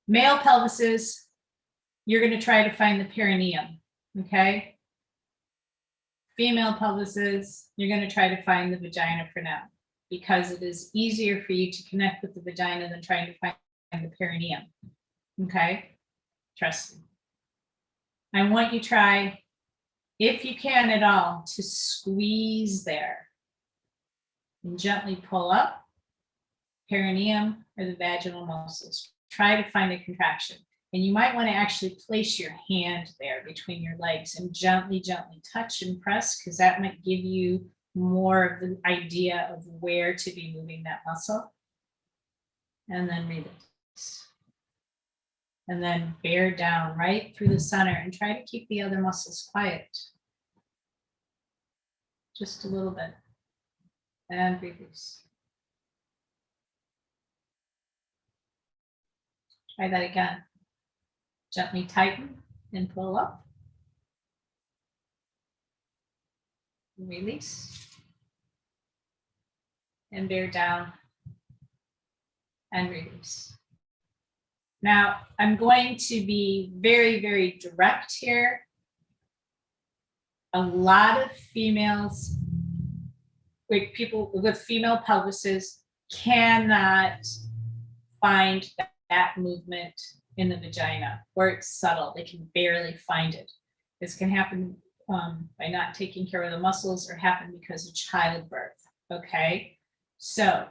male pelvises, you're going to try to find the perineum, okay? Female pelvises, you're going to try to find the vagina for now, because it is easier for you to connect with the vagina than trying to find the perineum, okay? Trust me. I want you to try, if you can at all, to squeeze there and gently pull up perineum or the vaginal muscles. Try to find a contraction. And you might want to actually place your hand there between your legs and gently, gently touch and press, because that might give you more of the idea of where to be moving that muscle. And then release. And then bear down right through the center and try to keep the other muscles quiet. Just a little bit. And release. Try that again. Gently tighten and pull up. Release. And bear down and release. Now, I'm going to be very, very direct here. A lot of females, like people with female pelvises, cannot find that movement in the vagina, or it's subtle. They can barely find it. This can happen by not taking care of the muscles, or happen because of childbirth, okay? So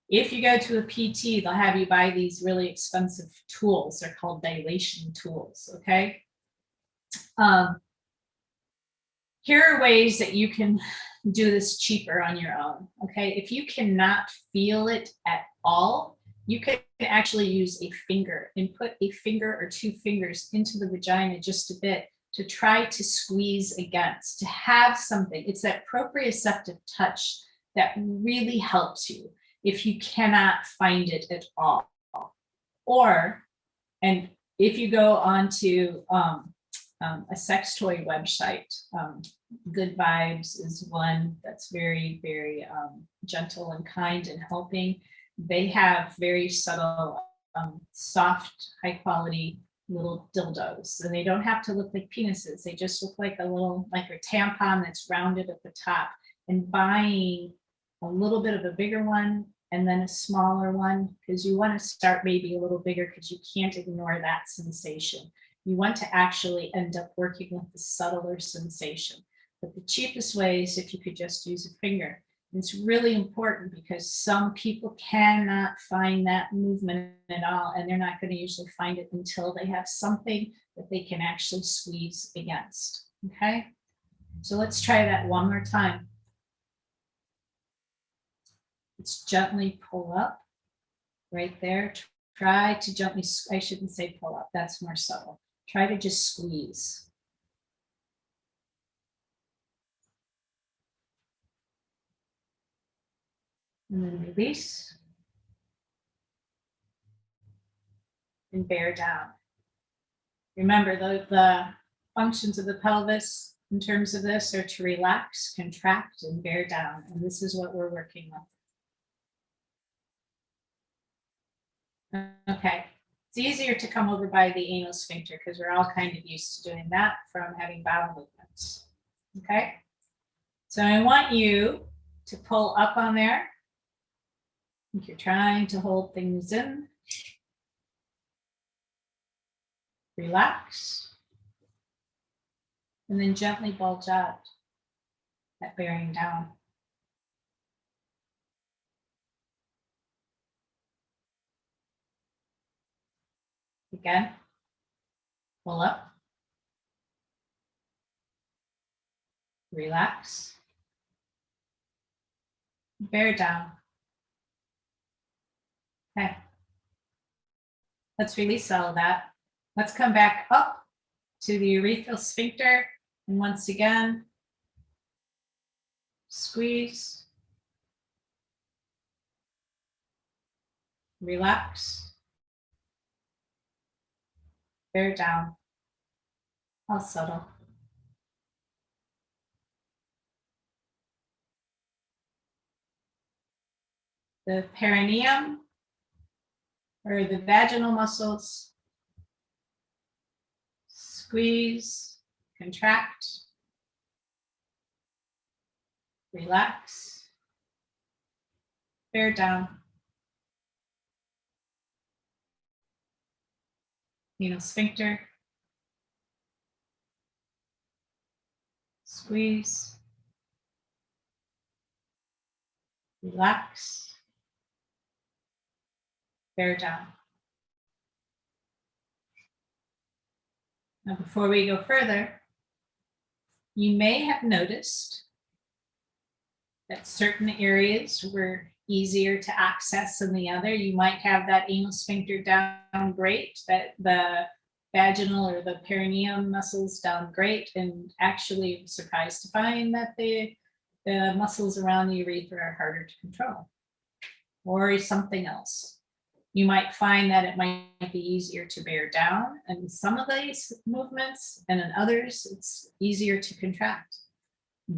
if you go to a PT, they'll have you buy these really expensive tools. They're called dilation tools, okay? Here are ways that you can do this cheaper on your own, okay? If you cannot feel it at all, you can actually use a finger and put a finger or two fingers into the vagina just a bit to try to squeeze against, to have something. It's that proprioceptive touch that really helps you if you cannot find it at all. Or, and if you go onto a sex toy website, Good Vibes is one that's very, very gentle and kind and helping. They have very subtle, soft, high quality little dildos, and they don't have to look like penises. They just look like a little, like a tampon that's rounded at the top. And buying a little bit of a bigger one and then a smaller one, because you want to start maybe a little bigger because you can't ignore that sensation. You want to actually end up working with the subtler sensation. But the cheapest way is if you could just use a finger. And it's really important because some people cannot find that movement at all, and they're not going to usually find it until they have something that they can actually squeeze against. Okay, so let's try that one more time. Let's gently pull up right there. Try to gently, I shouldn't say pull up, that's more subtle. Try to just squeeze. And then release. And bear down. Remember, the functions of the pelvis in terms of this are to relax, contract, and bear down. And this is what we're working with. Okay, it's easier to come over by the anal sphincter because we're all kind of used to doing that from having bowel movements. Okay, so I want you to pull up on there. If you're trying to hold things in, relax, and then gently bulge out, that bearing down. Again, pull up, relax, bear down. Okay, let's release all of that. Let's come back up to the urethral sphincter, and once again, squeeze, relax, bear down, all subtle. The perineum or the vaginal muscles, squeeze, contract, relax, bear down. Anal sphincter, squeeze, relax, bear down. Now, before we go further, you may have noticed that certain areas were easier to access than the other. You might have that anal sphincter down great, that the vaginal or the perineum muscles down great, and actually I'm surprised to find that the muscles around the urethra are harder to control, or something else. You might find that it might be easier to bear down in some of these movements, and in others it's easier to contract.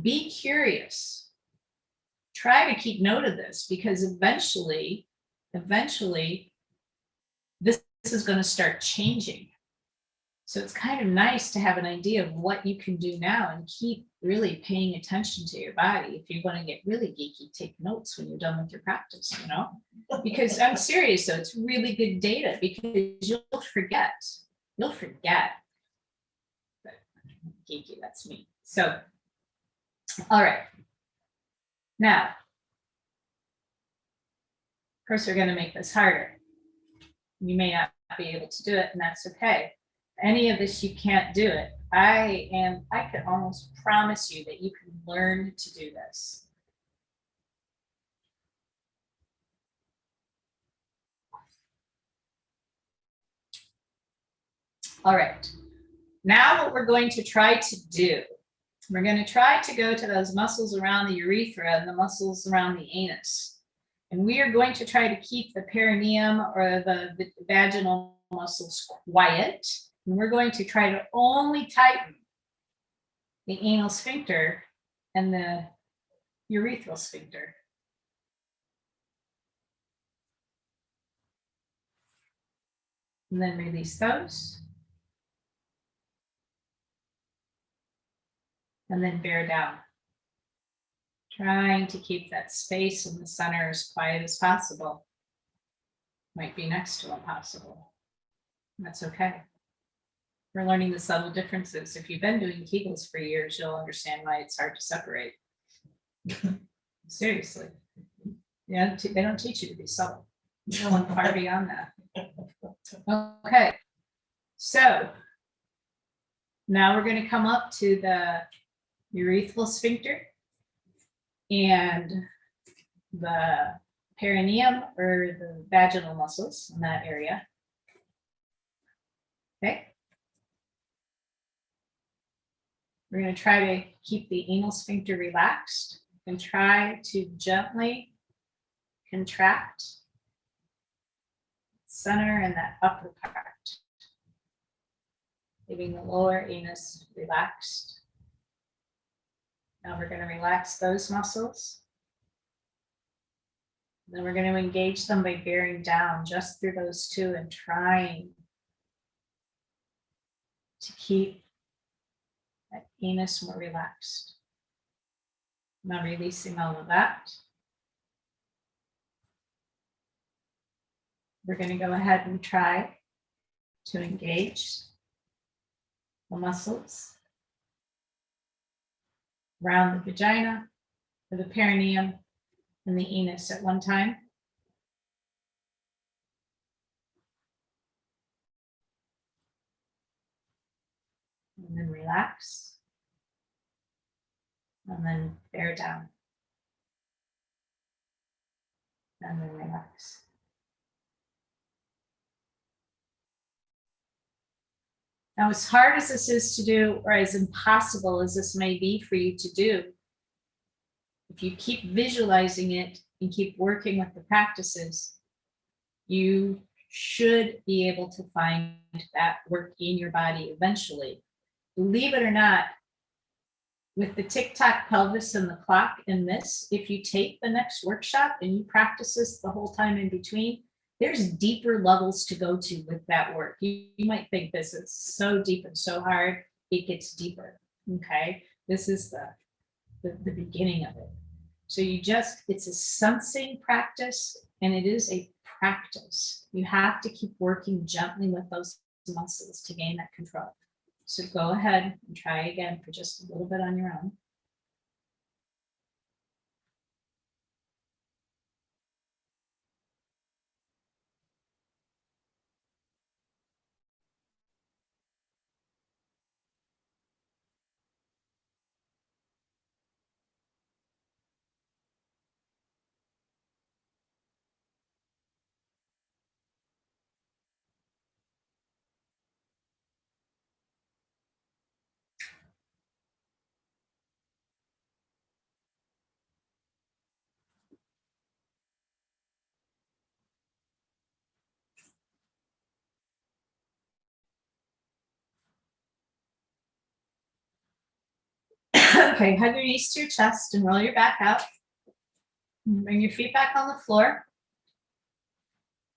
Be curious. Try to keep note of this, because eventually this is going to start changing. So it's kind of nice to have an idea of what you can do now and keep really paying attention to your body. If you want to get really geeky, take notes when you're done with your practice, you know, because I'm serious. So it's really good data, because you'll forget. But geeky, that's me. So, all right. Now, of course, we're going to make this harder. You may not be able to do it, and that's okay. Any of this, you can't do it. I could almost promise you that you can learn to do this. All right. Now what we're going to try to do, we're going to try to go to those muscles around the urethra and the muscles around the anus. And we are going to try to keep the perineum or the vaginal muscles quiet. And we're going to try to only tighten the anal sphincter and the urethral sphincter. And then release those. And then bear down. Trying to keep that space in the center as quiet as possible. Might be next to impossible. That's okay. We're learning the subtle differences. If you've been doing Kegels for years, you'll understand why it's hard to separate. Seriously. Yeah, they don't teach you to be subtle. You're going far beyond that. Okay. So now we're going to come up to the urethral sphincter and the perineum or the vaginal muscles in that area. Okay. We're going to try to keep the anal sphincter relaxed and try to gently contract center and that upper part, leaving the lower anus relaxed. Now we're going to relax those muscles. Then we're going to engage them by bearing down just through those two and trying to keep that anus more relaxed. Now releasing all of that. We're going to go ahead and try to engage the muscles around the vagina, or the perineum, and the anus at one time. And then relax. And then bear down. And then relax. Now, as hard as this is to do, or as impossible as this may be for you to do, if you keep visualizing it and keep working with the practices, you should be able to find that work in your body eventually. Believe it or not, with the tick-tock pelvis and the clock in this, if you take the next workshop and you practice this the whole time in between, there's deeper levels to go to with that work. You might think this is so deep and so hard, it gets deeper, okay? This is the beginning of it. So it's a sensing practice, and it is a practice. You have to keep working gently with those muscles to gain that control. So go ahead and try again for just a little bit on your own. Okay, hug your knees to your chest and roll your back out. Bring your feet back on the floor.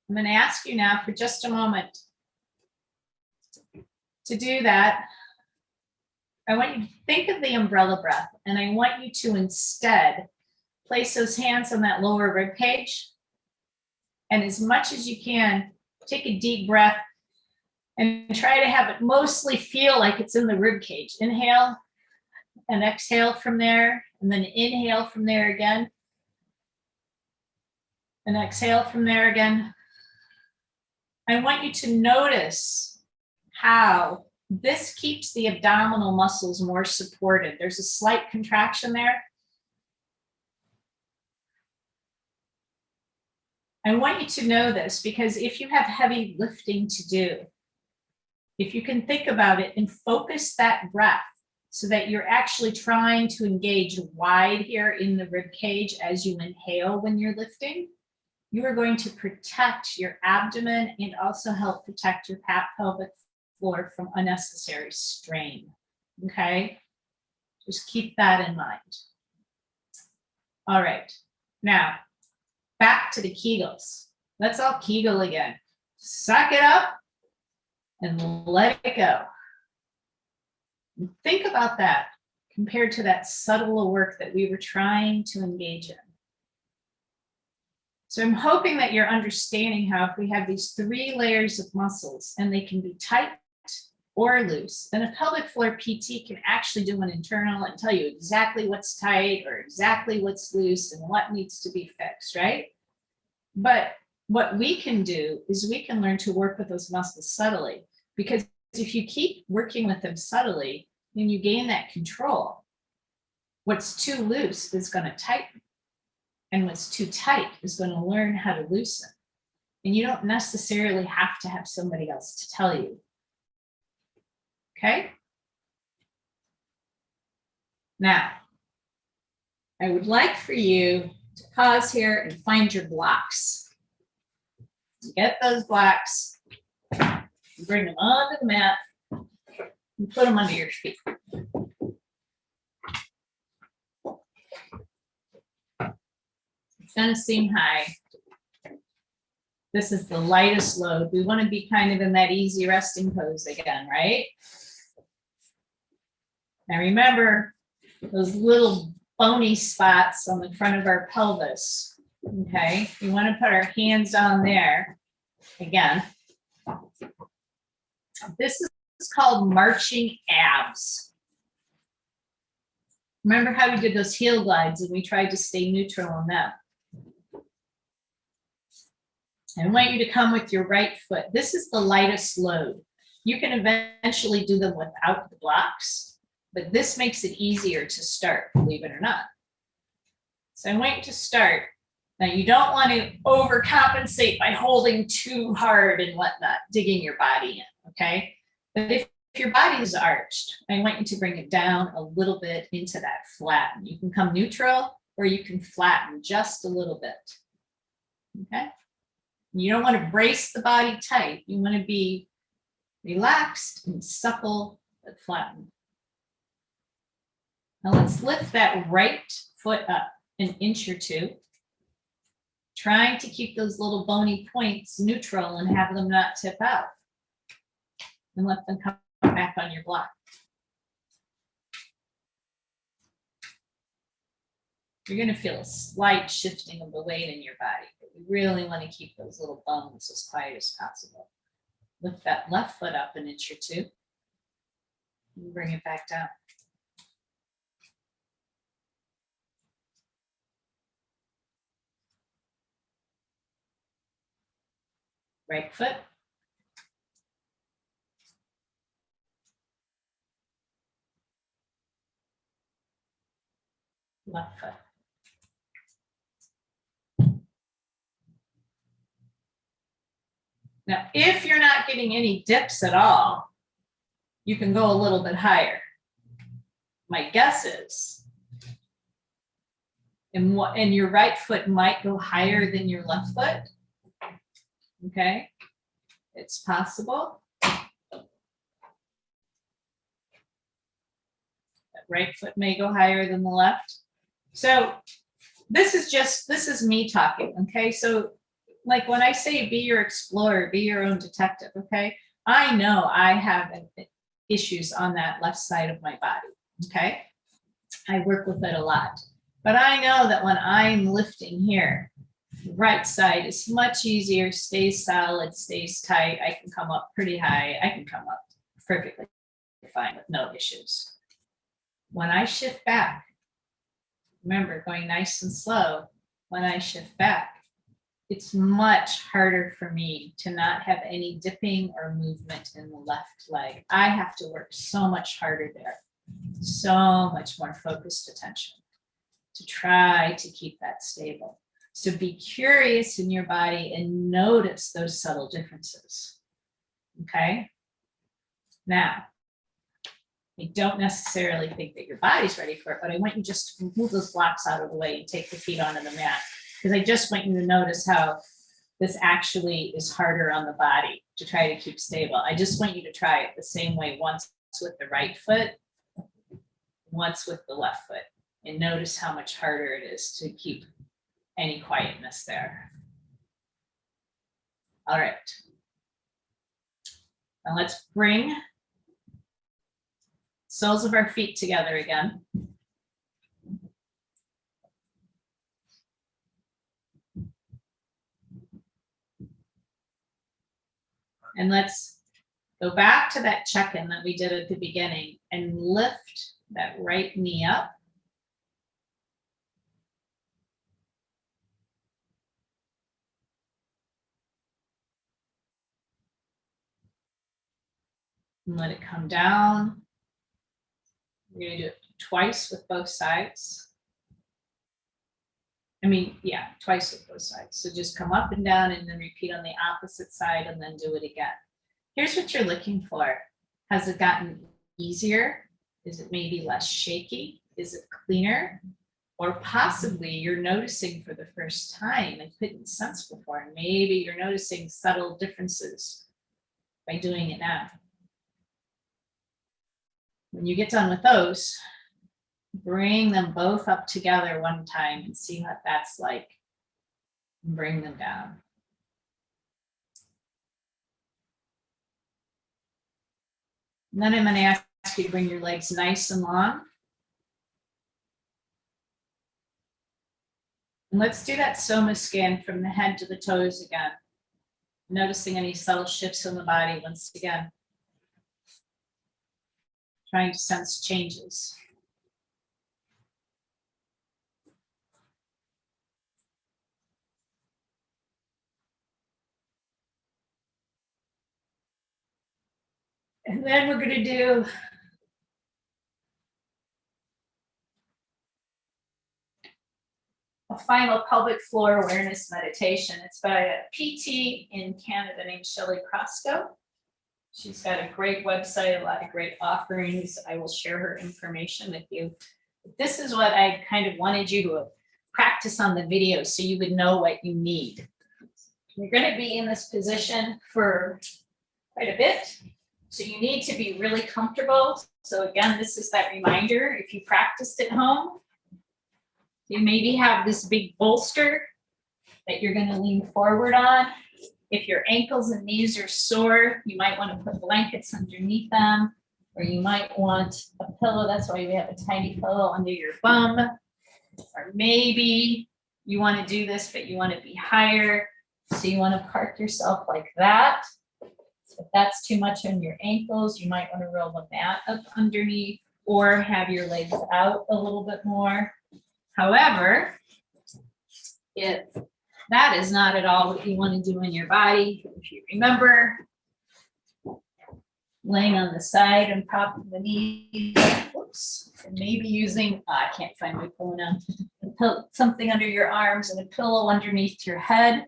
I'm going to ask you now for just a moment to do that. I want you to think of the umbrella breath, and I want you to instead place those hands on that lower rib cage. And as much as you can, take a deep breath and try to have it mostly feel like it's in the rib cage. Inhale and exhale from there, and then inhale from there again. And exhale from there again. I want you to notice how this keeps the abdominal muscles more supported. There's a slight contraction there. I want you to know this because if you have heavy lifting to do, if you can think about it and focus that breath so that you're actually trying to engage wide here in the rib cage as you inhale when you're lifting, you are going to protect your abdomen and also help protect your pelvic floor from unnecessary strain. Okay, just keep that in mind. All right, now back to the Kegels. Let's all Kegel again. Suck it up and let it go. And think about that compared to that subtle work that we were trying to engage in. So I'm hoping that you're understanding how if we have these 3 layers of muscles and they can be tight or loose, then a pelvic floor PT can actually do an internal and tell you exactly what's tight or exactly what's loose and what needs to be fixed, right? But what we can do is we can learn to work with those muscles subtly, because if you keep working with them subtly, then you gain that control. What's too loose is going to tighten, and what's too tight is going to learn how to loosen. And you don't necessarily have to have somebody else to tell you. Okay? Now, I would like for you to pause here and find your blocks. Get those blocks, bring them onto the mat, and put them under your feet. It's going to seem high. This is the lightest load. We want to be kind of in that easy resting pose again, right? Now remember those little bony spots on the front of our pelvis. Okay, we want to put our hands down there again. This is called marching abs. Remember how we did those heel glides and we tried to stay neutral on them? I want you to come with your right foot. This is the lightest load. You can eventually do them without the blocks, but this makes it easier to start, believe it or not. So I want you to start. Now you don't want to overcompensate by holding too hard and whatnot, digging your body in, okay? But if your body is arched, I want you to bring it down a little bit into that flatten. You can come neutral or you can flatten just a little bit, okay? You don't want to brace the body tight. You want to be relaxed and supple but flattened. Now let's lift that right foot up an inch or two, trying to keep those little bony points neutral and have them not tip out. And let them come back on your block. You're going to feel a slight shifting of the weight in your body, but we really want to keep those little bones as quiet as possible. Lift that left foot up an inch or two and bring it back down. Right foot. Left foot. Now, if you're not getting any dips at all, you can go a little bit higher. My guess is, and your right foot might go higher than your left foot. Okay, it's possible. That right foot may go higher than the left. So this is me talking, okay? So like when I say be your explorer, be your own detective, okay? I know I have issues on that left side of my body, okay? I work with it a lot. But I know that when I'm lifting here, the right side is much easier, stays solid, stays tight. I can come up pretty high. I can come up perfectly fine with no issues. When I shift back, remember going nice and slow, when I shift back, it's much harder for me to not have any dipping or movement in the left leg. I have to work so much harder there, so much more focused attention to try to keep that stable. So be curious in your body and notice those subtle differences, okay? Now, I don't necessarily think that your body's ready for it, but I want you just to move those blocks out of the way and take the feet onto the mat. Because I just want you to notice how this actually is harder on the body to try to keep stable. I just want you to try it the same way, once with the right foot, once with the left foot, and notice how much harder it is to keep any quietness there. All right. Now let's bring soles of our feet together again. And let's go back to that check-in that we did at the beginning and lift that right knee up. And let it come down. We're gonna do it twice with both sides. Yeah, twice with both sides. So just come up and down and then repeat on the opposite side and then do it again. Here's what you're looking for. Has it gotten easier? Is it maybe less shaky? Is it cleaner? Or possibly you're noticing for the first time and couldn't sense before, and maybe you're noticing subtle differences by doing it now. When you get done with those, bring them both up together one time and see what that's like. Bring them down. And then I'm going to ask you to bring your legs nice and long. And let's do that soma scan from the head to the toes again. Noticing any subtle shifts in the body once again. Trying to sense changes. And then we're going to do a final pelvic floor awareness meditation. It's by a PT in Canada named Shelley Crosco. She's got a great website, a lot of great offerings. I will share her information with you. This is what I kind of wanted you to practice on the video so you would know what you need. You're going to be in this position for quite a bit. So you need to be really comfortable. So again, this is that reminder. If you practiced at home, you maybe have this big bolster that you're going to lean forward on. If your ankles and knees are sore, you might want to put blankets underneath them, or you might want a pillow. That's why we have a tiny pillow under your bum. Or maybe you want to do this, but you want to be higher. So you want to park yourself like that. If that's too much on your ankles, you might want to roll the mat up underneath or have your legs out a little bit more. However, if that is not at all what you want to do in your body, if you remember, laying on the side and propping the knees, whoops, and maybe using, I can't find my phone now, something under your arms and a pillow underneath your head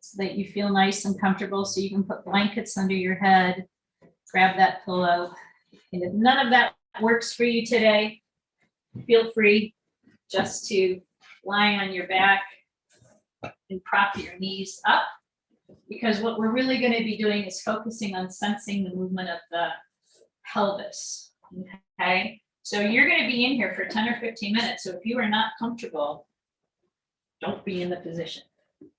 so that you feel nice and comfortable. So you can put blankets under your head, grab that pillow. And if none of that works for you today, feel free just to lie on your back and prop your knees up, because what we're really going to be doing is focusing on sensing the movement of the pelvis. Okay, so you're going to be in here for 10 or 15 minutes. So if you are not comfortable, don't be in the position.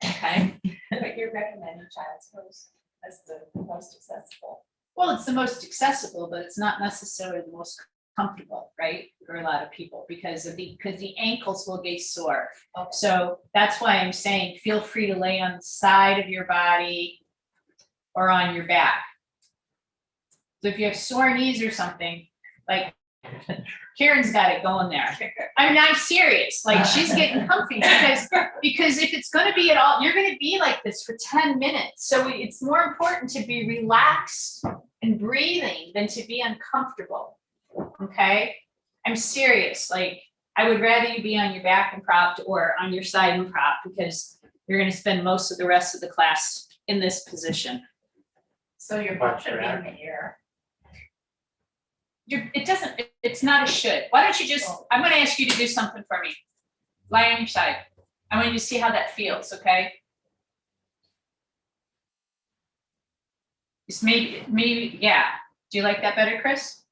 Okay. But you're recommending child's pose as the most accessible. Well, it's the most accessible, but it's not necessarily the most comfortable, right? For a lot of people, because the ankles will get sore. Okay. So that's why I'm saying feel free to lay on the side of your body or on your back. So if you have sore knees or something, like Karen's got it going there. I mean, I'm serious. Like, she's getting comfy because if it's going to be at all, you're going to be like this for 10 minutes. So it's more important to be relaxed and breathing than to be uncomfortable. Okay. I'm serious. Like, I would rather you be on your back and propped or on your side and propped, because you're going to spend most of the rest of the class in this position. So your butt should be in the air. it doesn't, it's not a should. Why don't you just, I'm gonna ask you to do something for me. Lie on your side. I want you to see how that feels, okay? Just maybe, yeah. Do you like that better, Chris?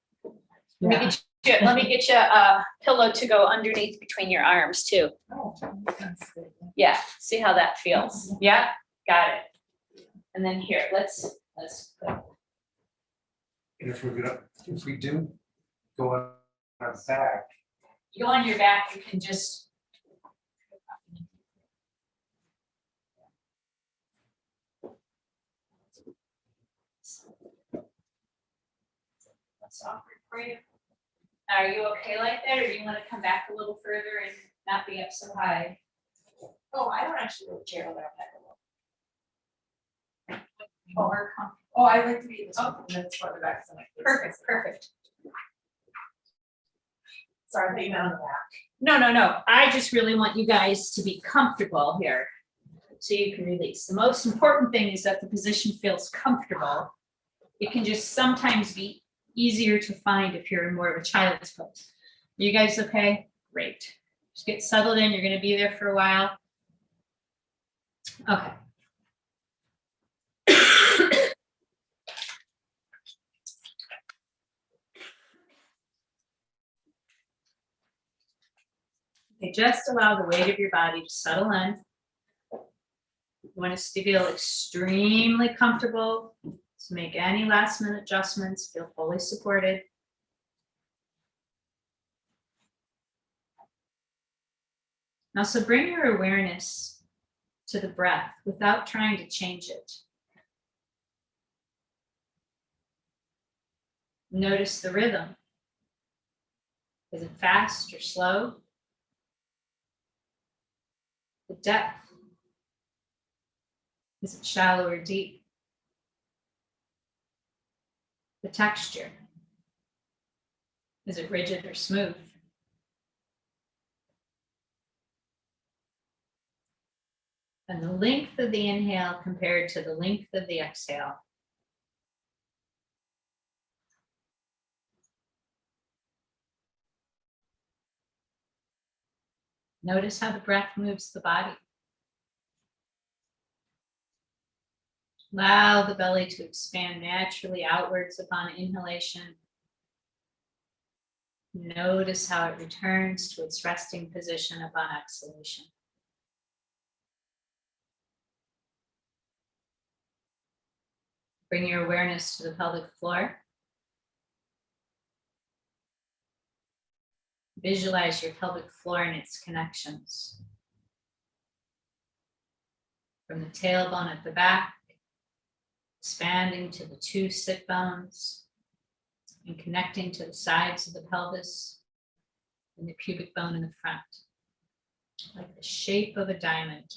Let me get you a pillow to go underneath between your arms too. Oh, that's good. Yeah, see how that feels. Yeah, got it. And then here, let's put, And if we do go on our back, you go on your back, you can just. That's awkward for you. Are you okay like that, or do you want to come back a little further and not be up so high? Oh, I don't actually really care whether I'm back or More comfortable. Oh, I like to be this one, and that's what the back is like. Perfect. Sorry, being on the back. No. I just really want you guys to be comfortable here so you can release. The most important thing is that the position feels comfortable. It can just sometimes be easier to find if you're in more of a child's pose. Are you guys okay? Great. Just get settled in. You're going to be there for a while. Okay. Okay, just allow the weight of your body to settle in. You want us to feel extremely comfortable. So make any last minute adjustments, feel fully supported. Now, so bring your awareness to the breath without trying to change it. Notice the rhythm. Is it fast or slow? The depth. Is it shallow or deep? The texture. Is it rigid or smooth? And the length of the inhale compared to the length of the exhale. Notice how the breath moves the body. Allow the belly to expand naturally outwards upon inhalation. Notice how it returns to its resting position upon exhalation. Bring your awareness to the pelvic floor. Visualize your pelvic floor and its connections. From the tailbone at the back, expanding to the two sit bones and connecting to the sides of the pelvis and the pubic bone in the front, like the shape of a diamond.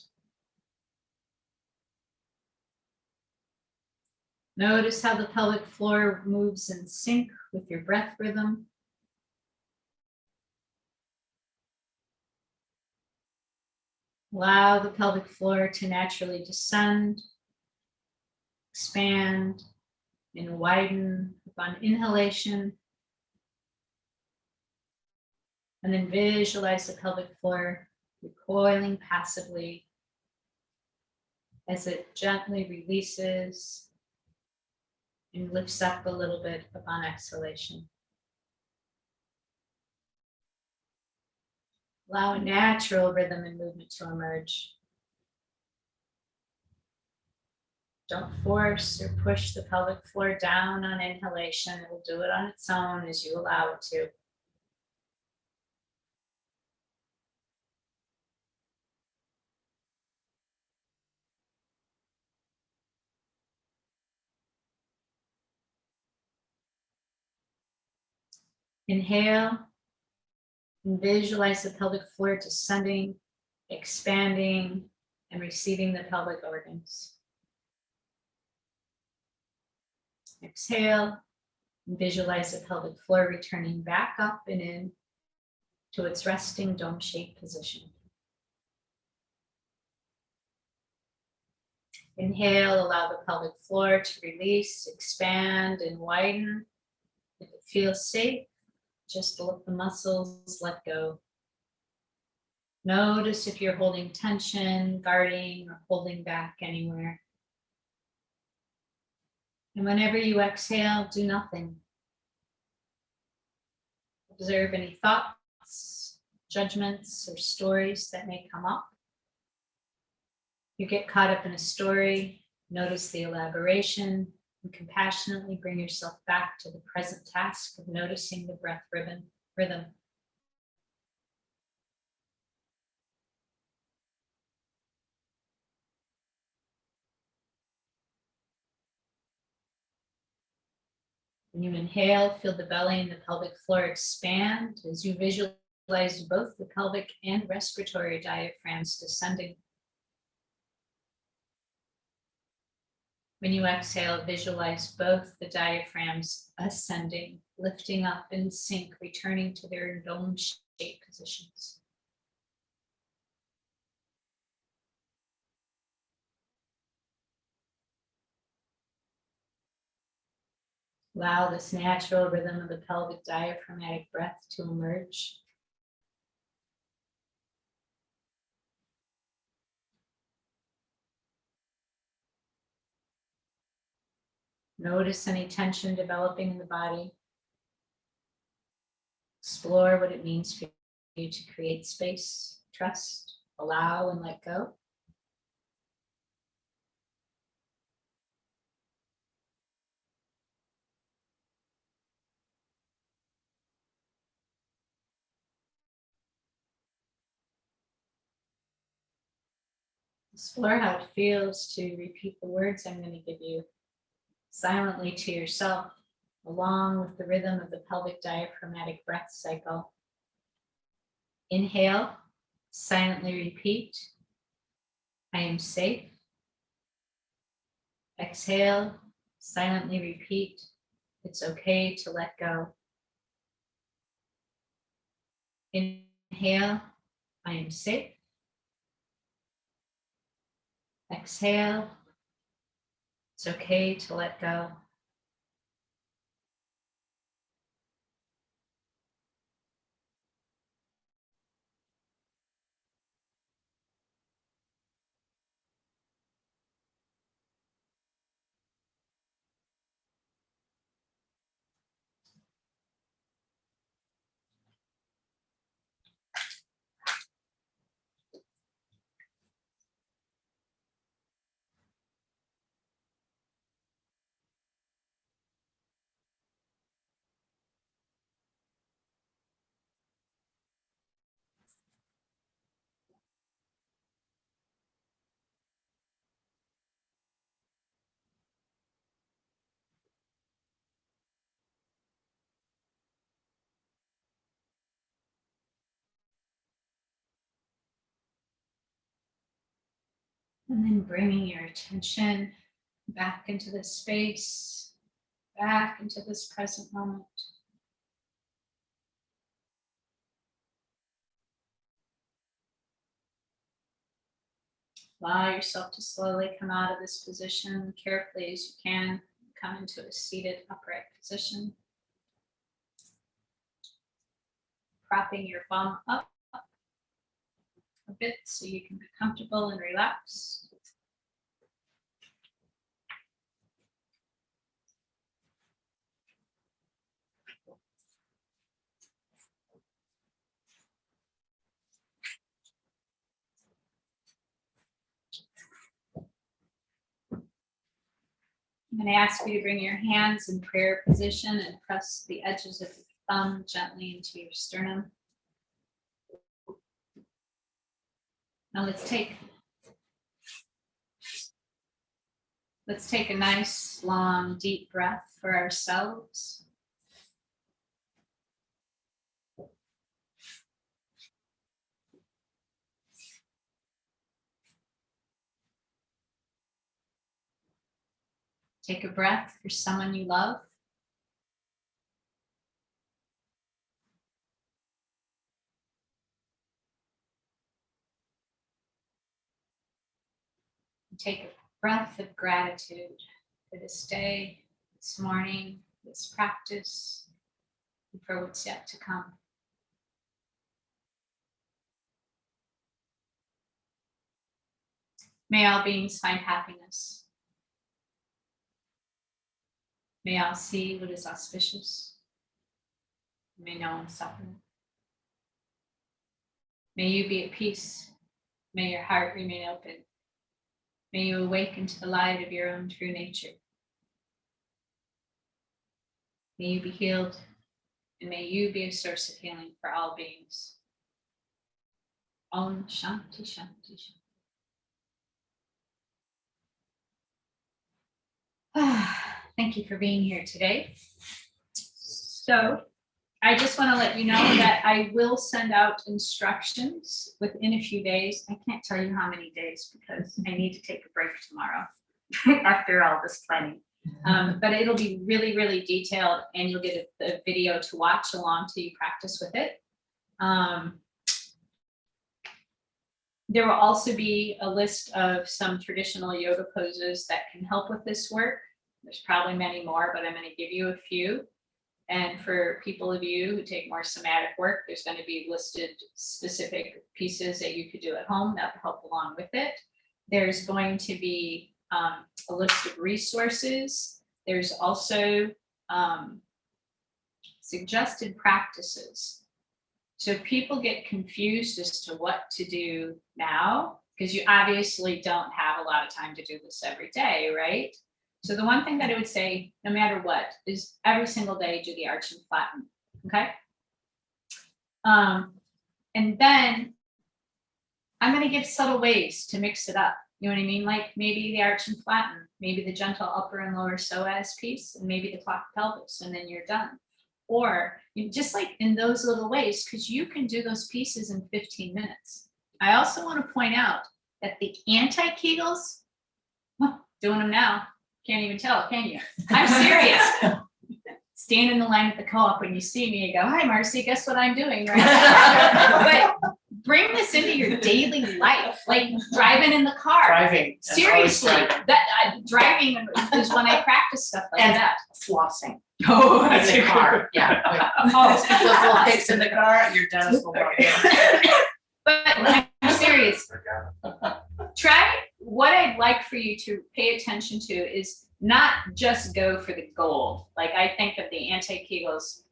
Notice how the pelvic floor moves in sync with your breath rhythm. Allow the pelvic floor to naturally descend, expand, and widen upon inhalation. And then visualize the pelvic floor recoiling passively as it gently releases and lifts up a little bit upon exhalation. Allow a natural rhythm and movement to emerge. Don't force or push the pelvic floor down on inhalation. It will do it on its own as you allow it to. Inhale and visualize the pelvic floor descending, expanding, and receiving the pelvic organs. Exhale and visualize the pelvic floor returning back up and in to its resting dome-shaped position. Inhale, allow the pelvic floor to release, expand, and widen. If it feels safe, just let the muscles let go. Notice if you're holding tension, guarding, or holding back anywhere. And whenever you exhale, do nothing. Observe any thoughts, judgments, or stories that may come up. You get caught up in a story, notice the elaboration, and compassionately bring yourself back to the present task of noticing the breath rhythm. When you inhale, feel the belly and the pelvic floor expand as you visualize both the pelvic and respiratory diaphragms descending. When you exhale, visualize both the diaphragms ascending, lifting up in sync, returning to their dome shape positions. Allow this natural rhythm of the pelvic diaphragmatic breath to emerge. Notice any tension developing in the body. Explore what it means for you to create space, trust, allow, and let go. Explore how it feels to repeat the words I'm going to give you silently to yourself, along with the rhythm of the pelvic diaphragmatic breath cycle. Inhale, silently repeat, I am safe. Exhale, silently repeat, it's okay to let go. Inhale, I am safe. Exhale, it's okay to let go. And then bringing your attention back into this space, back into this present moment. Allow yourself to slowly come out of this position carefully as you can. Come into a seated upright position. Propping your bum up a bit so you can be comfortable and relaxed. I'm going to ask you to bring your hands in prayer position and press the edges of your thumb gently into your sternum. Now let's take a nice, long, deep breath for ourselves. Take a breath for someone you love. Take a breath of gratitude for this day, this morning, this practice, and for what's yet to come. May all beings find happiness. May all see what is auspicious. May no one suffer. May you be at peace. May your heart remain open. May you awaken to the light of your own true nature. May you be healed, and may you be a source of healing for all beings. Om Shanti Shanti Shanti. Thank you for being here today. So I just want to let you know that I will send out instructions within a few days. I can't tell you how many days because I need to take a break tomorrow after all this planning. But it'll be really, really detailed, and you'll get a video to watch along till you practice with it. There will also be a list of some traditional yoga poses that can help with this work. There's probably many more, but I'm going to give you a few. And for people of you who take more somatic work, there's going to be listed specific pieces that you could do at home that will help along with it. There's going to be a list of resources. There's also suggested practices. So people get confused as to what to do now, because you obviously don't have a lot of time to do this every day, right? So the one thing that I would say, no matter what, is every single day do the arch and flatten, okay? And then I'm going to give subtle ways to mix it up. You know what I mean? Like maybe the arch and flatten, maybe the gentle upper and lower psoas piece, and maybe the clock pelvis, and then you're done. Or you just like in those little ways, because you can do those pieces in 15 minutes. I also want to point out that the anti-Kegels, doing them now, can't even tell, can you? I'm serious. Stand in the line at the co-op when you see me and go, hi, Marcy, guess what I'm doing, right? But bring this into your daily life, like driving in the car. Driving. That's always Seriously, driving. that driving is when I practice stuff like And that. flossing Oh, in the car. Yeah. Oh. Keep those little pigs in the car, your dentist will walk in. But I'm serious. Try, what I'd like for you to pay attention to is not just go for the goal. Like I think of the anti-Kegels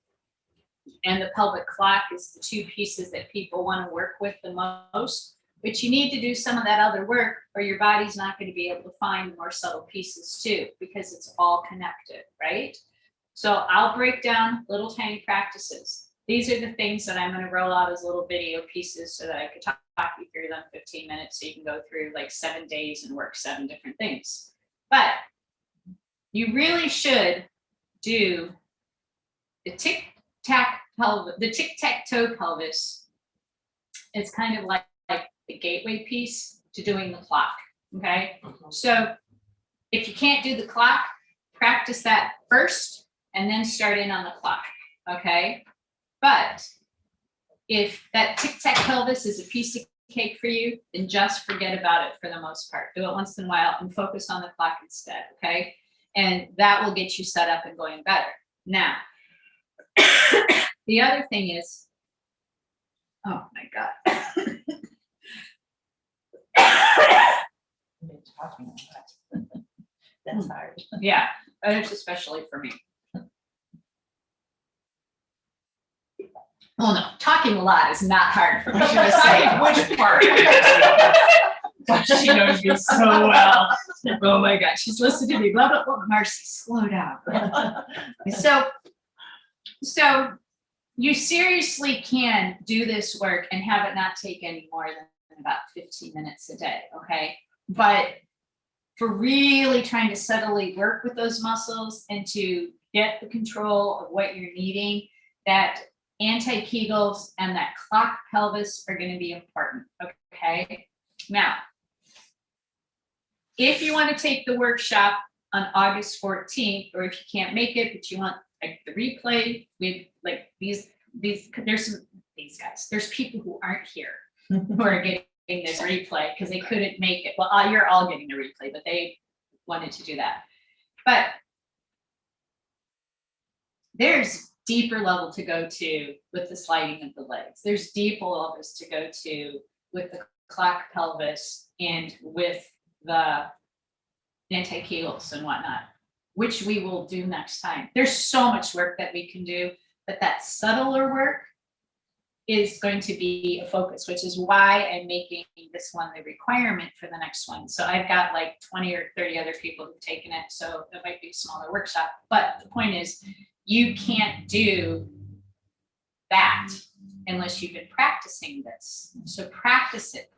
and the pelvic clock is the two pieces that people want to work with the most, but you need to do some of that other work or your body's not going to be able to find the more subtle pieces too, because it's all connected, right? So I'll break down little tiny practices. These are the things that I'm going to roll out as little video pieces so that I could talk you through them in 15 minutes so you can go through like 7 days and work 7 different things. But you really should do the the tic-tac-toe pelvis. It's kind of like the gateway piece to doing the clock, okay? So if you can't do the clock, practice that first and then start in on the clock, okay? But if that tic-tac pelvis is a piece of cake for you, then just forget about it for the most part. Do it once in a while and focus on the clock instead, okay? And that will get you set up and going better. Now, the other thing is, oh my God. That's hard. Yeah, it's especially for me. Oh no, talking a lot is not hard for me to say. Which part? She knows me so well. Oh my God, she's listened to me. Blah, blah, blah. Marcy, slow down. So you seriously can do this work and have it not take any more than about 15 minutes a day, okay? But for really trying to subtly work with those muscles and to get the control of what you're needing, that anti-Kegels and that clock pelvis are going to be important, okay? Now, if you want to take the workshop on August 14th, or if you can't make it, but you want like the replay with like these these guys, there's people who aren't here who are getting this replay because they couldn't make it. Well, you're all getting the replay, but they wanted to do that. But there's deeper level to go to with the sliding of the legs. There's deeper levels to go to with the clock pelvis and with the anti-kegels and whatnot, which we will do next time. There's so much work that we can do, but that subtler work is going to be a focus, which is why I'm making this one the requirement for the next one. So I've got like 20 or 30 other people who've taken it, so it might be a smaller workshop. But the point is, you can't do that unless you've been practicing this. So practice it.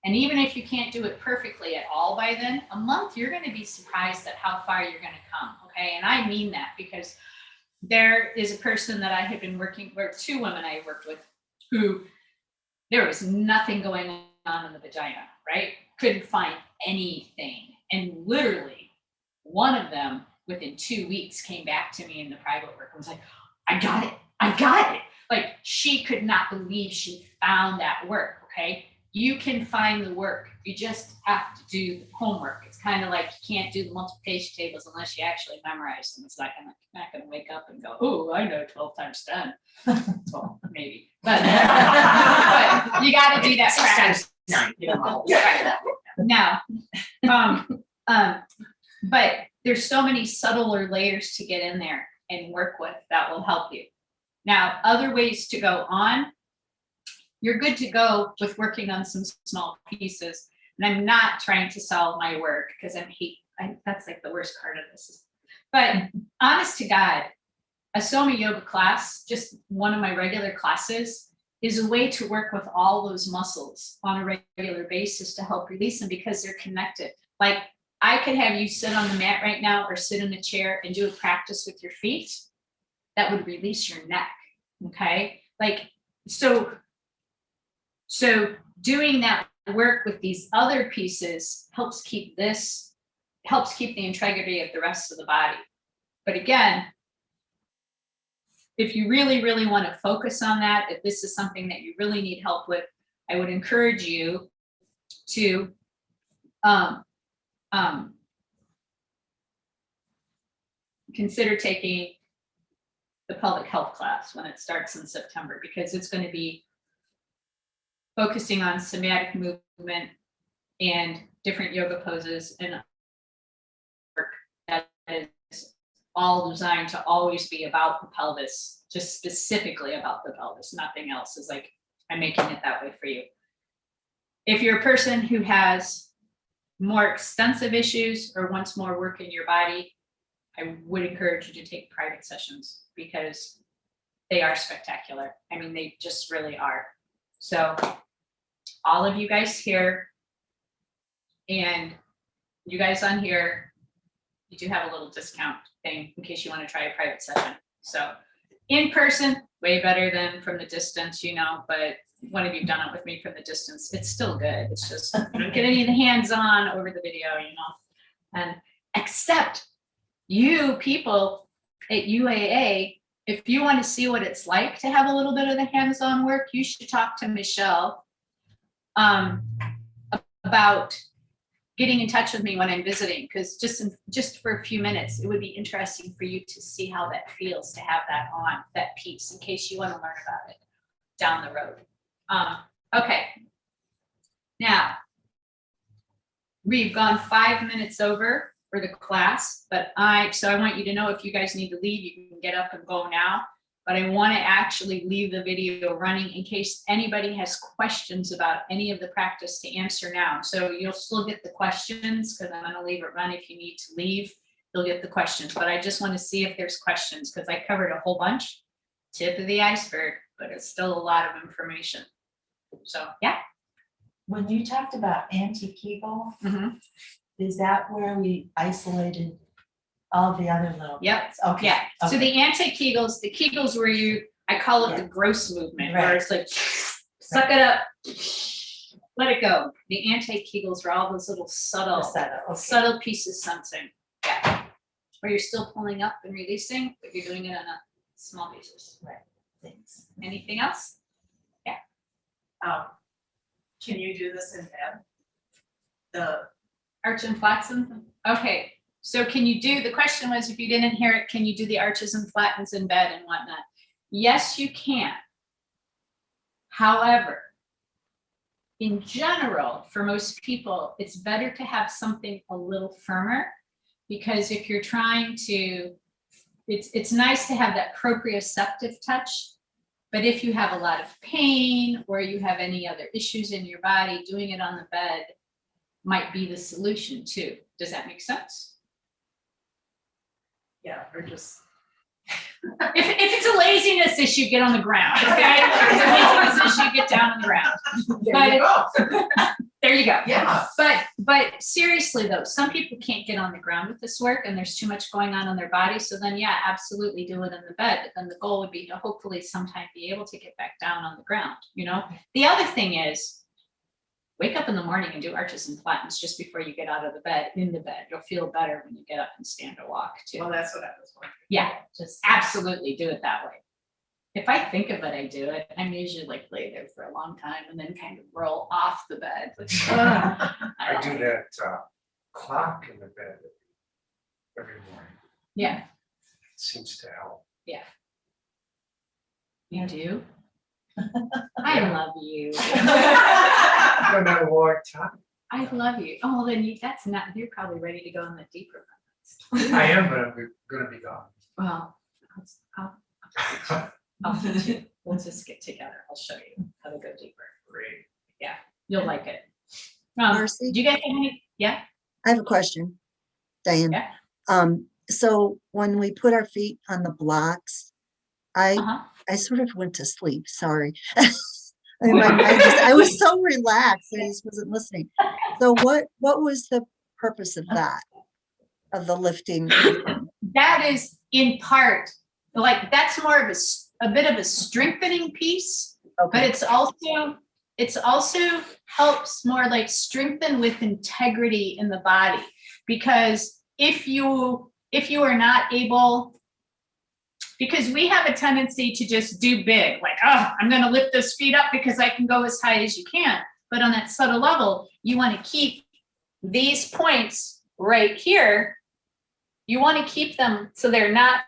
And even if you can't do it perfectly at all by then, a month, you're going to be surprised at how far you're going to come. Okay. And I mean that because there is a person that I had been working, or two women I worked with, who there was nothing going on in the vagina, right? Couldn't find anything. And literally, one of them within 2 weeks came back to me in the private work and was like, I got it. Like, she could not believe she found that work. Okay. You can find the work. You just have to do the homework. It's kind of like you can't do the multiplication tables unless you actually memorize them. It's not gonna wake up and go, oh, I know 12 times 10. Well, maybe, but you got to do that practice. Now, but there's so many subtler layers to get in there and work with that will help you. Now, other ways to go on. You're good to go with working on some small pieces. And I'm not trying to sell my work because that's like the worst part of this. But honest to God, a Soma yoga class, just one of my regular classes, is a way to work with all those muscles on a regular basis to help release them because they're connected. Like, I could have you sit on the mat right now or sit in a chair and do a practice with your feet that would release your neck. Okay. Like, so doing that work with these other pieces helps keep the integrity of the rest of the body. But again, if you really, really want to focus on that, if this is something that you really need help with, I would encourage you to consider taking the pelvic health class when it starts in September, because it's going to be focusing on somatic movement and different yoga poses and work that is all designed to always be about the pelvis, just specifically about the pelvis. Nothing else is like, I'm making it that way for you. If you're a person who has more extensive issues or wants more work in your body, I would encourage you to take private sessions because they are spectacular. I mean, they just really are. So all of you guys here and you guys on here, you do have a little discount thing in case you want to try a private session. So in person, way better than from the distance, but one of you done it with me from the distance, it's still good. It's just, you don't get any of the hands-on over the video, and except you people at UAA, if you want to see what it's like to have a little bit of the hands-on work, you should talk to Michelle about getting in touch with me when I'm visiting, because just for a few minutes, it would be interesting for you to see how that feels to have that on, that piece, in case you want to learn about it down the road. Okay. Now, we've gone 5 minutes over for the class, but so I want you to know if you guys need to leave, you can get up and go now. But I want to actually leave the video running in case anybody has questions about any of the practice to answer now. So you'll still get the questions because I'm going to leave it run. If you need to leave, you'll get the questions. But I just want to see if there's questions because I covered a whole bunch. Tip of the iceberg, but it's still a lot of information. So yeah. When you talked about anti-Kegel, Mhm. is that where we isolated all the other little? Yep. parts? Okay. Yeah. So Okay. the anti-Kegels, the Kegels where I call it the gross movement, where Right. it's like, suck it up, let it go. The anti-Kegels are all those little The subtle setup, okay. subtle pieces sensing. Yeah. Where you're still pulling up and releasing, but you're doing it on a small pieces. Thanks. Anything else? Can you do this in bed? The Arch and flaxen? Okay. So can you do, the question was, if you didn't hear it, can you do the arches and flattens in bed and whatnot? Yes, you can. However, in general, for most people, it's better to have something a little firmer, because if you're trying to, it's nice to have that proprioceptive touch, but if you have a lot of pain or you have any other issues in your body, doing it on the bed might be the solution too. Does that make sense? Yeah, or just. If it's a laziness issue, get on the ground, okay? If it's a laziness issue, get down on the ground. There you go. There you go. Yeah. But seriously though, some people can't get on the ground with this work and there's too much going on in their body. So then, yeah, absolutely do it in the bed. But then the goal would be to hopefully sometime be able to get back down on the ground, you know? The other thing is, wake up in the morning and do arches and flattens just before you get out of the bed, in the bed. You'll feel better when you get up and stand or walk too. Well, that's what I was wondering. Yeah, Just. absolutely do it that way. If I think of it, I do it. I'm usually like lay there for a long time and then kind of roll off the bed. I do that clock in the bed every morning. Yeah, It seems to help. you do. I love you. Been a long time. I love you. Oh, then that's not, you're probably ready to go in the deeper ones. I am, but I'm gonna be gone. Well, I'll teach you. We'll just get together. I'll show you how to go deeper. Great. You'll like it. Marcy? Do you guys have any? Yeah. I have a question, Diane. Yeah. So when we put our feet on the blocks, Uh-huh. I sort of went to sleep, sorry. I mean, I was so relaxed, I just wasn't listening. So what was the purpose of that, of the lifting? That is in part, like, that's more of a bit of a strengthening piece, but Okay, it's also helps more like strengthen with integrity in the body. Because if you are not able, because we have a tendency to just do big, like, oh, I'm going to lift those feet up because I can go as high as you can. But on that subtle level, you want to keep these points right here. You want to keep them so they're not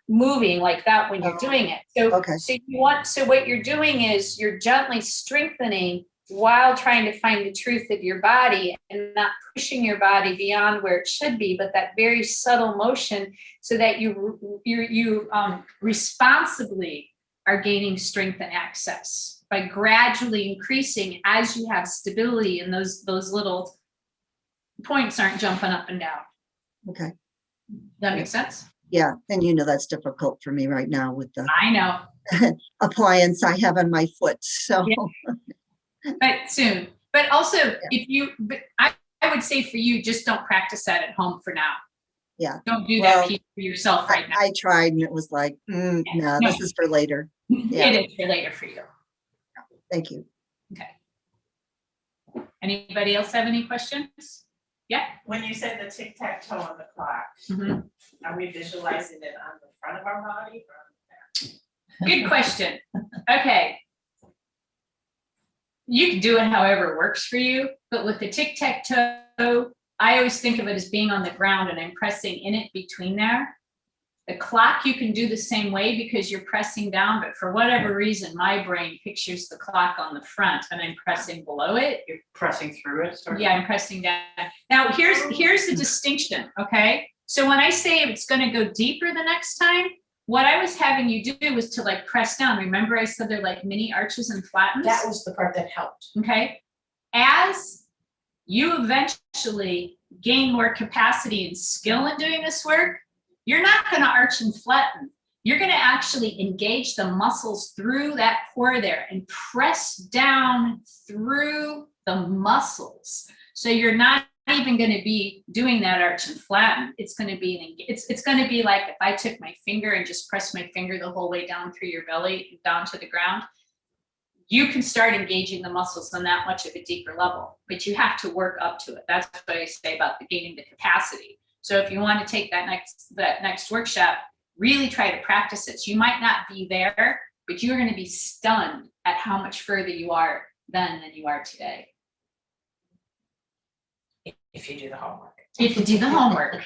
moving like that when you're doing it. So, Okay. so what you're doing is you're gently strengthening while trying to find the truth of your body and not pushing your body beyond where it should be, but that very subtle motion, so that you responsibly are gaining strength and access by gradually increasing as you have stability, and those little points aren't jumping up and down. okay. That makes sense? Yeah, and you know that's difficult for me right now with the I know, appliance I have on my foot, so. but soon. But also, but I would say for you, just don't practice that at home for now. Yeah. Don't do Well, that piece for yourself right now. I tried and it was like, no, No. this is for later. yeah. It is for later for you. Thank you. Okay. Anybody else have any questions? Yeah. When you said the tic-tac-toe on the clock, Mhm. are we visualizing it on the front of our body or on the back? Good question. Okay. You can do it however works for you, but with the tic-tac-toe, I always think of it as being on the ground and I'm pressing in it between there. The clock you can do the same way because you're pressing down, but for whatever reason, my brain pictures the clock on the front and I'm pressing below it. You're pressing through it, sort of? Yeah, I'm pressing down. Now, here's the distinction, okay? So when I say it's gonna go deeper the next time, what I was having you do was to like press down. Remember I said they're like mini arches and flattens? That was the part that helped. Okay? As you eventually gain more capacity and skill in doing this work, you're not gonna arch and flatten. You're gonna actually engage the muscles through that core there and press down through the muscles. So you're not even going to be doing that arch and flatten. It's going to be it's going to be like if I took my finger and just pressed my finger the whole way down through your belly down to the ground. You can start engaging the muscles on that much of a deeper level, but you have to work up to it. That's what I say about the gaining the capacity. So if you want to take that next workshop, really try to practice it. So you might not be there, but you're going to be stunned at how much further you are then than you are today. If you do the homework. If you do the homework.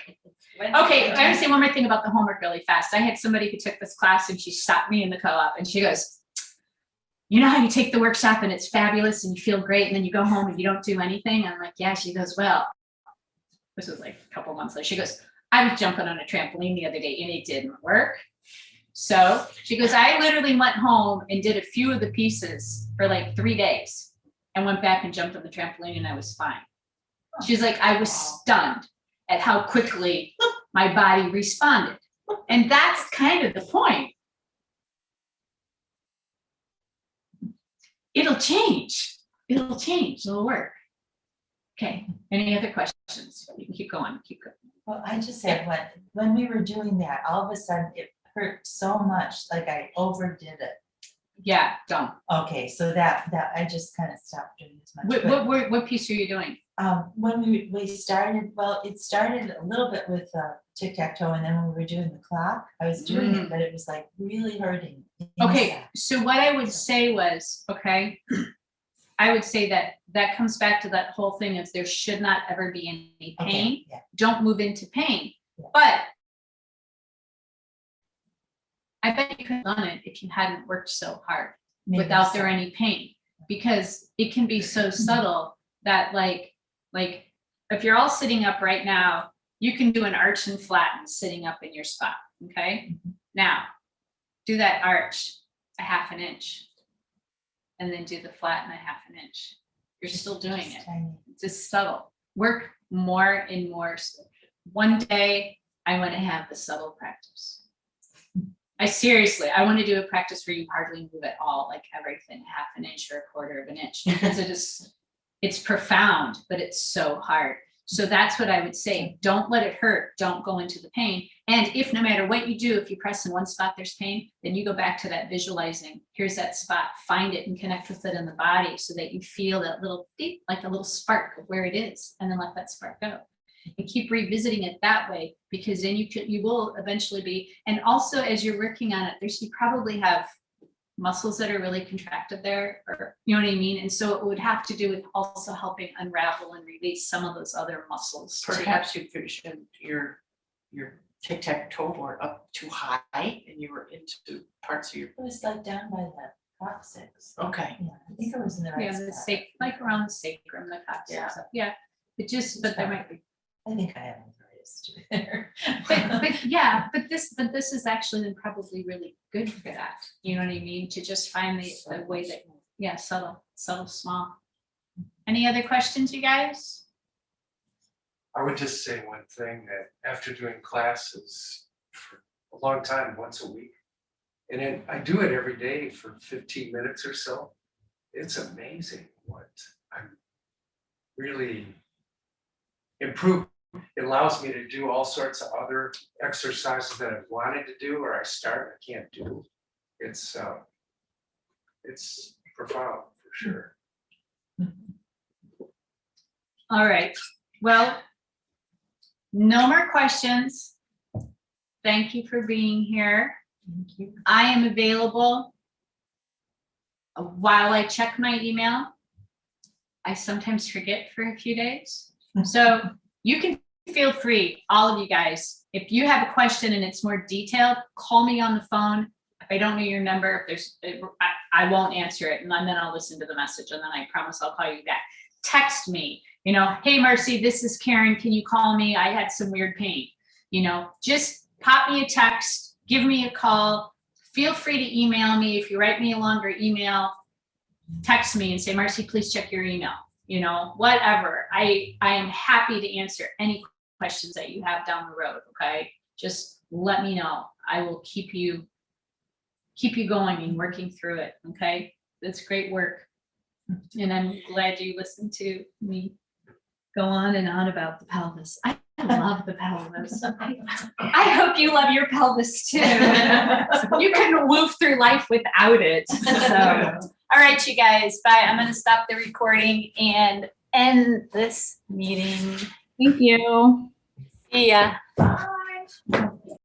Okay, I want to say one more thing about the homework really fast. I had somebody who took this class and she stopped me in the co-op and she goes, you know how you take the workshop and it's fabulous and you feel great and then you go home and you don't do anything? I'm like, yeah. She goes, well, this was like a couple months later. She goes, I was jumping on a trampoline the other day and it didn't work. So she goes, I literally went home and did a few of the pieces for like 3 days and went back and jumped on the trampoline and I was fine. She's like, I was stunned at how quickly my body responded. And that's kind of the point. It'll change. It'll change. It'll work. Okay. Any other questions? You can keep going. Keep going. Well, I just said, when we were doing that, all of a sudden it hurt so much, like I overdid it. Yeah, don't. Okay, so that I just kind of stopped doing as much. But, What piece are you doing? when we started, well, it started a little bit with tic-tac-toe, and then when we were doing the clock, I was doing it, but it was like really hurting. Okay, inside. so what I would say was, okay, I would say that comes back to that whole thing of there should not ever be any pain. Okay, yeah. Don't move into pain. Yeah. But I bet you could have done it if you hadn't worked so hard Maybe without so. there any pain, because it can be so subtle that like if you're all sitting up right now, you can do an arch and flatten sitting up in your spot. Okay. Now do that arch a half an inch and then do the flatten a half an inch. You're still doing Just it. tiny. It's just subtle. Work more and more. One day I want to have the subtle practice. I want to do a practice where you hardly move at all, like everything half an inch or a quarter of an inch, because it's profound, but it's so hard. So that's what I would say. Don't let it hurt. Don't go into the pain. And if no matter what you do, if you press in one spot, there's pain, then you go back to that visualizing. Here's that spot, find it and connect with it in the body so that you feel that little beep, like a little spark of where it is, and then let that spark go. And keep revisiting it that way, because then you will eventually be, and also as you're working on it, you probably have muscles that are really contracted there, or you know what I mean? And so it would have to do with also helping unravel and release some of those other muscles. too. Perhaps you shouldn't, your tic-tac-toe board up too high and you were into parts of your, It was like down by the coccyx. okay. Yeah, I think it was in the right Yeah, the spot. like around the sacrum, the coccyx. Yeah. Yeah, but there might be. I think I have arthritis too there. But yeah, but this is actually then probably really good for that. You know what I mean? To just find the way that, yeah, subtle, small. Any other questions, you guys? I would just say one thing, that after doing classes for a long time, once a week, and then I do it every day for 15 minutes or so, it's amazing what I'm really improved. It allows me to do all sorts of other exercises that I've wanted to do, or I can't do. It's profound for sure. All right, well, no more questions. Thank you for being here. Thank you. I am available while I check my email. I sometimes forget for a few days. So you can feel free, all of you guys, if you have a question and it's more detailed, call me on the phone. If I don't know your number, I won't answer it, and then I'll listen to the message, and then I promise I'll call you back. Text me, hey Marcy, this is Karen, can you call me? I had some weird pain. Just pop me a text, give me a call. Feel free to email me. If you write me a longer email, text me and say, Marcy, please check your email. Whatever. I am happy to answer any questions that you have down the road. Okay. Just let me know. I will keep you going and working through it. Okay. That's great work. And I'm glad you listened to me go on and on about the pelvis. I love the pelvis. I hope you love your pelvis too. You couldn't move through life without it. So. All right, you guys, bye. I'm going to stop the recording and end this meeting. Thank you. See ya. Bye.